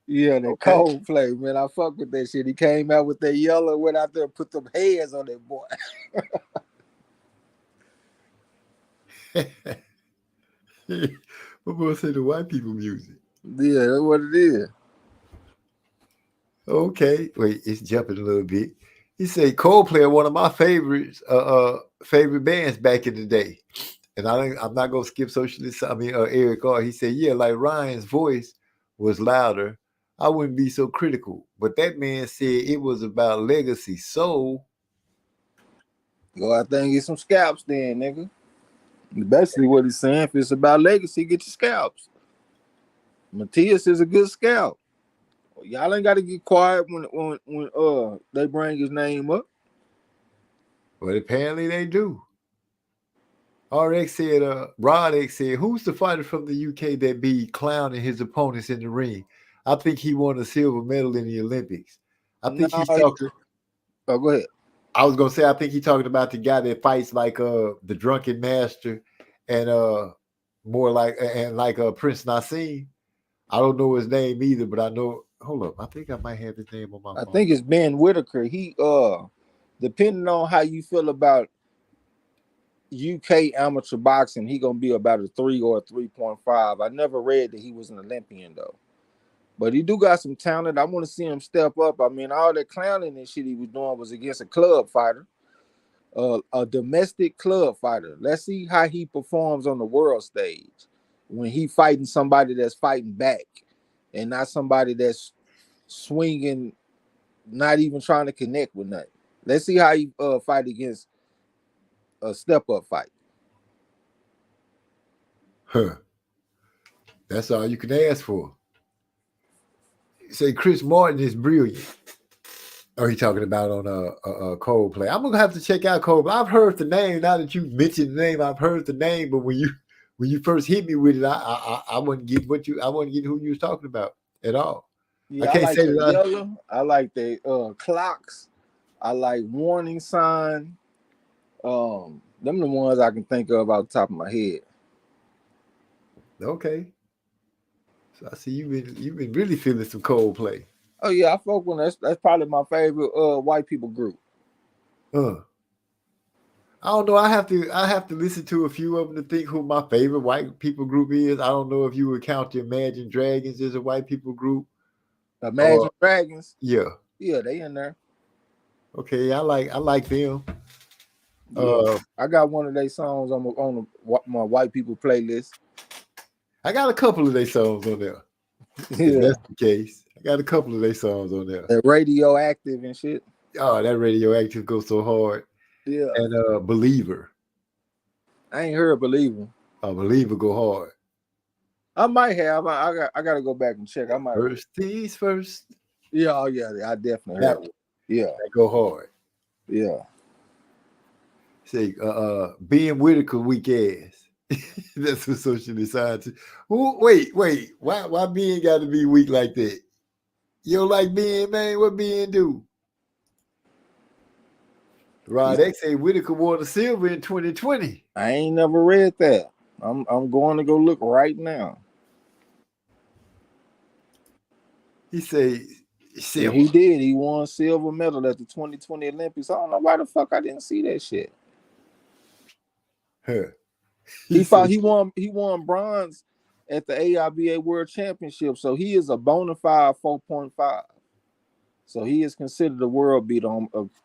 Yeah, that Coldplay, man. I fuck with that shit. He came out with that Yellow, went out there and put them heads on that boy. What boy say the white people music? Yeah, that's what it is. Okay, wait, it's jumping a little bit. He said Coldplay, one of my favorites, favorite bands back in the day. And I'm not gonna skip Socialist. Eric R. He said, yeah, like Ryan's voice was louder, I wouldn't be so critical. But that man said it was about legacy. So Go out there and get some scalps then, nigga. Basically what he's saying, if it's about legacy, get your scalps. Matthias is a good scalp. Y'all ain't got to get quiet when they bring his name up. But apparently they do. RX said, Rod X said, who's the fighter from the UK that be clowning his opponents in the ring? I think he won a silver medal in the Olympics. I think he's talking. Oh, go ahead. I was gonna say I think he's talking about the guy that fights like the Drunken Master and more like Prince Nassim. I don't know his name either, but I know. Hold up, I think I might have his name on my phone. I think it's Ben Whitaker. He depending on how you feel about UK amateur boxing, he gonna be about a 3 or a 3.5. I never read that he was an Olympian though, but he do got some talent. I want to see him step up. I mean, all that clowning and shit he was doing was against a club fighter, a domestic club fighter. Let's see how he performs on the world stage when he fighting somebody that's fighting back and not somebody that's swinging, not even trying to connect with nothing. Let's see how he fight against a step-up fight. Huh. That's all you can ask for. Say Chris Martin is brilliant. Or he talking about on a Coldplay. I'm gonna have to check out Coldplay. I've heard the name. Now that you mentioned the name, I've heard the name. But when you first hit me with it, I wouldn't get who you was talking about at all. Yeah, I can't say that. Yellow. I like the clocks. I like warning sign. Them the ones I can think of out the top of my head. Okay. So I see you've been really feeling some Coldplay. Oh yeah, I fuck with that's probably my favorite white people group. I don't know. I have to listen to a few of them to think who my favorite white people group is. I don't know if you would count the Imagine Dragons as a white people group. Imagine Dragons? Yeah. Yeah, they in there. Okay, I like them. Yeah. I got one of their songs on my white people playlist. I got a couple of their songs on there. Yeah. If that's the case. I got a couple of their songs on there. That Radioactive and shit. Oh, that Radioactive goes so hard. Yeah. And Believer. I ain't heard Believer. Believer go hard. I might have. I got to go back and check. I might. First things first. Yeah, oh yeah, I definitely heard it. Yeah. That go hard. Yeah. Say, Ben Whitaker weak ass. That's what socially science. Wait. Why Ben got to be weak like that? You don't like Ben, man? What Ben do? Rod X say Whitaker won the silver in 2020. I ain't never read that. I'm going to go look right now. He say silver. Yeah, he did. He won silver medal at the 2020 Olympics. I don't know why the fuck I didn't see that shit. Huh. He won bronze at the AIBA World Championship, so he is a bona fide 4.5. So he is considered a world beater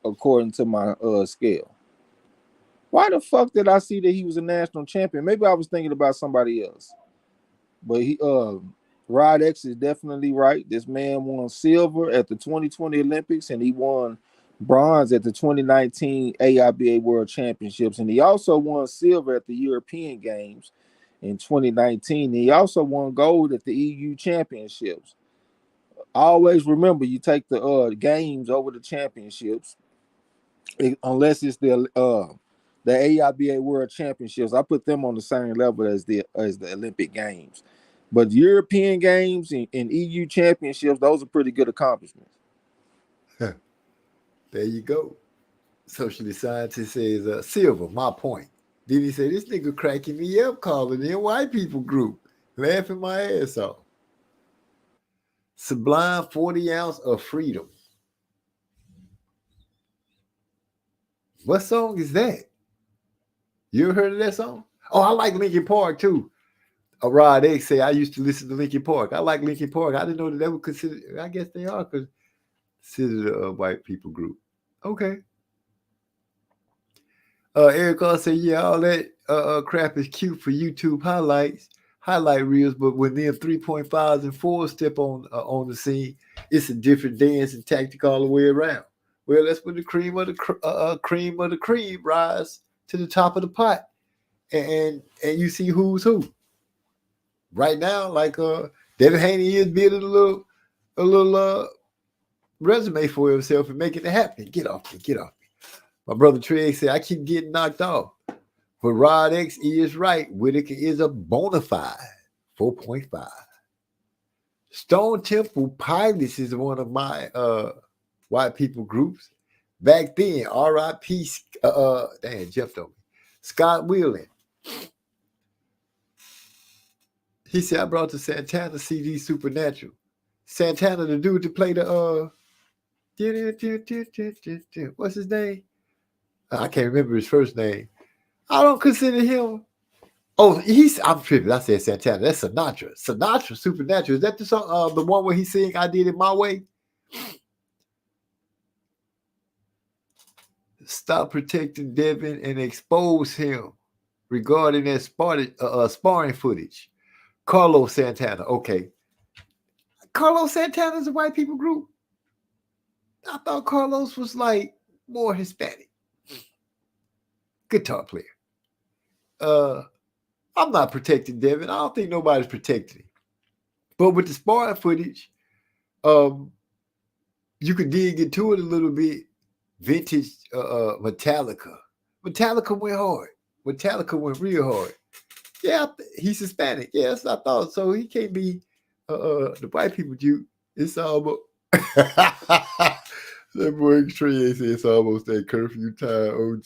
according to my scale. Why the fuck did I see that he was a national champion? Maybe I was thinking about somebody else. But Rod X is definitely right. This man won silver at the 2020 Olympics, and he won bronze at the 2019 AIBA World Championships, and he also won silver at the European Games in 2019. He also won gold at the EU Championships. Always remember, you take the games over the championships, unless it's the AIBA World Championships. I put them on the same level as the Olympic Games. But European Games and EU Championships, those are pretty good accomplishments. There you go. Socialist scientist says, Silver, my point. Then he said, this nigga cracking me up calling in white people group. Laughing my ass off. Sublime 40 ounce of freedom. What song is that? You ever heard of that song? Oh, I like Linkin Park too. Rod X say, I used to listen to Linkin Park. I like Linkin Park. I didn't know that they were considered, I guess they are considered a white people group. Okay. Eric also said, yeah, all that crap is cute for YouTube highlight reels, but when them 3.5s and 4s step on the scene, it's a different dance and tactic all the way around. Well, that's when the cream of the cream rise to the top of the pot, and you see who's who. Right now, like Devin Haney is building a little resume for himself and making it happen. Get off me. My brother Trey said, I keep getting knocked off. But Rod X is right. Whitaker is a bona fide 4.5. Stone Temple Pilots is one of my white people groups. Back then, R.I.P. Jumped on me. Scott Wheelan. He said, I brought the Santana CD Supernatural. Santana, the dude to play the what's his name? I can't remember his first name. I don't consider him. Oh, I'm tripping. I said Santana. That's Sinatra. Sinatra Supernatural. Is that the song? The one where he's saying I did it my way? Stop protecting Devin and expose him regarding that sparring footage. Carlos Santana. Okay. Carlos Santana is a white people group. I thought Carlos was like more Hispanic. Guitar player. I'm not protecting Devin. I don't think nobody's protecting him. But with the sparring footage, you could dig into it a little bit. Vintage Metallica. Metallica went hard. Metallica went real hard. Yeah, he's Hispanic. Yes, I thought so. He can't be the white people Jew. It's almost that boy Trey said it's almost that curfew time. OG.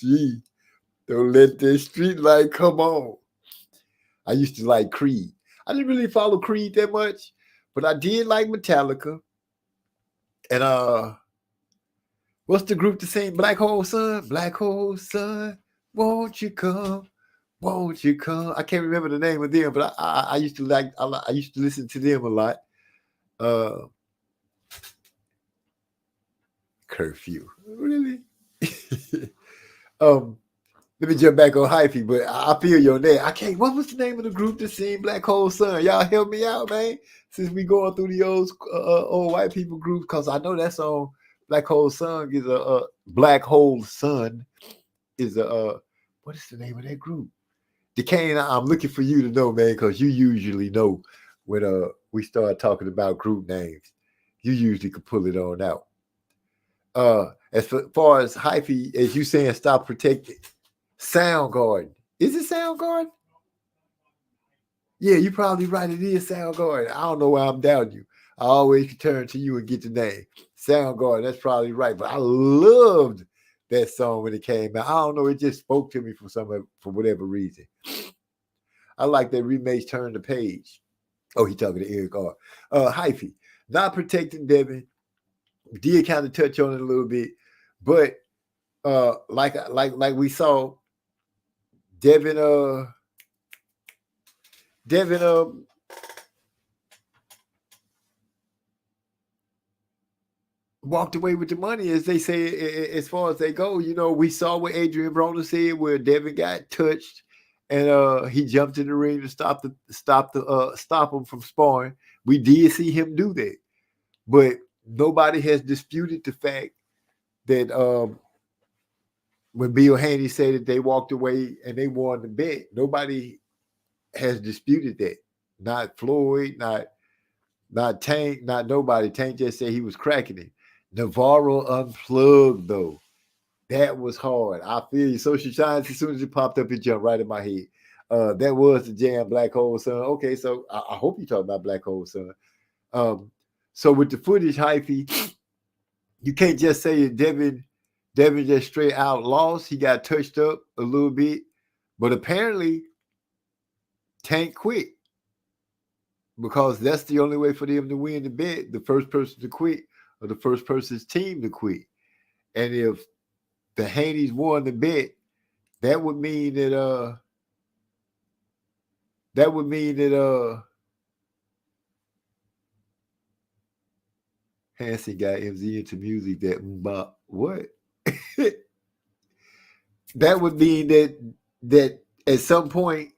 Don't let that street light come on. I used to like Creed. I didn't really follow Creed that much, but I did like Metallica. And what's the group that sing Black Hole Sun? Black Hole Sun, won't you come? Won't you come? I can't remember the name of them, but I used to I used to listen to them a lot. Curfew. Really? Let me jump back on hyphy, but I feel your name. I can't. What was the name of the group that sing Black Hole Sun? Y'all help me out, man. Since we going through the old white people groups, because I know that song Black Hole Sun is a Black Hole Sun is a what is the name of that group? Decane, I'm looking for you to know, man, because you usually know when we start talking about group names. You usually can pull it on out. As far as hyphy, as you saying, stop protecting. Soundgarden. Is it Soundgarden? Yeah, you're probably right. It is Soundgarden. I don't know why I'm doubting you. I always can turn to you and get the name. Soundgarden, that's probably right. But I loved that song when it came out. I don't know, it just spoke to me for whatever reason. I like that remakes Turn the Page. Oh, he talking to Eric R. Hyphy. Not protecting Devin. Did kind of touch on it a little bit. But like we saw, Devin walked away with the money, as they say, as far as they go. You know, we saw what Adrian Broner said, where Devin got touched and he jumped in the ring to stop him from sparring. We did see him do that, but nobody has disputed the fact that when Bill Haney said that they walked away and they won the bet, nobody has disputed that. Not Floyd, not Tank, not nobody. Tank just said he was cracking it. Navarro unplugged though. That was hard. I feel you. Social science, as soon as it popped up, it jumped right in my head. That was the jam, Black Hole Sun. Okay, so I hope you're talking about Black Hole Sun. So with the footage, Hyphy, you can't just say Devin just straight out lost. He got touched up a little bit, but apparently Tank quit because that's the only way for them to win the bet. The first person to quit or the first person's team to quit. And if the Haneys won the bet, that would mean that Hanson got MZ into music that what? That would mean that at some point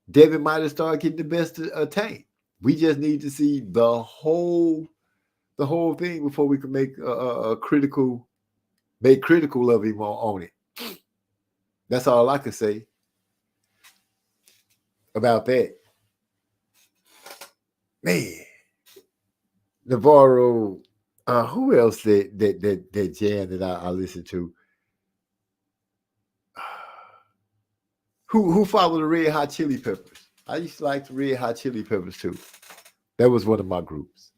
Devin might have started getting the best of Tank. We just need to see the whole thing before we can make a critical of him on it. That's all I can say about that. Man, Navarro. Who else that jam that I listened to? Who followed the Red Hot Chili Peppers? I used to like the Red Hot Chili Peppers too. That was one of my groups.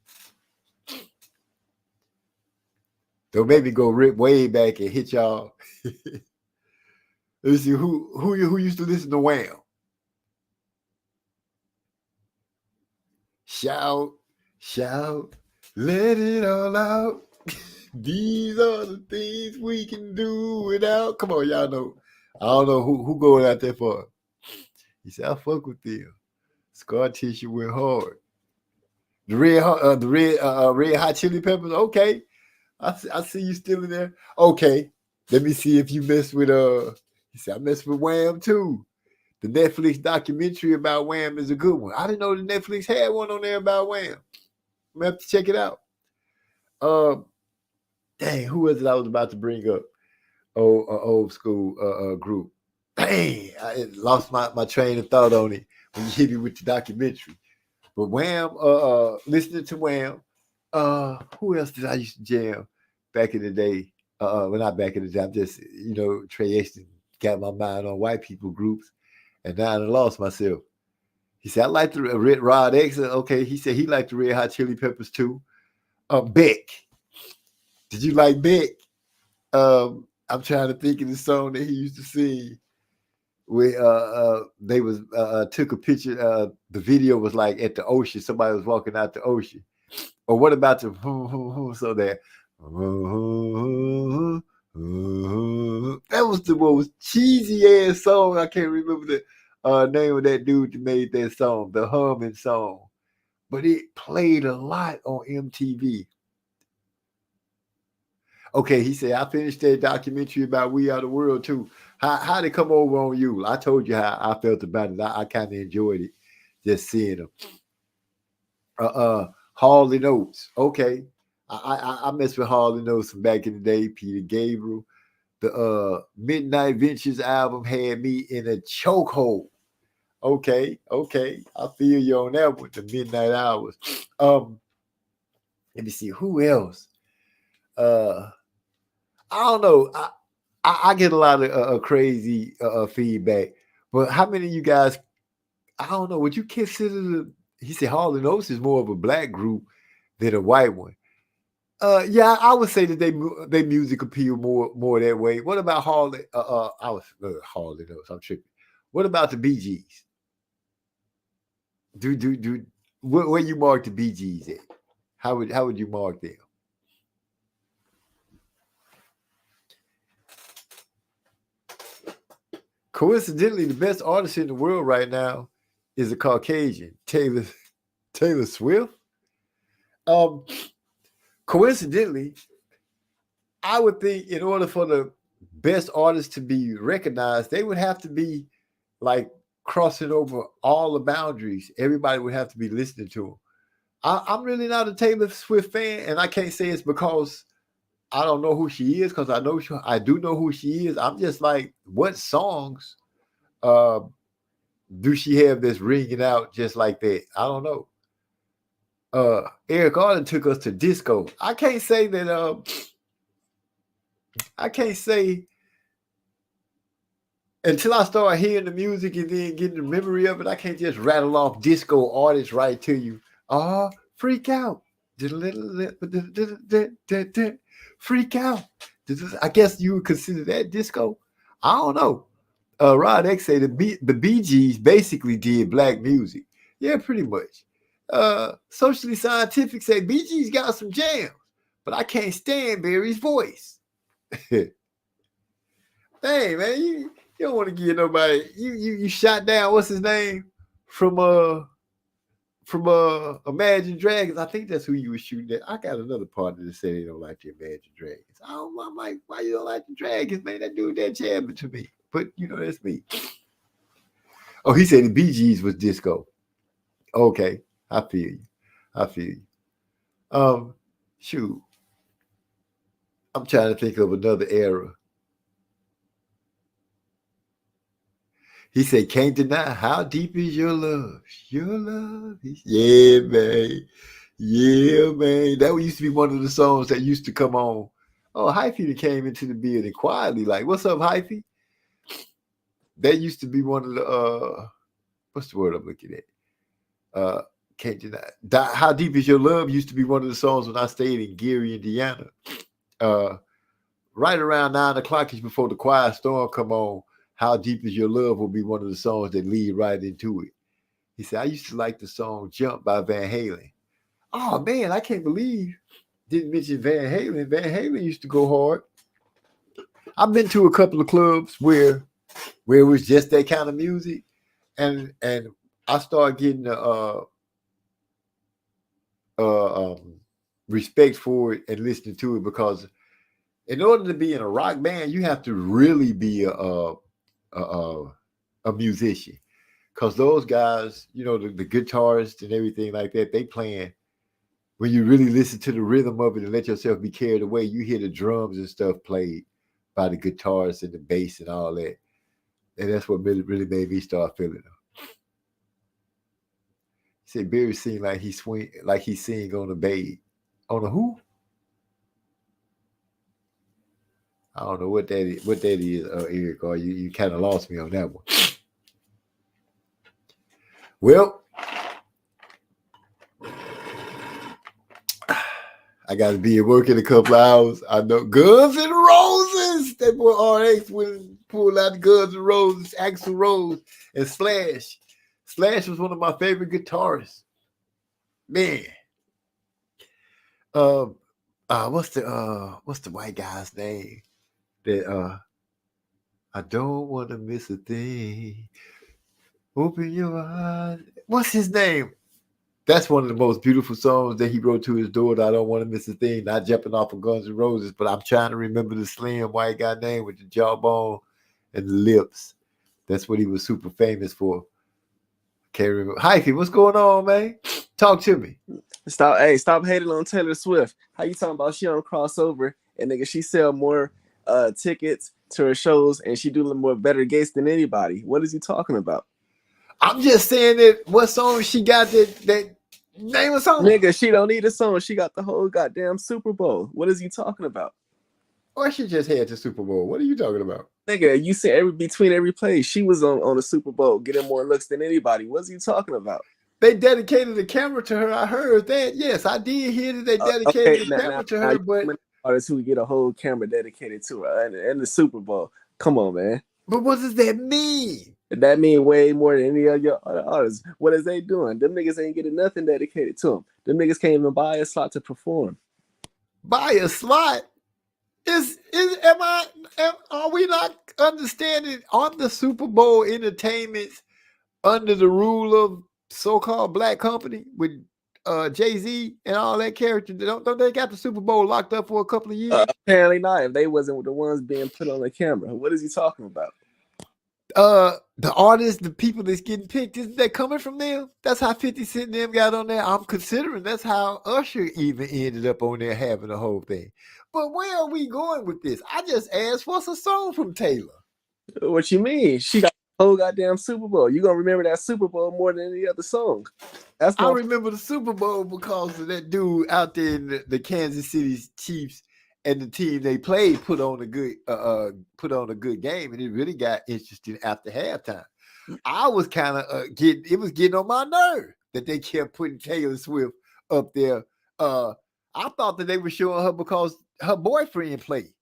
They'll maybe go rip way back and hit y'all. Let's see who used to listen to Wham. Shout, let it all out. These are the things we can do without. Come on, y'all know. I don't know who going out there for. He said, I fuck with them. Scar tissue went hard. The red hot chili peppers. Okay, I see you still in there. Okay, let me see if you mess with He said I mess with Wham too. The Netflix documentary about Wham is a good one. I didn't know the Netflix had one on there about Wham. I'm gonna have to check it out. Dang, who was it I was about to bring up? Old school group. Dang, I lost my train of thought on it when you hit me with the documentary. But Wham, listening to Wham, who else did I used to jam back in the day? Well, not back in the day. I'm just, Trey Ashton got my mind on white people groups, and now I lost myself. He said, I like the Red Rod X. Okay, he said he liked the Red Hot Chili Peppers too. Beck. Did you like Beck? I'm trying to think of the song that he used to sing. Where they was took a picture. The video was like at the ocean. Somebody was walking out the ocean. Or what about the so that that was the most cheesy ass song. I can't remember the name of that dude that made that song, the humming song. But it played a lot on MTV. Okay, he said, I finished that documentary about We Are the World too. How did it come over on you? I told you how I felt about it. I kind of enjoyed it, just seeing them. Hall & Oates. Okay. I messed with Hall & Oates from back in the day. Peter Gabriel. The Midnight Ventures album had me in a chokehold. Okay. I feel you on that one, the Midnight Hours. Let me see. Who else? I don't know. I get a lot of crazy feedback, but how many of you guys? I don't know. Would you consider he said Hall & Oates is more of a black group than a white one? Yeah, I would say that they music appeal more that way. What about Hall? I was Hall & Oates. I'm tripping. What about the Bee Gees? Where you mark the Bee Gees at? How would you mark them? Coincidentally, the best artist in the world right now is a Caucasian, Taylor Swift. Coincidentally, I would think in order for the best artists to be recognized, they would have to be like crossing over all the boundaries. Everybody would have to be listening to them. I'm really not a Taylor Swift fan, and I can't say it's because I don't know who she is because I do know who she is. I'm just like, what songs do she have that's ringing out just like that? I don't know. Eric Arden took us to disco. I can't say that. I can't say until I start hearing the music and then getting the memory of it. I can't just rattle off disco artists right to you. Freak out. Freak out. I guess you would consider that disco. I don't know. Rod X say the Bee Gees basically did black music. Yeah, pretty much. Socially Scientific say Bee Gees got some jams, but I can't stand Barry's voice. Hey man, you don't want to give nobody. You shot down what's his name from Imagine Dragons. I think that's who you were shooting at. I got another partner that said they don't like the Imagine Dragons. I'm like, why you don't like the Dragons, man? That dude that jamming to me. But that's me. Oh, he said the Bee Gees was disco. Okay, I feel you. Shoot. I'm trying to think of another era. He said, can't deny how deep is your love. Your love. Yeah, man. Yeah, man. That used to be one of the songs that used to come on. Oh, Hyphy came into the building quietly, like, what's up, Hyphy? That used to be one of the what's the word I'm looking at? Can't deny. How Deep Is Your Love used to be one of the songs when I stayed in Gary, Indiana. Right around 9 o'clock is before the Quiet Storm come on. How Deep Is Your Love will be one of the songs that lead right into it. He said, I used to like the song Jump by Van Halen. Oh, man, I can't believe didn't mention Van Halen. Van Halen used to go hard. I've been to a couple of clubs where it was just that kind of music. And I started getting respect for it and listening to it because in order to be in a rock band, you have to really be a musician, because those guys, the guitarists and everything like that, they playing. When you really listen to the rhythm of it and let yourself be carried away, you hear the drums and stuff played by the guitarists and the bass and all that, and that's what really made me start feeling them. He said Barry seemed like he sing on a babe. On a who? I don't know what that is. Eric, or you kind of lost me on that one. Well, I got to be at work in a couple of hours. I know Guns N' Roses. That boy RX would pull out Guns N' Roses, Axl Rose, and Slash. Slash was one of my favorite guitarists. Man. What's the white guy's name? That I don't want to miss a thing. Open your eyes. What's his name? That's one of the most beautiful songs that he wrote to his daughter. I don't want to miss a thing. Not jumping off of Guns N' Roses, but I'm trying to remember the slim white guy name with the jawbone and the lips. That's what he was super famous for. Can't remember. Hyphy, what's going on, man? Talk to me. Stop hating on Taylor Swift. How you talking about she on crossover and nigga she sell more tickets to her shows and she do more better gigs than anybody? What is he talking about? I'm just saying that what song she got that name a song? Nigga, she don't need a song. She got the whole goddamn Super Bowl. What is he talking about? Or she just had the Super Bowl. What are you talking about? Nigga, you see between every play, she was on the Super Bowl getting more looks than anybody. What's he talking about? They dedicated the camera to her. I heard that. Yes, I did hear that they dedicated the camera to her. But artists who get a whole camera dedicated to her and the Super Bowl. Come on, man. But what does that mean? That mean way more than any of your other artists. What is they doing? Them niggas ain't getting nothing dedicated to them. Them niggas can't even buy a slot to perform. Buy a slot? Are we not understanding on the Super Bowl entertainments under the rule of so-called black company with Jay-Z and all that character? Don't they got the Super Bowl locked up for a couple of years? Apparently not. If they wasn't the ones being put on the camera. What is he talking about? The artists, the people that's getting picked, isn't that coming from them? That's how 50 Cent and them got on there. I'm considering that's how Usher even ended up on there having the whole thing. But where are we going with this? I just asked what's a song from Taylor. What you mean? She got the whole goddamn Super Bowl. You gonna remember that Super Bowl more than any other song. That's I my remember the Super Bowl because of that dude out there in the Kansas City Chiefs and the team they played put on a good game, and it really got interesting after halftime. I was kind of getting on my nerve that they kept putting Taylor Swift up there. I thought that they were showing her because her boyfriend played.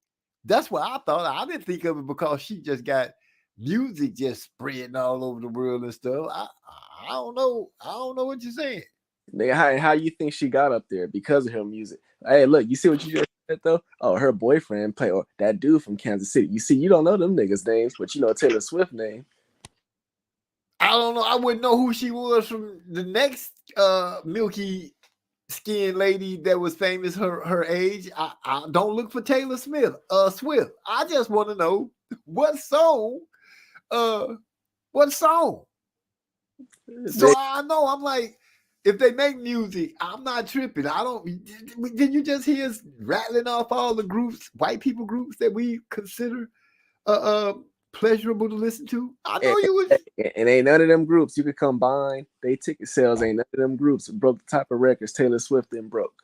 That's what I thought. I didn't think of it because she just got music just spreading all over the world and stuff. I don't know. I don't know what you're saying. nigga. How you think she got up there because of her music? Hey, look, you see what you just said though? Oh, her boyfriend played, or that dude from Kansas City. You see, you don't know them niggas' names, but you know Taylor Swift name. I don't know. I wouldn't know who she was from the next milky skinned lady that was famous her age. I don't look for Taylor Swift. I just want to know what song. What song? So I know I'm like, if they make music, I'm not tripping. I don't. Did you just hear us rattling off all the groups, white people groups that we consider pleasurable to listen to? I know you would. And ain't none of them groups you could combine. They ticket sales ain't none of them groups broke the type of records Taylor Swift then broke.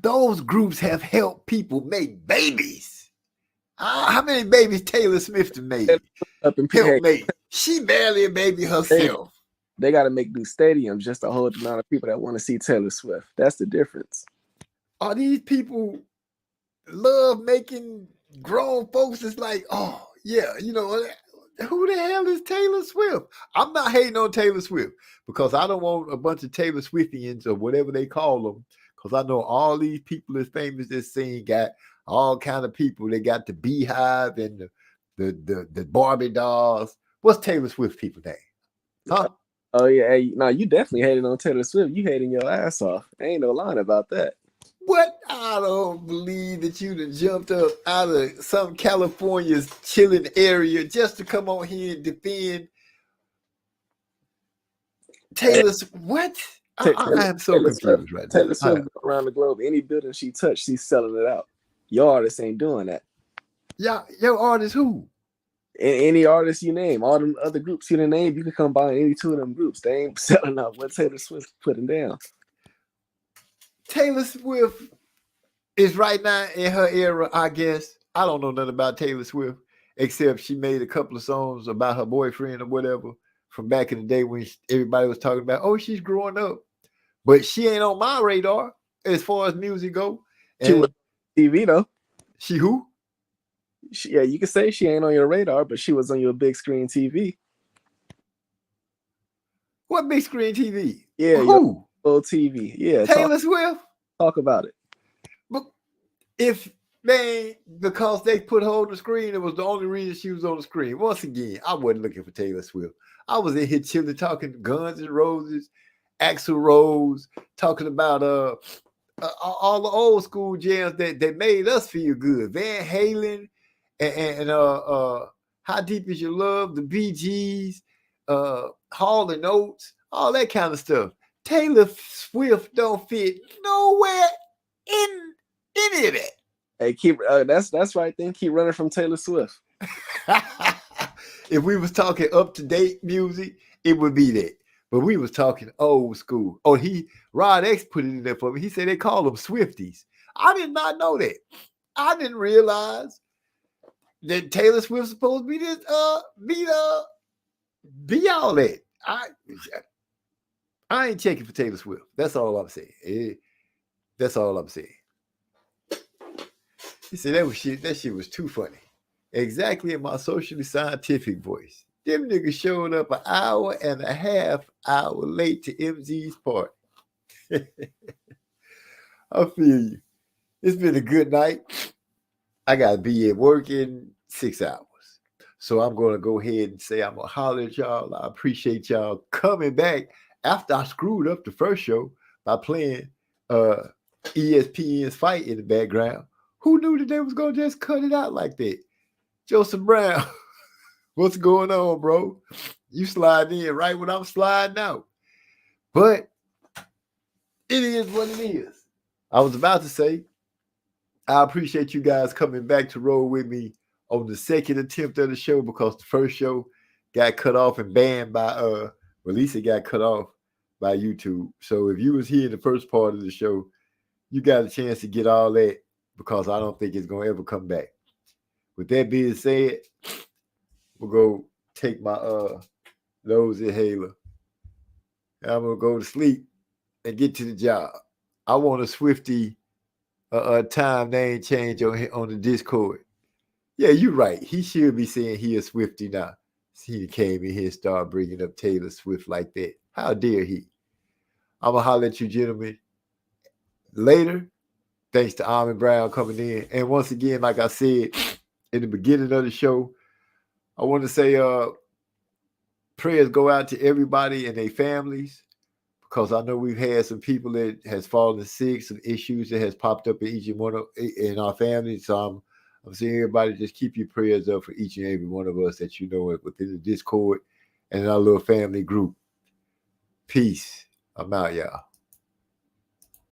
Those groups have helped people make babies. How many babies Taylor Swift made? Up in Help me. She barely a baby herself. They got to make new stadiums just to hold the amount of people that want to see Taylor Swift. That's the difference. Are these people love making grown folks? It's like, oh yeah, you know, who the hell is Taylor Swift? I'm not hating on Taylor Swift because I don't want a bunch of Taylor Swiftians or whatever they call them. Because I know all these people as famous as sing got all kind of people. They got the Beehive and the Barbie dolls. What's Taylor Swift people name? Huh? Oh yeah, hey, no, you definitely hating on Taylor Swift. You hating your ass off. Ain't no line about that. What? I don't believe that you done jumped up out of some California's chilling area just to come on here and defend Taylor Swift. What? I am so confused right now. Taylor Swift around the globe. Any building she touched, she's selling it out. Your artist ain't doing that. Yeah, your artist who? Any artist you name, all them other groups you name, you can combine any two of them groups. They ain't selling out what Taylor Swift putting down. Taylor Swift is right now in her era, I guess. I don't know nothing about Taylor Swift, except she made a couple of songs about her boyfriend or whatever from back in the day when everybody was talking about, oh, she's growing up. But she ain't on my radar as far as music go. She was on TV though. She who? Yeah, you can say she ain't on your radar, but she was on your big screen TV. What big screen TV? Yeah, who? Old TV. Yeah, Taylor Swift. Talk about it. But if because they put her on the screen, it was the only reason she was on the screen. Once again, I wasn't looking for Taylor Swift. I was in here chilling, talking Guns N' Roses, Axl Rose, talking about all the old school jams that made us feel good. Van Halen and How Deep Is Your Love, the Bee Gees, Hall and Oates, all that kind of stuff. Taylor Swift don't fit nowhere in any of that. Hey, keep that's right. Then keep running from Taylor Swift. If we was talking up to date music, it would be that. But we was talking old school. Oh, Rod X put it in there for me. He said they call them Swifties. I did not know that. I didn't realize that Taylor Swift's supposed to be this be all that. I ain't checking for Taylor Swift. That's all I'm saying. That's all I'm saying. He said that shit was too funny. Exactly in my socially scientific voice. Them niggas showed up an hour and a half hour late to MZ's party. I feel you. It's been a good night. I got to be at work in 6 hours. So I'm going to go ahead and say I'm going to holler at y'all. I appreciate y'all coming back after I screwed up the first show by playing ESPN's fight in the background. Who knew that they was going to just cut it out like that? Joseph Brown, what's going on, bro? You slide in right when I'm sliding out. But it is what it is. I was about to say, I appreciate you guys coming back to roll with me on the second attempt of the show, because the first show got cut off and banned by well, at least it got cut off by YouTube. So if you was here in the first part of the show, you got a chance to get all that, because I don't think it's gonna ever come back. With that being said, we'll go take my nose inhaler. And I'm gonna go to sleep and get to the job. I want a Swifty time name change on the Discord. Yeah, you're right. He should be saying he a Swifty now. He came in here and started bringing up Taylor Swift like that. How dare he? I'm going to holler at you gentlemen later. Thanks to Armin Brown coming in. And once again, like I said in the beginning of the show, I want to say prayers go out to everybody and their families, because I know we've had some people that has fallen sick, some issues that has popped up in each and one of in our families. So I'm saying everybody just keep your prayers up for each and every one of us that you know within the Discord and our little family group. Peace. I'm out, y'all.